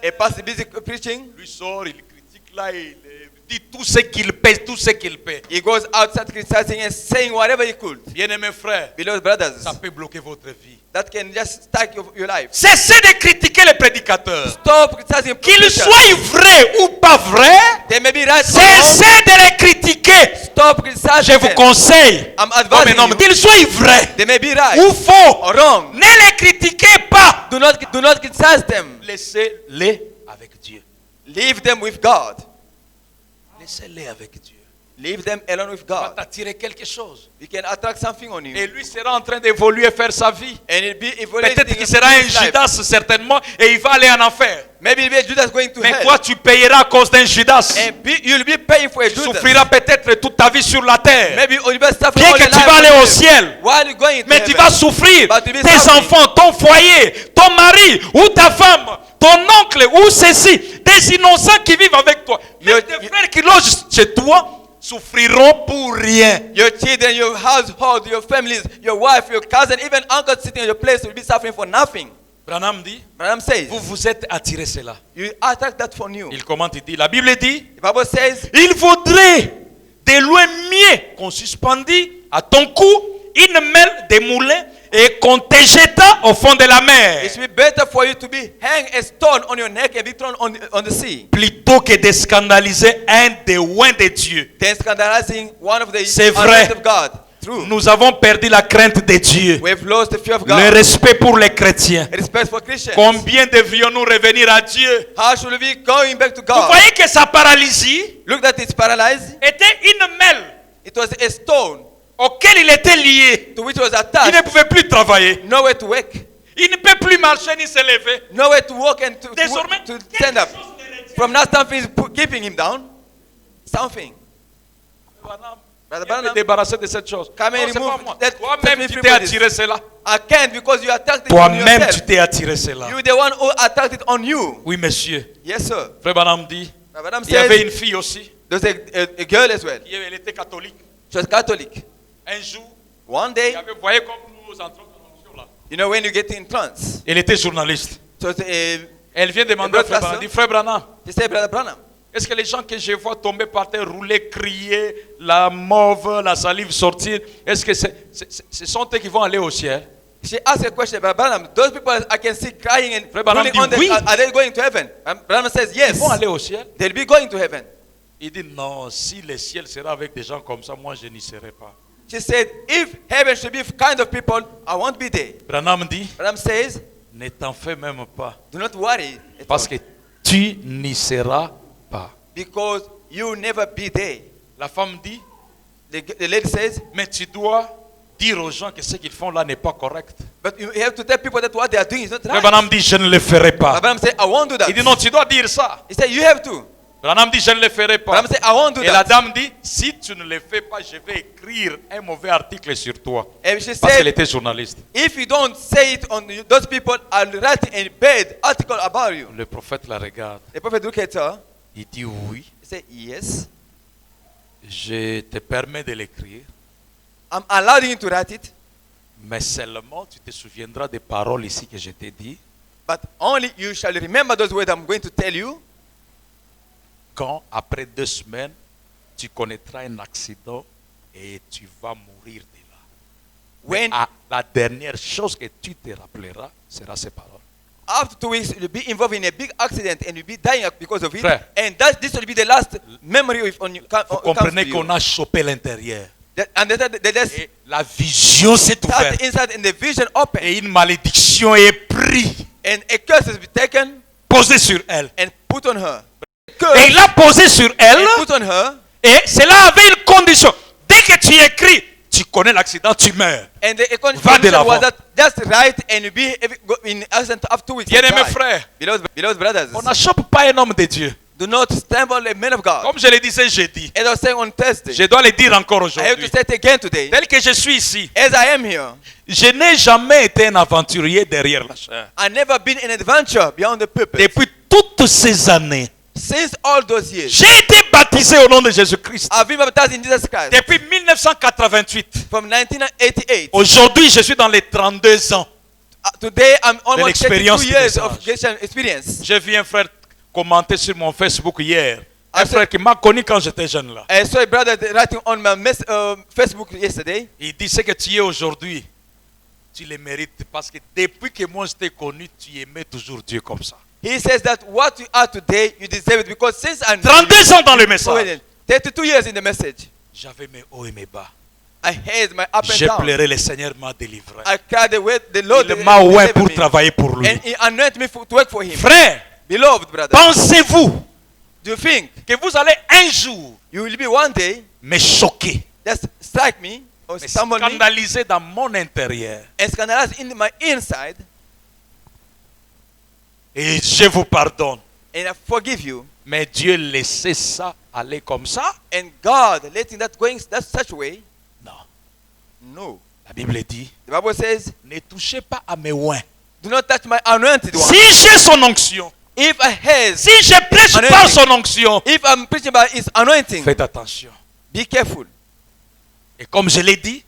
Speaker 3: A pastor busy preaching,
Speaker 1: lui sort, il critique là, il dit tout ce qu'il paie, tout ce qu'il paie.
Speaker 3: he goes outside criticizing and saying whatever he could.
Speaker 1: Bien-aimés frères,
Speaker 3: Beloved brothers,
Speaker 1: ça peut bloquer votre vie.
Speaker 3: that can just stack your life.
Speaker 1: Cessez de critiquer les prédicateurs.
Speaker 3: Stop criticizing
Speaker 1: Qu'ils
Speaker 3: preachers.
Speaker 1: soient vrais ou pas vrais,
Speaker 3: They may be right or wrong.
Speaker 1: cessez de les critiquer.
Speaker 3: Stop criticizing
Speaker 1: Je vous
Speaker 3: them.
Speaker 1: conseille,
Speaker 3: I'm
Speaker 1: comme
Speaker 3: advising
Speaker 1: un homme,
Speaker 3: you.
Speaker 1: qu'ils soient vrais
Speaker 3: They may be right
Speaker 1: ou faux.
Speaker 3: or wrong.
Speaker 1: Ne les critiquez pas.
Speaker 3: Do not criticize them.
Speaker 1: Laissez-les avec Dieu.
Speaker 3: Leave them with God.
Speaker 1: Laissez-les avec Dieu.
Speaker 3: Leave them alone with
Speaker 1: Ça va
Speaker 3: God.
Speaker 1: t'attirer quelque chose.
Speaker 3: You can attract something on you.
Speaker 1: Et lui sera en train d'évoluer, faire sa vie.
Speaker 3: And it'll be evaluating
Speaker 1: Peut-être qu'il sera un Judas certainement et il va aller en enfer.
Speaker 3: Maybe it'll be a Judas going to
Speaker 1: Mais
Speaker 3: hell.
Speaker 1: toi, tu payeras à cause d'un Judas.
Speaker 3: And you'll be paying for a
Speaker 1: Tu
Speaker 3: Judas.
Speaker 1: souffriras peut-être toute ta vie sur la terre.
Speaker 3: Maybe you'll be suffering
Speaker 1: Bien
Speaker 3: all
Speaker 1: que
Speaker 3: your
Speaker 1: tu
Speaker 3: life
Speaker 1: vas aller au
Speaker 3: on
Speaker 1: ciel.
Speaker 3: earth. While you're going to
Speaker 1: Mais tu
Speaker 3: heaven.
Speaker 1: vas souffrir.
Speaker 3: But you'll be
Speaker 1: Tes
Speaker 3: suffering.
Speaker 1: enfants, ton foyer, ton mari ou ta femme, ton oncle ou ceci, des innocents qui vivent avec toi. Même tes frères qui logent chez toi souffriront pour rien.
Speaker 3: Your children, your household, your families, your wife, your cousin, even uncle sitting in your place will be suffering for nothing.
Speaker 1: Branham dit,
Speaker 3: Branham says,
Speaker 1: vous êtes attirés cela.
Speaker 3: you attract that from you.
Speaker 1: Il commente, il dit, la Bible dit,
Speaker 3: The Bible says,
Speaker 1: il vaudrait de loin mieux qu'on suspendit à ton cou une mêle de moulin et qu'on te jeta au fond de la mer.
Speaker 3: it should be better for you to be hang a stone on your neck and be thrown on the sea
Speaker 1: Plutôt que de scandaliser un des oints de Dieu.
Speaker 3: than scandalizing one of the
Speaker 1: C'est vrai.
Speaker 3: anointed of God. True.
Speaker 1: Nous avons perdu la crainte de Dieu.
Speaker 3: We've lost the fear of
Speaker 1: Le
Speaker 3: God.
Speaker 1: respect pour les chrétiens.
Speaker 3: Respect for Christians.
Speaker 1: Combien devrions-nous revenir à Dieu?
Speaker 3: How should we be going back to
Speaker 1: Vous
Speaker 3: God?
Speaker 1: voyez que sa paralysie
Speaker 3: Look that it's paralyzed.
Speaker 1: était une mêle
Speaker 3: It was a stone
Speaker 1: auquel il était lié.
Speaker 3: to which was
Speaker 1: Il ne
Speaker 3: attached.
Speaker 1: pouvait plus travailler.
Speaker 3: Nowhere to work.
Speaker 1: Il ne peut plus marcher ni se lever.
Speaker 3: Nowhere to walk and to
Speaker 1: Désormais,
Speaker 3: stand
Speaker 1: quelque
Speaker 3: up.
Speaker 1: chose le retient.
Speaker 3: From now, something is keeping him down. Something. Brother
Speaker 1: Viens te
Speaker 3: Branham,
Speaker 1: débarrasser de cette chose.
Speaker 3: Come and
Speaker 1: Non, c'est
Speaker 3: remove
Speaker 1: pas moi.
Speaker 3: that-
Speaker 1: Toi-même,
Speaker 3: set me
Speaker 1: tu
Speaker 3: free
Speaker 1: t'es
Speaker 3: for this.
Speaker 1: attiré cela.
Speaker 3: I can't because you attacked it on
Speaker 1: Toi-même, tu
Speaker 3: yourself.
Speaker 1: t'es attiré cela.
Speaker 3: You're the one who attacked it on you.
Speaker 1: Oui, monsieur.
Speaker 3: Yes, sir.
Speaker 1: Frère Branham dit,
Speaker 3: Brother Branham
Speaker 1: il y avait
Speaker 3: says
Speaker 1: une fille aussi.
Speaker 3: there's a girl as well.
Speaker 1: Elle était catholique.
Speaker 3: She was Catholic.
Speaker 1: Un jour,
Speaker 3: One
Speaker 1: il
Speaker 3: day,
Speaker 1: y avait, vous voyez comme nous entrons dans l'onction là.
Speaker 3: you know, when you get in trance,
Speaker 1: Elle était journaliste.
Speaker 3: so it's
Speaker 1: Elle vient demander à Frère Branham, dit, Frère Branham,
Speaker 3: she said, Brother Branham,
Speaker 1: est-ce que les gens que je vois tomber par terre, rouler, crier, la mauve, la salive sortir, est-ce que ce sont eux qui vont aller au ciel?
Speaker 3: she asked a question, Brother Branham, those people I can see crying and
Speaker 1: Frère Branham
Speaker 3: rolling on
Speaker 1: dit
Speaker 3: them,
Speaker 1: oui.
Speaker 3: are they going to heaven? Branham says,
Speaker 1: Ils
Speaker 3: yes,
Speaker 1: vont aller au ciel?
Speaker 3: they'll be going to heaven.
Speaker 1: Il dit non, si le ciel sera avec des gens comme ça, moi je n'y serai pas.
Speaker 3: She said, if heaven should be kind of people, I won't be there.
Speaker 1: Branham dit,
Speaker 3: Branham says,
Speaker 1: ne t'en fais même pas,
Speaker 3: do not worry at
Speaker 1: parce
Speaker 3: all,
Speaker 1: que tu n'y seras pas.
Speaker 3: because you will never be there.
Speaker 1: La femme dit,
Speaker 3: The lady says,
Speaker 1: mais tu dois dire aux gens que ce qu'ils font là n'est pas correct.
Speaker 3: but you have to tell people that what they are doing is not
Speaker 1: Frère
Speaker 3: right.
Speaker 1: Branham dit, je ne le ferai pas.
Speaker 3: Branham said, I won't do that.
Speaker 1: Il dit non, tu dois dire ça.
Speaker 3: He said, you have to.
Speaker 1: Branham dit, je ne le ferai pas.
Speaker 3: Branham said, I won't do
Speaker 1: Et la
Speaker 3: that.
Speaker 1: dame dit, si tu ne le fais pas, je vais écrire un mauvais article sur toi.
Speaker 3: And she
Speaker 1: Parce qu'elle
Speaker 3: said,
Speaker 1: était journaliste.
Speaker 3: if you don't say it on those people, I'll write a bad article about you.
Speaker 1: Le prophète la regarde.
Speaker 3: The prophet looked at her.
Speaker 1: Il dit oui.
Speaker 3: He said, yes.
Speaker 1: Je te permets de l'écrire,
Speaker 3: I'm allowing you to write it,
Speaker 1: mais seulement tu te souviendras des paroles ici que je t'ai dit
Speaker 3: but only you shall remember those words I'm going to tell you.
Speaker 1: quand, après 2 semaines, tu connaîtras un accident et tu vas mourir de là.
Speaker 3: When
Speaker 1: La dernière chose que tu te rappelleras sera ces paroles.
Speaker 3: after 2 weeks you'll be involved in a big accident and you'll be dying because of it,
Speaker 1: Frère.
Speaker 3: and this will be the last memory on you.
Speaker 1: Vous comprenez qu'on a chopé l'intérieur.
Speaker 3: And there's
Speaker 1: Et la vision s'est
Speaker 3: that
Speaker 1: ouverte.
Speaker 3: inside and the vision open,
Speaker 1: Et une malédiction est prise,
Speaker 3: and a curse has been taken
Speaker 1: posée sur elle.
Speaker 3: and put on her.
Speaker 1: Et il l'a posée sur elle.
Speaker 3: And put on her,
Speaker 1: Et cela avait une condition. Dès que tu écris, tu connais l'accident, tu meurs.
Speaker 3: and the
Speaker 1: Va de
Speaker 3: condition
Speaker 1: l'avant.
Speaker 3: was that just write and you'll be in accident after 2 weeks.
Speaker 1: Bien-aimés
Speaker 3: Die.
Speaker 1: frères,
Speaker 3: Beloved brothers,
Speaker 1: on n'achoppe pas un homme de Dieu.
Speaker 3: do not stumble a man of God.
Speaker 1: Comme je le disais jeudi,
Speaker 3: As I was saying on Thursday,
Speaker 1: je dois le dire encore
Speaker 3: I have to
Speaker 1: aujourd'hui.
Speaker 3: say it again today.
Speaker 1: Tel que je suis ici,
Speaker 3: As I am here,
Speaker 1: je n'ai jamais été un aventurier derrière la chair.
Speaker 3: I've never been an adventure beyond the purpose.
Speaker 1: Depuis toutes ces années,
Speaker 3: Since all those years,
Speaker 1: j'ai été baptisé au nom de Jésus-Christ.
Speaker 3: I've been baptized in Jesus Christ.
Speaker 1: Depuis 1988.
Speaker 3: From 1988,
Speaker 1: Aujourd'hui, je suis dans les 32 ans.
Speaker 3: today I'm almost
Speaker 1: l'expérience
Speaker 3: 32 years
Speaker 1: du
Speaker 3: of
Speaker 1: message.
Speaker 3: Christian experience.
Speaker 1: J'ai vu un frère commenter sur mon Facebook hier. Un
Speaker 3: Ah, c'est-
Speaker 1: frère qui m'a connu quand j'étais jeune là.
Speaker 3: I saw a brother writing on my Facebook yesterday.
Speaker 1: Il dit ce que tu es aujourd'hui, tu le mérites parce que depuis que moi je t'ai connu, tu aimais toujours Dieu comme ça.
Speaker 3: He says that what you are today, you deserve it because since I'm
Speaker 1: 32 ans dans le message.
Speaker 3: 32 years in the message,
Speaker 1: J'avais mes hauts et mes bas.
Speaker 3: I had my up and
Speaker 1: J'ai
Speaker 3: down.
Speaker 1: pleuré, le Seigneur m'a délivré.
Speaker 3: I cried the way the Lord
Speaker 1: Il m'a oint
Speaker 3: delivered
Speaker 1: pour
Speaker 3: me.
Speaker 1: travailler pour lui.
Speaker 3: And he anointed me to work for him.
Speaker 1: Frère,
Speaker 3: Beloved brother,
Speaker 1: pensez-vous
Speaker 3: do you think
Speaker 1: que vous allez un jour
Speaker 3: you will be one day
Speaker 1: me choquer,
Speaker 3: just strike me or
Speaker 1: me
Speaker 3: stumble me
Speaker 1: scandaliser dans mon intérieur
Speaker 3: and scandalize in my inside,
Speaker 1: et je vous pardonne.
Speaker 3: and I forgive you,
Speaker 1: Mais Dieu laissait ça aller comme ça?
Speaker 3: and God letting that going that such way?
Speaker 1: Non.
Speaker 3: No.
Speaker 1: La Bible dit,
Speaker 3: The Bible says,
Speaker 1: ne touchez pas à mes oins.
Speaker 3: do not touch my anointed one.
Speaker 1: Si j'ai son onction,
Speaker 3: If I has,
Speaker 1: si je prêche
Speaker 3: Anointing.
Speaker 1: par son onction,
Speaker 3: if I'm preaching by his anointing,
Speaker 1: faites attention.
Speaker 3: be careful.
Speaker 1: Et comme je l'ai dit,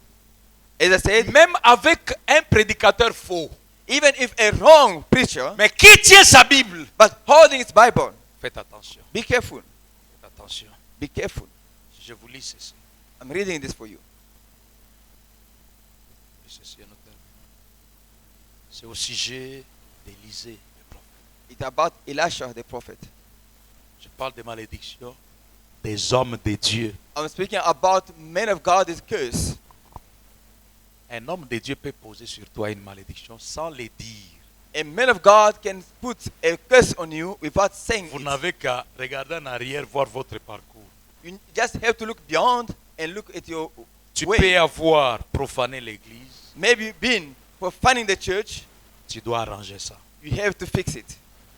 Speaker 3: As I said,
Speaker 1: même avec un prédicateur faux,
Speaker 3: even if a wrong preacher,
Speaker 1: mais qui tient sa Bible,
Speaker 3: but holding his Bible,
Speaker 1: faites attention.
Speaker 3: be careful.
Speaker 1: Faites attention.
Speaker 3: Be careful.
Speaker 1: Je vous lis ceci.
Speaker 3: I'm reading this for you.
Speaker 1: Ceci est notre terme. C'est au sujet d'Élisée, le prophète.
Speaker 3: It's about Elisha, the prophet.
Speaker 1: Je parle des malédictions des hommes de Dieu.
Speaker 3: I'm speaking about men of God's curse.
Speaker 1: Un homme de Dieu peut poser sur toi une malédiction sans le dire.
Speaker 3: A man of God can put a curse on you without saying
Speaker 1: Vous
Speaker 3: it.
Speaker 1: n'avez qu'à regarder en arrière, voir votre parcours.
Speaker 3: You just have to look beyond and look at your
Speaker 1: Tu
Speaker 3: way.
Speaker 1: peux avoir profané l'église.
Speaker 3: Maybe you've been profaning the church.
Speaker 1: Tu dois arranger ça.
Speaker 3: You have to fix it.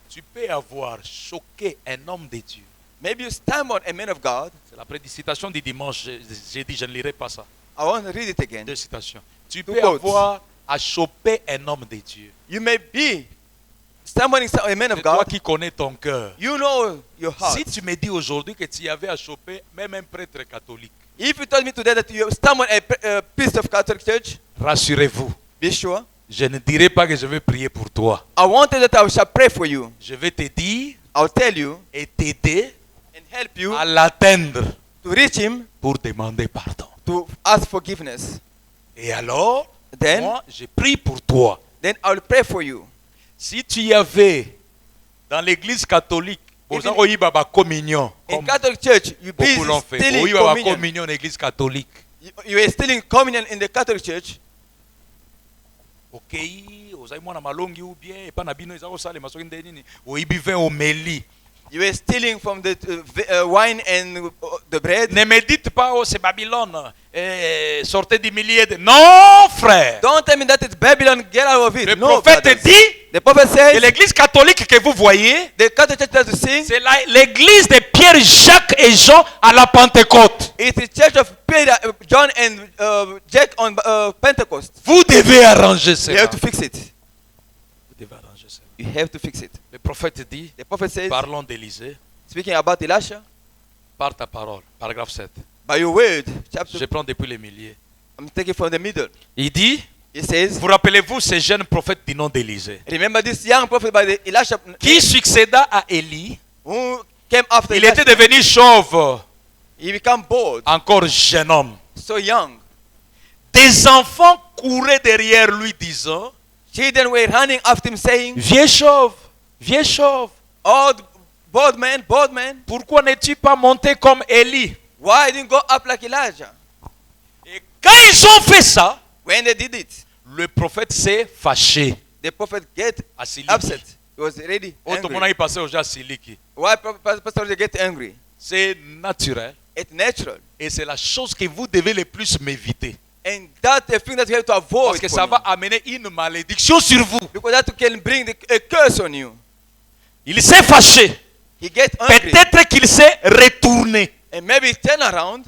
Speaker 1: Tu peux avoir choqué un homme de Dieu.
Speaker 3: Maybe you stumble on a man of God.
Speaker 1: C'est la prédication du dimanche. J'ai dit, je ne lirai pas ça.
Speaker 3: I want to read it again.
Speaker 1: 2 citations. Tu
Speaker 3: Two
Speaker 1: peux
Speaker 3: quotes.
Speaker 1: avoir à choper un homme de Dieu.
Speaker 3: You may be stumbling a man of
Speaker 1: C'est toi
Speaker 3: God.
Speaker 1: qui connais ton cœur.
Speaker 3: You know your heart.
Speaker 1: Si tu me dis aujourd'hui que tu avais à choper même un prêtre catholique,
Speaker 3: If you told me today that you stumbled a priest of Catholic Church,
Speaker 1: rassurez-vous,
Speaker 3: be sure.
Speaker 1: je ne dirai pas que je vais prier pour toi.
Speaker 3: I wanted that I shall pray for you.
Speaker 1: Je vais te dire
Speaker 3: I'll tell you
Speaker 1: et t'aider
Speaker 3: and help you
Speaker 1: à l'atteindre
Speaker 3: to reach him,
Speaker 1: pour demander pardon.
Speaker 3: to ask forgiveness.
Speaker 1: Et alors,
Speaker 3: Then,
Speaker 1: moi, je prie pour toi.
Speaker 3: then I will pray for you.
Speaker 1: Si tu y avais dans l'église catholique,
Speaker 3: Even-
Speaker 1: oza koyiba communion,
Speaker 3: In
Speaker 1: comme
Speaker 3: Catholic Church, you busy
Speaker 1: beaucoup l'ont fait.
Speaker 3: stealing
Speaker 1: Oyiba
Speaker 3: communion.
Speaker 1: communion dans l'église catholique.
Speaker 3: You are stealing communion in the Catholic Church.
Speaker 1: okei ozali mwana malongi ou bien epa na bino eza kosalema soki nde nini oyibi vin omeli.
Speaker 3: You were stealing from the wine and the bread.
Speaker 1: Ne me dites pas, oh c'est Babylone, sortez du milieu de... Non, frère.
Speaker 3: Don't tell me that it's Babylon. Get out of it.
Speaker 1: Le
Speaker 3: No,
Speaker 1: prophète
Speaker 3: brothers.
Speaker 1: dit
Speaker 3: The prophet
Speaker 1: que
Speaker 3: says
Speaker 1: l'église catholique que vous voyez,
Speaker 3: the Catholic Church that you sing,
Speaker 1: c'est l'église de Pierre, Jacques et Jean à la Pentecôte.
Speaker 3: it's the church of Peter, John, and Jack on Pentecost.
Speaker 1: Vous devez arranger
Speaker 3: You
Speaker 1: cela.
Speaker 3: have to fix it.
Speaker 1: Vous devez arranger cela.
Speaker 3: You have to fix it.
Speaker 1: Le prophète dit,
Speaker 3: The prophet says,
Speaker 1: parlons d'Élisée.
Speaker 3: speaking about Elisha,
Speaker 1: Par ta parole. Paragraphe 7.
Speaker 3: by your word, chapter,
Speaker 1: Je prends depuis les milliers.
Speaker 3: I'm taking from the middle.
Speaker 1: Il dit,
Speaker 3: It says,
Speaker 1: vous rappelez-vous ces jeunes prophètes du nom d'Élisée,
Speaker 3: remember this young prophet by the Elisha
Speaker 1: qui succéda à Élie.
Speaker 3: who came after
Speaker 1: Il
Speaker 3: Elisha.
Speaker 1: était devenu chauve,
Speaker 3: He became bold,
Speaker 1: encore jeune homme.
Speaker 3: so young.
Speaker 1: Des enfants couraient derrière lui disant,
Speaker 3: Children were running after him saying,
Speaker 1: viens chauve, viens chauve.
Speaker 3: oh, bold man,
Speaker 1: Pourquoi n'es-tu pas monté comme Élie?
Speaker 3: why didn't you go up like Elijah?
Speaker 1: Et quand ils ont fait ça,
Speaker 3: When they did it,
Speaker 1: le prophète s'est fâché.
Speaker 3: the prophet get
Speaker 1: À Siliki.
Speaker 3: upset. He was ready,
Speaker 1: Autrement,
Speaker 3: angry.
Speaker 1: il passait déjà à Siliki.
Speaker 3: Why pastor they get angry?
Speaker 1: C'est naturel.
Speaker 3: It's natural.
Speaker 1: Et c'est la chose que vous devez le plus m'éviter.
Speaker 3: And that's the thing that you have to avoid.
Speaker 1: Parce que
Speaker 3: for
Speaker 1: ça
Speaker 3: you.
Speaker 1: va amener une malédiction sur vous.
Speaker 3: Because that can bring a curse on you.
Speaker 1: Il s'est fâché.
Speaker 3: He get angry.
Speaker 1: Peut-être qu'il s'est retourné.
Speaker 3: And maybe he turn around.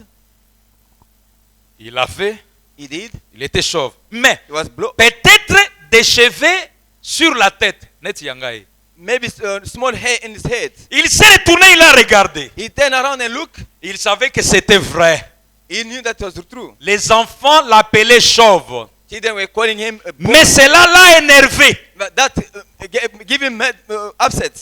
Speaker 1: Il a fait.
Speaker 3: He did.
Speaker 1: Il était chauve. Mais
Speaker 3: He was
Speaker 1: peut-être des cheveux sur la tête. Net yangai.
Speaker 3: maybe small hair in his head.
Speaker 1: Il s'est retourné, il a regardé.
Speaker 3: He turned around and looked.
Speaker 1: Il savait que c'était vrai.
Speaker 3: He knew that was true.
Speaker 1: Les enfants l'appelaient chauve.
Speaker 3: Children were calling him a boy.
Speaker 1: Mais cela l'a énervé.
Speaker 3: But that give him upset.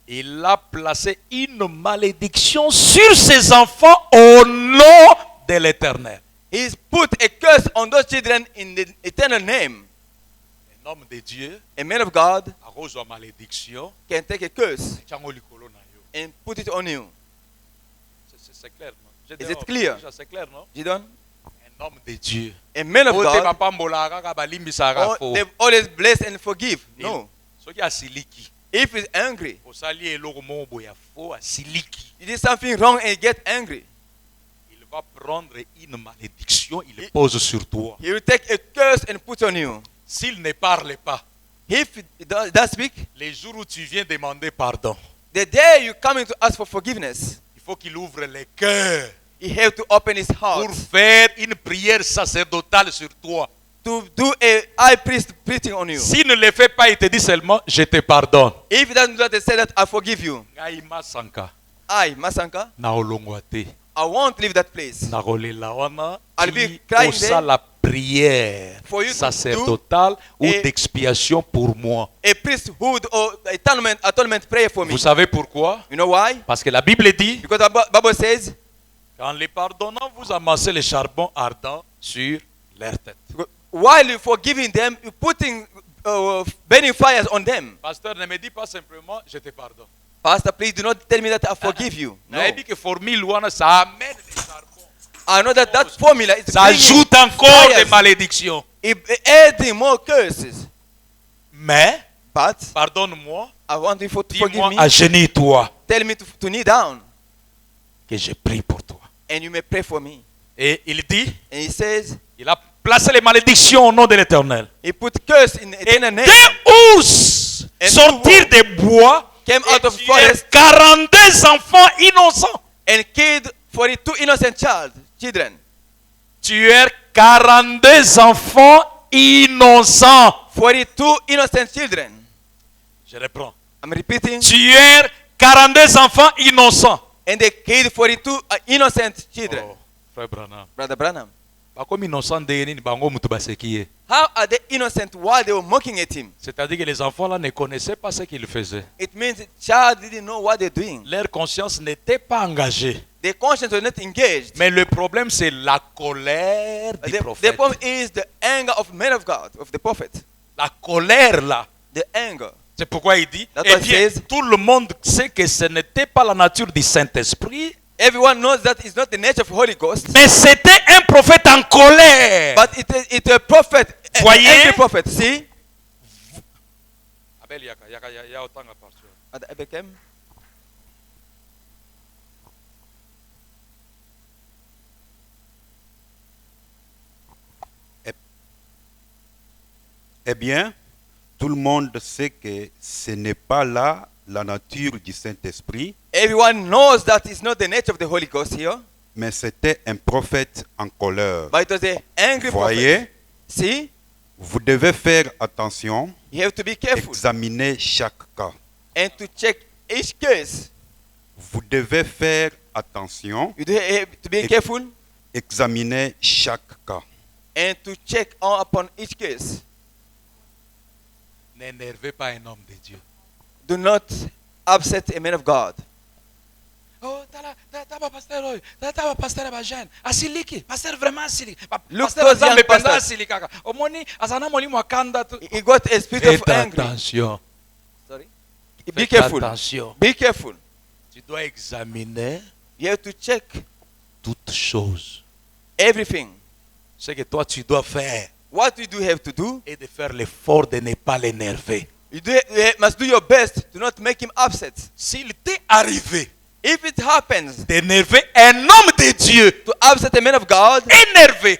Speaker 1: Il a placé une malédiction sur ses enfants au nom de l'Éternel.
Speaker 3: He's put a curse on those children in the eternal name.
Speaker 1: Un homme de Dieu
Speaker 3: A man of God
Speaker 1: a reçu la malédiction.
Speaker 3: can take a curse
Speaker 1: Tiango likolo na yo.
Speaker 3: and put it on you.
Speaker 1: C'est clair, non?
Speaker 3: Is it clear?
Speaker 1: C'est clair, non?
Speaker 3: Gideon,
Speaker 1: Un homme de Dieu.
Speaker 3: a man of
Speaker 1: Ote
Speaker 3: God,
Speaker 1: bapambolaka kaka balimbisaka fo.
Speaker 3: they've always bless and forgive. No.
Speaker 1: Soki asiliki.
Speaker 3: If he's angry,
Speaker 1: Osali eloko moko boye ya fo asiliki.
Speaker 3: he did something wrong and he get angry,
Speaker 1: Il va prendre une malédiction, il pose sur toi.
Speaker 3: he will take a curse and put on you.
Speaker 1: S'il ne parle pas,
Speaker 3: If he does speak,
Speaker 1: les jours où tu viens demander pardon,
Speaker 3: the day you come in to ask for forgiveness,
Speaker 1: il faut qu'il ouvre le cœur
Speaker 3: he have to open his heart
Speaker 1: pour faire une prière sacerdotale sur toi.
Speaker 3: to do a high priest preaching on you.
Speaker 1: S'il ne le fait pas, il te dit seulement, je te pardonne.
Speaker 3: If he doesn't do that, they say that I forgive you.
Speaker 1: Ngai masanka,
Speaker 3: I, Masanka,
Speaker 1: na olongwa te,
Speaker 3: I won't leave that place.
Speaker 1: na kolela wana,
Speaker 3: I'll be
Speaker 1: qui
Speaker 3: crying
Speaker 1: osala prière
Speaker 3: For you to
Speaker 1: sacerdotale ou
Speaker 3: a-
Speaker 1: d'expiation pour moi.
Speaker 3: A priesthood or atonement prayer for me.
Speaker 1: Vous savez pourquoi?
Speaker 3: You know why?
Speaker 1: Parce que la Bible dit,
Speaker 3: Because the Bible says,
Speaker 1: qu'en les pardonnant, vous amassez le charbon ardent sur leur tête.
Speaker 3: while you forgiving them, you're putting burning fires on them.
Speaker 1: Pasteur, ne me dis pas simplement, je te pardonne.
Speaker 3: Pastor, please do not tell me that I forgive you. No.
Speaker 1: Na dit que formule wana, ça amène le charbon.
Speaker 3: I know that formula is
Speaker 1: Ça
Speaker 3: bringing
Speaker 1: ajoute encore
Speaker 3: fires.
Speaker 1: des malédictions.
Speaker 3: Adding more curses.
Speaker 1: Mais,
Speaker 3: But
Speaker 1: pardonne-moi,
Speaker 3: I want you to forgive
Speaker 1: dis-moi,
Speaker 3: me.
Speaker 1: agenouille-toi,
Speaker 3: Tell me to kneel down,
Speaker 1: que je prie pour toi.
Speaker 3: and you may pray for me.
Speaker 1: Et il dit,
Speaker 3: And he says,
Speaker 1: il a placé les malédictions au nom de l'Éternel.
Speaker 3: he put curse in
Speaker 1: Et
Speaker 3: eternal name.
Speaker 1: deux ours
Speaker 3: Et
Speaker 1: sortirent des bois
Speaker 3: Came
Speaker 1: et
Speaker 3: out of
Speaker 1: tuèrent
Speaker 3: forest
Speaker 1: 42 enfants innocents.
Speaker 3: and killed 42 innocent children.
Speaker 1: Tuèrent 42 enfants innocents.
Speaker 3: 42 innocent children.
Speaker 1: Je reprends.
Speaker 3: I'm repeating.
Speaker 1: Tuèrent 42 enfants innocents.
Speaker 3: And they killed 42 innocent children.
Speaker 1: Oh, frère Branham.
Speaker 3: Brother Branham.
Speaker 1: Bakomi innocent de nini bango mutu baseki ye.
Speaker 3: How are they innocent while they were mocking at him?
Speaker 1: C'est-à-dire que les enfants là ne connaissaient pas ce qu'ils faisaient.
Speaker 3: It means the child didn't know what they're doing.
Speaker 1: Leur conscience n'était pas engagée.
Speaker 3: Their conscience was not engaged.
Speaker 1: Mais le problème c'est la colère du
Speaker 3: The
Speaker 1: prophète.
Speaker 3: problem is the anger of men of God, of the prophet.
Speaker 1: La colère là.
Speaker 3: The anger.
Speaker 1: C'est pourquoi il dit,
Speaker 3: That's
Speaker 1: eh
Speaker 3: what it
Speaker 1: bien,
Speaker 3: says.
Speaker 1: tout le monde sait que ce n'était pas la nature du Saint-Esprit,
Speaker 3: Everyone knows that it's not the nature of Holy Ghost,
Speaker 1: mais c'était un prophète en colère.
Speaker 3: but it's a prophet, an
Speaker 1: Voyez?
Speaker 3: angry prophet. See? At Abraham.
Speaker 4: Eh bien, tout le monde sait que ce n'est pas là la nature du Saint-Esprit,
Speaker 3: Everyone knows that it's not the nature of the Holy Ghost here,
Speaker 4: mais c'était un prophète en colère.
Speaker 3: but it was an angry
Speaker 4: Voyez,
Speaker 3: prophet. See?
Speaker 4: vous devez faire attention,
Speaker 3: You have to be careful
Speaker 4: examiner chaque cas.
Speaker 3: and to check each case.
Speaker 4: Vous devez faire attention,
Speaker 3: You do have to be careful
Speaker 4: examiner chaque cas.
Speaker 3: and to check on upon each case.
Speaker 1: N'énervez pas un homme de Dieu.
Speaker 3: Do not upset a man of God.
Speaker 1: Oh, taba pasteur oyo, taba pasteur ba jeune. Asiliki, pasteur vraiment asiliki.
Speaker 3: Look
Speaker 1: Pasteur
Speaker 3: those young
Speaker 1: azambe penza
Speaker 3: pastors.
Speaker 1: asiliki kaka. Omoni azana molimo akanda tu.
Speaker 3: He got a spirit of
Speaker 1: Faites
Speaker 3: anger.
Speaker 1: attention.
Speaker 3: Sorry. Be
Speaker 1: Faites
Speaker 3: careful.
Speaker 1: attention.
Speaker 3: Be careful.
Speaker 1: Tu dois examiner
Speaker 3: You have to check
Speaker 1: toutes choses.
Speaker 3: everything.
Speaker 1: Ce que toi tu dois faire
Speaker 3: What you do have to do,
Speaker 1: est de faire l'effort de ne pas l'énerver.
Speaker 3: you must do your best to not make him upset.
Speaker 1: S'il t'est arrivé
Speaker 3: If it happens
Speaker 1: d'énerver un homme de Dieu,
Speaker 3: to upset a man of God,
Speaker 1: énervé,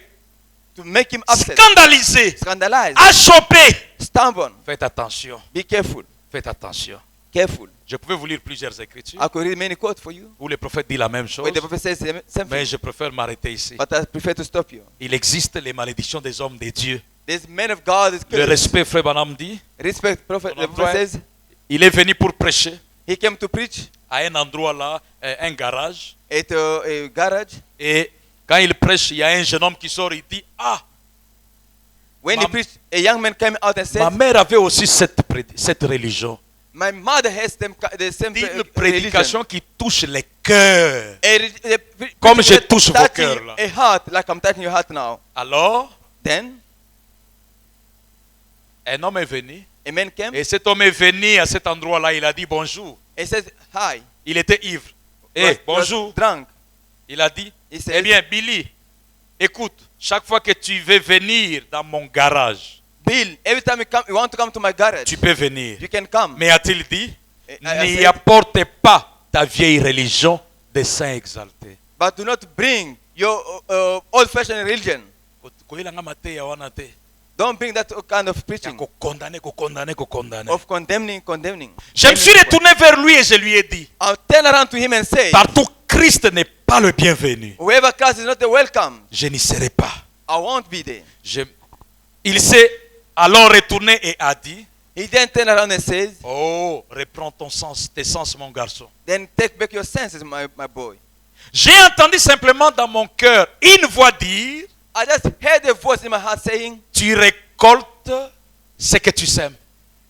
Speaker 3: to make him upset,
Speaker 1: scandalisé,
Speaker 3: scandalize,
Speaker 1: achoppé,
Speaker 3: stubborn,
Speaker 1: faites attention.
Speaker 3: be careful.
Speaker 1: Faites attention.
Speaker 3: Careful.
Speaker 1: Je pouvais vous lire plusieurs écritures
Speaker 3: I could read many quotes for you.
Speaker 1: où le prophète dit la même chose,
Speaker 3: Where the prophet says the same
Speaker 1: mais
Speaker 3: thing,
Speaker 1: je préfère m'arrêter ici.
Speaker 3: but I prefer to stop you.
Speaker 1: Il existe les malédictions des hommes de Dieu.
Speaker 3: This man of God is
Speaker 1: Le
Speaker 3: cursed.
Speaker 1: respect, frère Branham dit,
Speaker 3: Respect, prophet. The
Speaker 1: Ton
Speaker 3: prophet
Speaker 1: endroit.
Speaker 3: says
Speaker 1: il est venu pour prêcher
Speaker 3: he came to preach
Speaker 1: à un endroit là, un garage.
Speaker 3: at a garage.
Speaker 1: Et quand il prêche, il y a un jeune homme qui sort, il dit, ah,
Speaker 3: When he
Speaker 1: Mam-
Speaker 3: preached, a young man came out and
Speaker 1: ma
Speaker 3: said,
Speaker 1: mère avait aussi cette religion.
Speaker 3: "My mother has the same
Speaker 1: Dit une
Speaker 3: religion."
Speaker 1: prédication qui touche les cœurs.
Speaker 3: A
Speaker 1: Comme je
Speaker 3: preaching
Speaker 1: touche vos
Speaker 3: touching
Speaker 1: cœurs, là.
Speaker 3: a heart, like I'm touching your heart now.
Speaker 1: Alors,
Speaker 3: Then
Speaker 1: un homme est venu.
Speaker 3: a man came
Speaker 1: Et cet homme est venu à cet endroit-là. Il a dit bonjour.
Speaker 3: and said, "Hi."
Speaker 1: Il était ivre. Eh,
Speaker 3: Was
Speaker 1: bonjour.
Speaker 3: drunk.
Speaker 1: Il a dit,
Speaker 3: He says,
Speaker 1: eh bien, Billy, écoute, chaque fois que tu veux venir dans mon garage,
Speaker 3: "Bill, every time you want to come to my garage,
Speaker 1: tu peux venir.
Speaker 3: you can come."
Speaker 1: Mais a-t-il dit,
Speaker 3: I
Speaker 1: n'y
Speaker 3: said,
Speaker 1: apporte pas ta vieille religion des saints exaltés.
Speaker 3: but do not bring your old-fashioned religion. Don't bring that kind of preaching of condemning.
Speaker 1: Je me suis retourné vers lui et je lui ai dit,
Speaker 3: I'll turn around to him and say,
Speaker 1: partout Christ n'est pas le bienvenu,
Speaker 3: whoever Christ is not welcome,
Speaker 1: je n'y serai pas.
Speaker 3: I won't be there.
Speaker 1: Il s'est alors retourné et a dit,
Speaker 3: He then turned around and says,
Speaker 1: oh, reprends tes sens, mon garçon.
Speaker 3: then take back your senses, my boy.
Speaker 1: J'ai entendu simplement dans mon cœur une voix dire,
Speaker 3: I just heard a voice in my heart saying,
Speaker 1: tu récoltes ce que tu sèmes.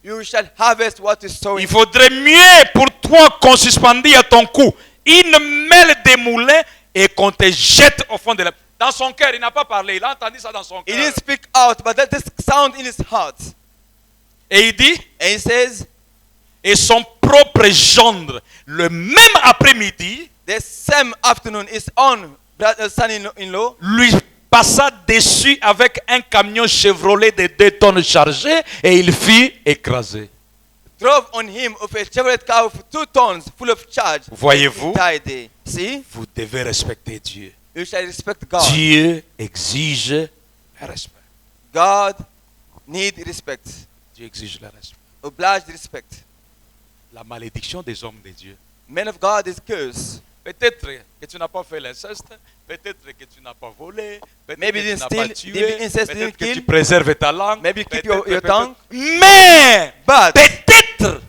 Speaker 3: you shall harvest what is sown.
Speaker 1: Il faudrait mieux pour toi qu'on suspendit à ton cou une mêle de moulin et qu'on te jette au fond de la... Dans son cœur, il n'a pas parlé, il a entendu ça dans son
Speaker 3: He
Speaker 1: cœur.
Speaker 3: didn't speak out, but that is sound in his heart.
Speaker 1: Et il dit,
Speaker 3: And he says,
Speaker 1: et son propre gendre, le même après-midi,
Speaker 3: the same afternoon his own son-in-law
Speaker 1: lui passa dessus avec un camion Chevrolet de 2 tonnes chargé et il fut écrasé.
Speaker 3: drove on him of a Chevrolet car with 2 tons full of charge.
Speaker 1: Voyez-vous?
Speaker 3: He died there. See?
Speaker 1: Vous devez respecter Dieu.
Speaker 3: You shall respect God.
Speaker 1: Dieu exige le respect.
Speaker 3: God need respect.
Speaker 1: Dieu exige le respect.
Speaker 3: Obliged respect.
Speaker 1: La malédiction des hommes de Dieu.
Speaker 3: Man of God is cursed.
Speaker 1: Peut-être que tu n'as pas fait l'inceste, peut-être que tu n'as pas volé, peut-être
Speaker 3: Maybe
Speaker 1: que
Speaker 3: you
Speaker 1: tu n'as
Speaker 3: didn't
Speaker 1: pas
Speaker 3: steal,
Speaker 1: tué,
Speaker 3: maybe incest
Speaker 1: peut-être
Speaker 3: didn't
Speaker 1: que tu
Speaker 3: kill.
Speaker 1: préserves ta langue,
Speaker 3: Maybe keep
Speaker 1: peut-être,
Speaker 3: your tongue.
Speaker 1: Mais
Speaker 3: But
Speaker 1: peut-être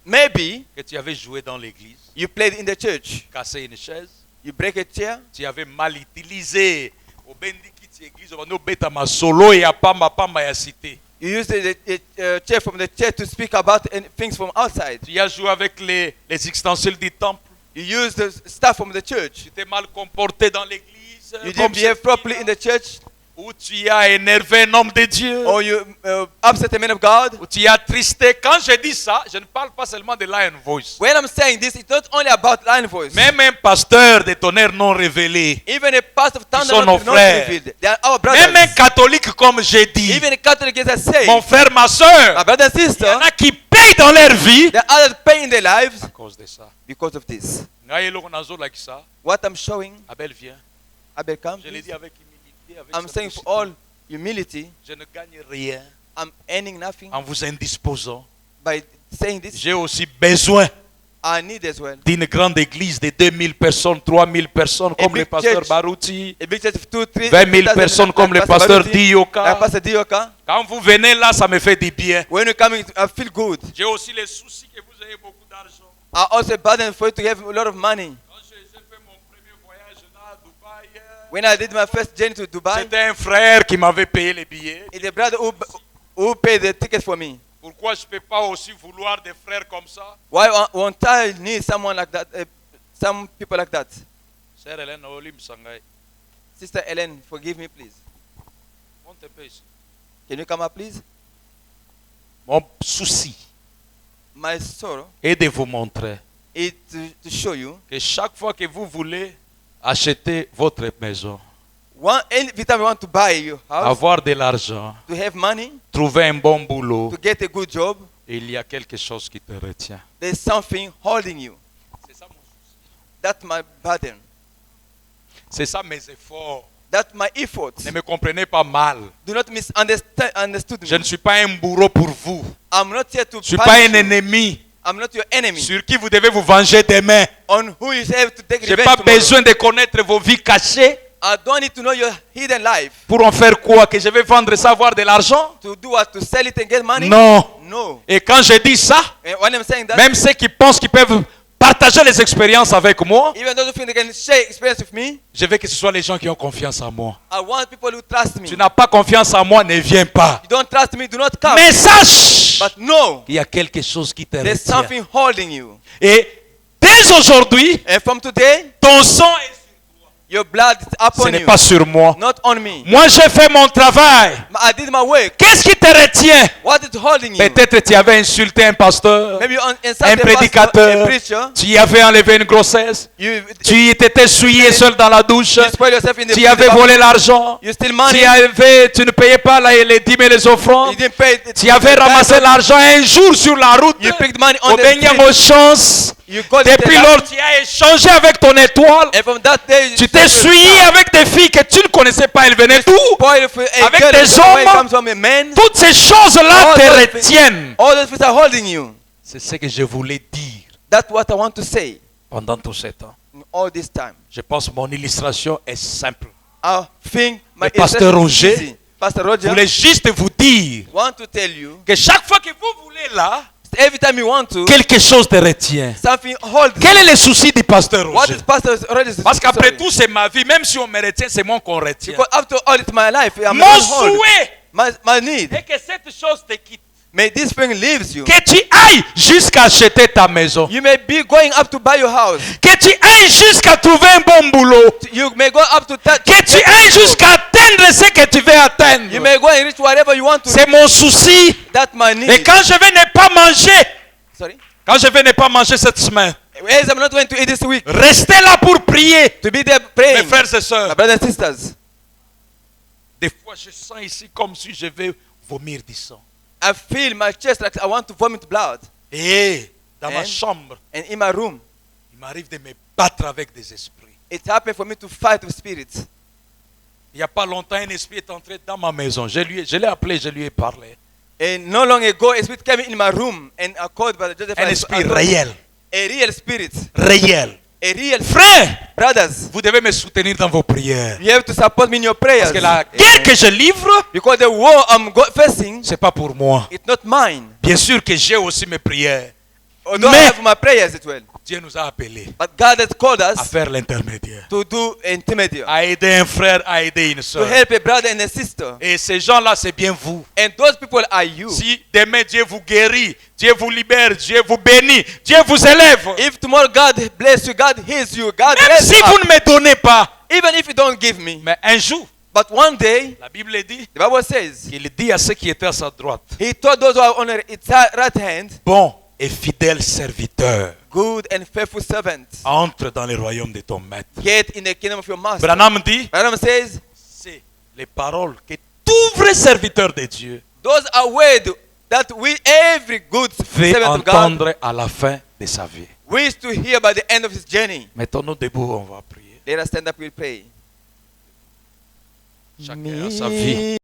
Speaker 3: maybe
Speaker 1: que tu avais joué dans l'église,
Speaker 3: you played in the church.
Speaker 1: cassé une chaise,
Speaker 3: You break a chair.
Speaker 1: tu avais mal utilisé au bendikiti église, au bando beta masolo et à pamba pamba ya cité.
Speaker 3: You use the chair from the church to speak about things from outside.
Speaker 1: Tu as joué avec les ustensiles du temple.
Speaker 3: You use the stuff from the church.
Speaker 1: Tu t'es mal comporté dans l'église.
Speaker 3: You
Speaker 1: comme
Speaker 3: didn't behave
Speaker 1: cette
Speaker 3: properly
Speaker 1: fille-là,
Speaker 3: in the church.
Speaker 1: Ou tu as énervé un homme de Dieu.
Speaker 3: Or you upset a man of God.
Speaker 1: Ou tu as tristé. Quand je dis ça, je ne parle pas seulement de lion voice.
Speaker 3: When I'm saying this, it's not only about line voice.
Speaker 1: Même un pasteur de tonnerre non révélé.
Speaker 3: Even a pastor of thunder
Speaker 1: sont nos
Speaker 3: not
Speaker 1: frères.
Speaker 3: revealed. They are our
Speaker 1: Même un
Speaker 3: brothers.
Speaker 1: catholique comme j'ai dit.
Speaker 3: Even a Catholic is a say,
Speaker 1: Mon frère, ma soeur.
Speaker 3: my brother and
Speaker 1: Il y en
Speaker 3: sister,
Speaker 1: a qui payent dans leur vie.
Speaker 3: the others pay in their lives
Speaker 1: À cause de ça.
Speaker 3: because of this.
Speaker 1: Ngai eloko nazo like ça.
Speaker 3: What I'm showing,
Speaker 1: Abel vient.
Speaker 3: Abel comes.
Speaker 1: Je l'ai dit avec humilité. Avec
Speaker 3: I'm saying for
Speaker 1: simplicité.
Speaker 3: all humility,
Speaker 1: Je ne gagne rien
Speaker 3: I'm earning nothing
Speaker 1: en vous indisposant.
Speaker 3: by saying this.
Speaker 1: J'ai aussi besoin
Speaker 3: I need as well.
Speaker 1: d'une grande église de 2000 personnes, 3000 personnes, comme
Speaker 3: big
Speaker 1: le pasteur
Speaker 3: church.
Speaker 1: Barouti,
Speaker 3: A big church of 2, 3,
Speaker 1: 20 000 personnes comme le pasteur Dioka.
Speaker 3: Pastor Dioka.
Speaker 1: Quand vous venez là, ça me fait du bien.
Speaker 3: When you come, I feel good.
Speaker 1: J'ai aussi les soucis que vous ayez beaucoup d'argent.
Speaker 3: are also a burden for you to have a lot of money.
Speaker 1: Quand j'ai fait mon premier voyage là à Dubaï,
Speaker 3: When I did my first journey to Dubai,
Speaker 1: c'était un frère qui m'avait payé les billets.
Speaker 3: it's a brother who paid the ticket for me.
Speaker 1: Pourquoi je ne peux pas aussi vouloir des frères comme ça?
Speaker 3: Why won't I need someone like that? Some people like that.
Speaker 1: Sœur Hélène Olim Sangai,
Speaker 3: Sister Ellen, forgive me, please.
Speaker 1: monte un peu ici.
Speaker 3: Can you come up, please?
Speaker 1: Mon souci
Speaker 3: My sorrow
Speaker 1: est de vous montrer
Speaker 3: is to show you.
Speaker 1: que chaque fois que vous voulez acheter votre maison,
Speaker 3: Every time you want to buy your house,
Speaker 1: avoir de l'argent,
Speaker 3: to have money,
Speaker 1: trouver un bon boulot,
Speaker 3: to get a good job,
Speaker 1: il y a quelque chose qui te retient.
Speaker 3: there's something holding you.
Speaker 1: C'est ça mon souci.
Speaker 3: That's my burden.
Speaker 1: C'est ça mes efforts.
Speaker 3: That's my effort.
Speaker 1: Ne me comprenez pas mal.
Speaker 3: Do not misunderstood
Speaker 1: Je ne
Speaker 3: me.
Speaker 1: suis pas un bourreau pour vous.
Speaker 3: I'm not here to
Speaker 1: Je ne suis pas
Speaker 3: punish
Speaker 1: un
Speaker 3: you.
Speaker 1: ennemi
Speaker 3: I'm not your enemy.
Speaker 1: sur qui vous devez vous venger demain.
Speaker 3: On who you have to take
Speaker 1: Je n'ai
Speaker 3: revenge
Speaker 1: pas
Speaker 3: tomorrow.
Speaker 1: besoin de connaître vos vies cachées.
Speaker 3: I don't need to know your hidden life.
Speaker 1: Pour en faire quoi? Que je vais vendre ça, avoir de l'argent?
Speaker 3: To do what? To sell it and get money?
Speaker 1: Non.
Speaker 3: No.
Speaker 1: Et quand je dis ça,
Speaker 3: And when I'm saying that,
Speaker 1: même ceux qui pensent qu'ils peuvent partager les expériences avec moi,
Speaker 3: even those who think they can share experience with me,
Speaker 1: je veux que ce soit les gens qui ont confiance en moi.
Speaker 3: I want people who trust me.
Speaker 1: Tu n'as pas confiance en moi, ne viens pas.
Speaker 3: You don't trust me, do not come.
Speaker 1: Mais sache
Speaker 3: But no,
Speaker 1: qu'il y a quelque chose qui te
Speaker 3: there's
Speaker 1: retient.
Speaker 3: something holding you.
Speaker 1: Et dès aujourd'hui,
Speaker 3: And from today,
Speaker 1: ton sang,
Speaker 3: your blood is
Speaker 1: ce
Speaker 3: upon
Speaker 1: n'est
Speaker 3: you,
Speaker 1: pas sur moi.
Speaker 3: not on me.
Speaker 1: Moi, j'ai fait mon travail.
Speaker 3: I did my work.
Speaker 1: Qu'est-ce qui te retient?
Speaker 3: What is holding you?
Speaker 1: Peut-être tu avais insulté un pasteur,
Speaker 3: Maybe you
Speaker 1: un
Speaker 3: insulted a
Speaker 1: prédicateur,
Speaker 3: preacher.
Speaker 1: tu avais enlevé une grossesse,
Speaker 3: You
Speaker 1: tu t'étais souillé seul dans la douche,
Speaker 3: spoil yourself in the
Speaker 1: tu avais volé l'argent,
Speaker 3: You steal money.
Speaker 1: tu ne payais pas les dîmes et les offrandes,
Speaker 3: You didn't pay.
Speaker 1: tu avais ramassé l'argent un jour sur la route.
Speaker 3: You picked money on
Speaker 1: Au
Speaker 3: the
Speaker 1: Bénia
Speaker 3: street.
Speaker 1: chance.
Speaker 3: You got
Speaker 1: Depuis
Speaker 3: it.
Speaker 1: lors, tu as échangé avec ton étoile.
Speaker 3: And from that day,
Speaker 1: Tu t'es souillé avec des filles que tu ne connaissais pas, elles venaient d'où?
Speaker 3: spoil for a
Speaker 1: Avec
Speaker 3: girl
Speaker 1: des
Speaker 3: that
Speaker 1: hommes.
Speaker 3: comes from a man.
Speaker 1: Toutes ces choses-là
Speaker 3: All
Speaker 1: te
Speaker 3: those
Speaker 1: retiennent.
Speaker 3: All those things are holding you.
Speaker 1: C'est ce que je voulais dire
Speaker 3: That's what I want to say
Speaker 1: pendant tout ce temps.
Speaker 3: in all this time.
Speaker 1: Je pense que mon illustration est simple.
Speaker 3: I think my
Speaker 1: Le pasteur
Speaker 3: illustration is
Speaker 1: Roger
Speaker 3: easy. Pastor
Speaker 1: Je
Speaker 3: Roger
Speaker 1: voulais juste vous dire
Speaker 3: want to tell you
Speaker 1: que chaque fois que vous voulez là,
Speaker 3: every time you want to,
Speaker 1: quelque chose te retient.
Speaker 3: something holds
Speaker 1: Quel
Speaker 3: you.
Speaker 1: est le souci du pasteur
Speaker 3: What
Speaker 1: Roger?
Speaker 3: is Pastor Roger's
Speaker 1: Parce qu'après
Speaker 3: story?
Speaker 1: tout, c'est ma vie. Même si on me retient, c'est moi qu'on retient.
Speaker 3: Because after all, it's my life. I'm
Speaker 1: Mon
Speaker 3: on hold.
Speaker 1: souhait
Speaker 3: My need.
Speaker 1: est que cette chose te quitte.
Speaker 3: May this thing leaves you.
Speaker 1: Que tu ailles jusqu'à acheter ta maison.
Speaker 3: You may be going up to buy your house.
Speaker 1: Que tu ailles jusqu'à trouver un bon boulot.
Speaker 3: You may go up to touch.
Speaker 1: Que tu ailles jusqu'à atteindre ce que tu veux atteindre.
Speaker 3: You may go and reach whatever you want to.
Speaker 1: C'est mon souci.
Speaker 3: That's my need.
Speaker 1: Et quand je vais ne pas manger,
Speaker 3: Sorry.
Speaker 1: quand je vais ne pas manger cette semaine,
Speaker 3: As I'm not going to eat this week.
Speaker 1: restez là pour prier.
Speaker 3: To be there
Speaker 1: Mes
Speaker 3: praying.
Speaker 1: frères et
Speaker 3: My
Speaker 1: sœurs,
Speaker 3: brothers and sisters.
Speaker 1: des fois je sens ici comme si je vais vomir du sang.
Speaker 3: I feel my chest like I want to vomit blood.
Speaker 1: Et dans ma
Speaker 3: And-
Speaker 1: chambre,
Speaker 3: And in my room,
Speaker 1: il m'arrive de me battre avec des esprits.
Speaker 3: it happened for me to fight with spirits.
Speaker 1: Il n'y a pas longtemps, un esprit est entré dans ma maison. Je l'ai appelé, je lui ai parlé.
Speaker 3: And no long ago, a spirit came in my room and I called Brother Joseph.
Speaker 1: Un esprit réel.
Speaker 3: A real spirit.
Speaker 1: Réel.
Speaker 3: A real
Speaker 1: Frère,
Speaker 3: brothers.
Speaker 1: vous devez me soutenir dans vos prières.
Speaker 3: You have to support me in your prayers.
Speaker 1: Parce que la guerre que je livre,
Speaker 3: Because the war I'm facing,
Speaker 1: c'est pas pour moi.
Speaker 3: it's not mine.
Speaker 1: Bien sûr que j'ai aussi mes prières.
Speaker 3: Although
Speaker 1: Mais-
Speaker 3: I have my prayers as well.
Speaker 1: Dieu nous a appelés
Speaker 3: But God has called
Speaker 1: à
Speaker 3: us
Speaker 1: faire l'intermédiaire.
Speaker 3: to do intermediate.
Speaker 1: À aider un frère, à aider une
Speaker 3: To
Speaker 1: soeur.
Speaker 3: help a brother and a sister.
Speaker 1: Et ces gens-là, c'est bien vous.
Speaker 3: And those people are you.
Speaker 1: Si demain Dieu vous guérit, Dieu vous libère, Dieu vous bénit, Dieu vous élève.
Speaker 3: If tomorrow God bless you, God heals you, God
Speaker 1: Même
Speaker 3: bless
Speaker 1: si
Speaker 3: you.
Speaker 1: vous ne me donnez pas.
Speaker 3: Even if you don't give me.
Speaker 1: Mais un jour,
Speaker 3: But one day,
Speaker 1: la Bible dit,
Speaker 3: the Bible says,
Speaker 1: il dit à ceux qui étaient à sa droite,
Speaker 3: He told those who are on its right hand,
Speaker 1: bon et fidèle serviteur,
Speaker 3: good and faithful servant,
Speaker 1: entre dans le royaume de ton maître.
Speaker 3: get in the kingdom of your master.
Speaker 1: Branham dit,
Speaker 3: Branham says,
Speaker 1: c'est les paroles que tout vrai serviteur de Dieu
Speaker 3: those are words that we, every good
Speaker 1: fait
Speaker 3: servant of God,
Speaker 1: entendre à la fin de sa vie.
Speaker 3: wish to hear by the end of his journey.
Speaker 1: Mettons-nous debout, on va prier.
Speaker 3: Let us stand up, we'll pray.
Speaker 1: Chacun a sa vie.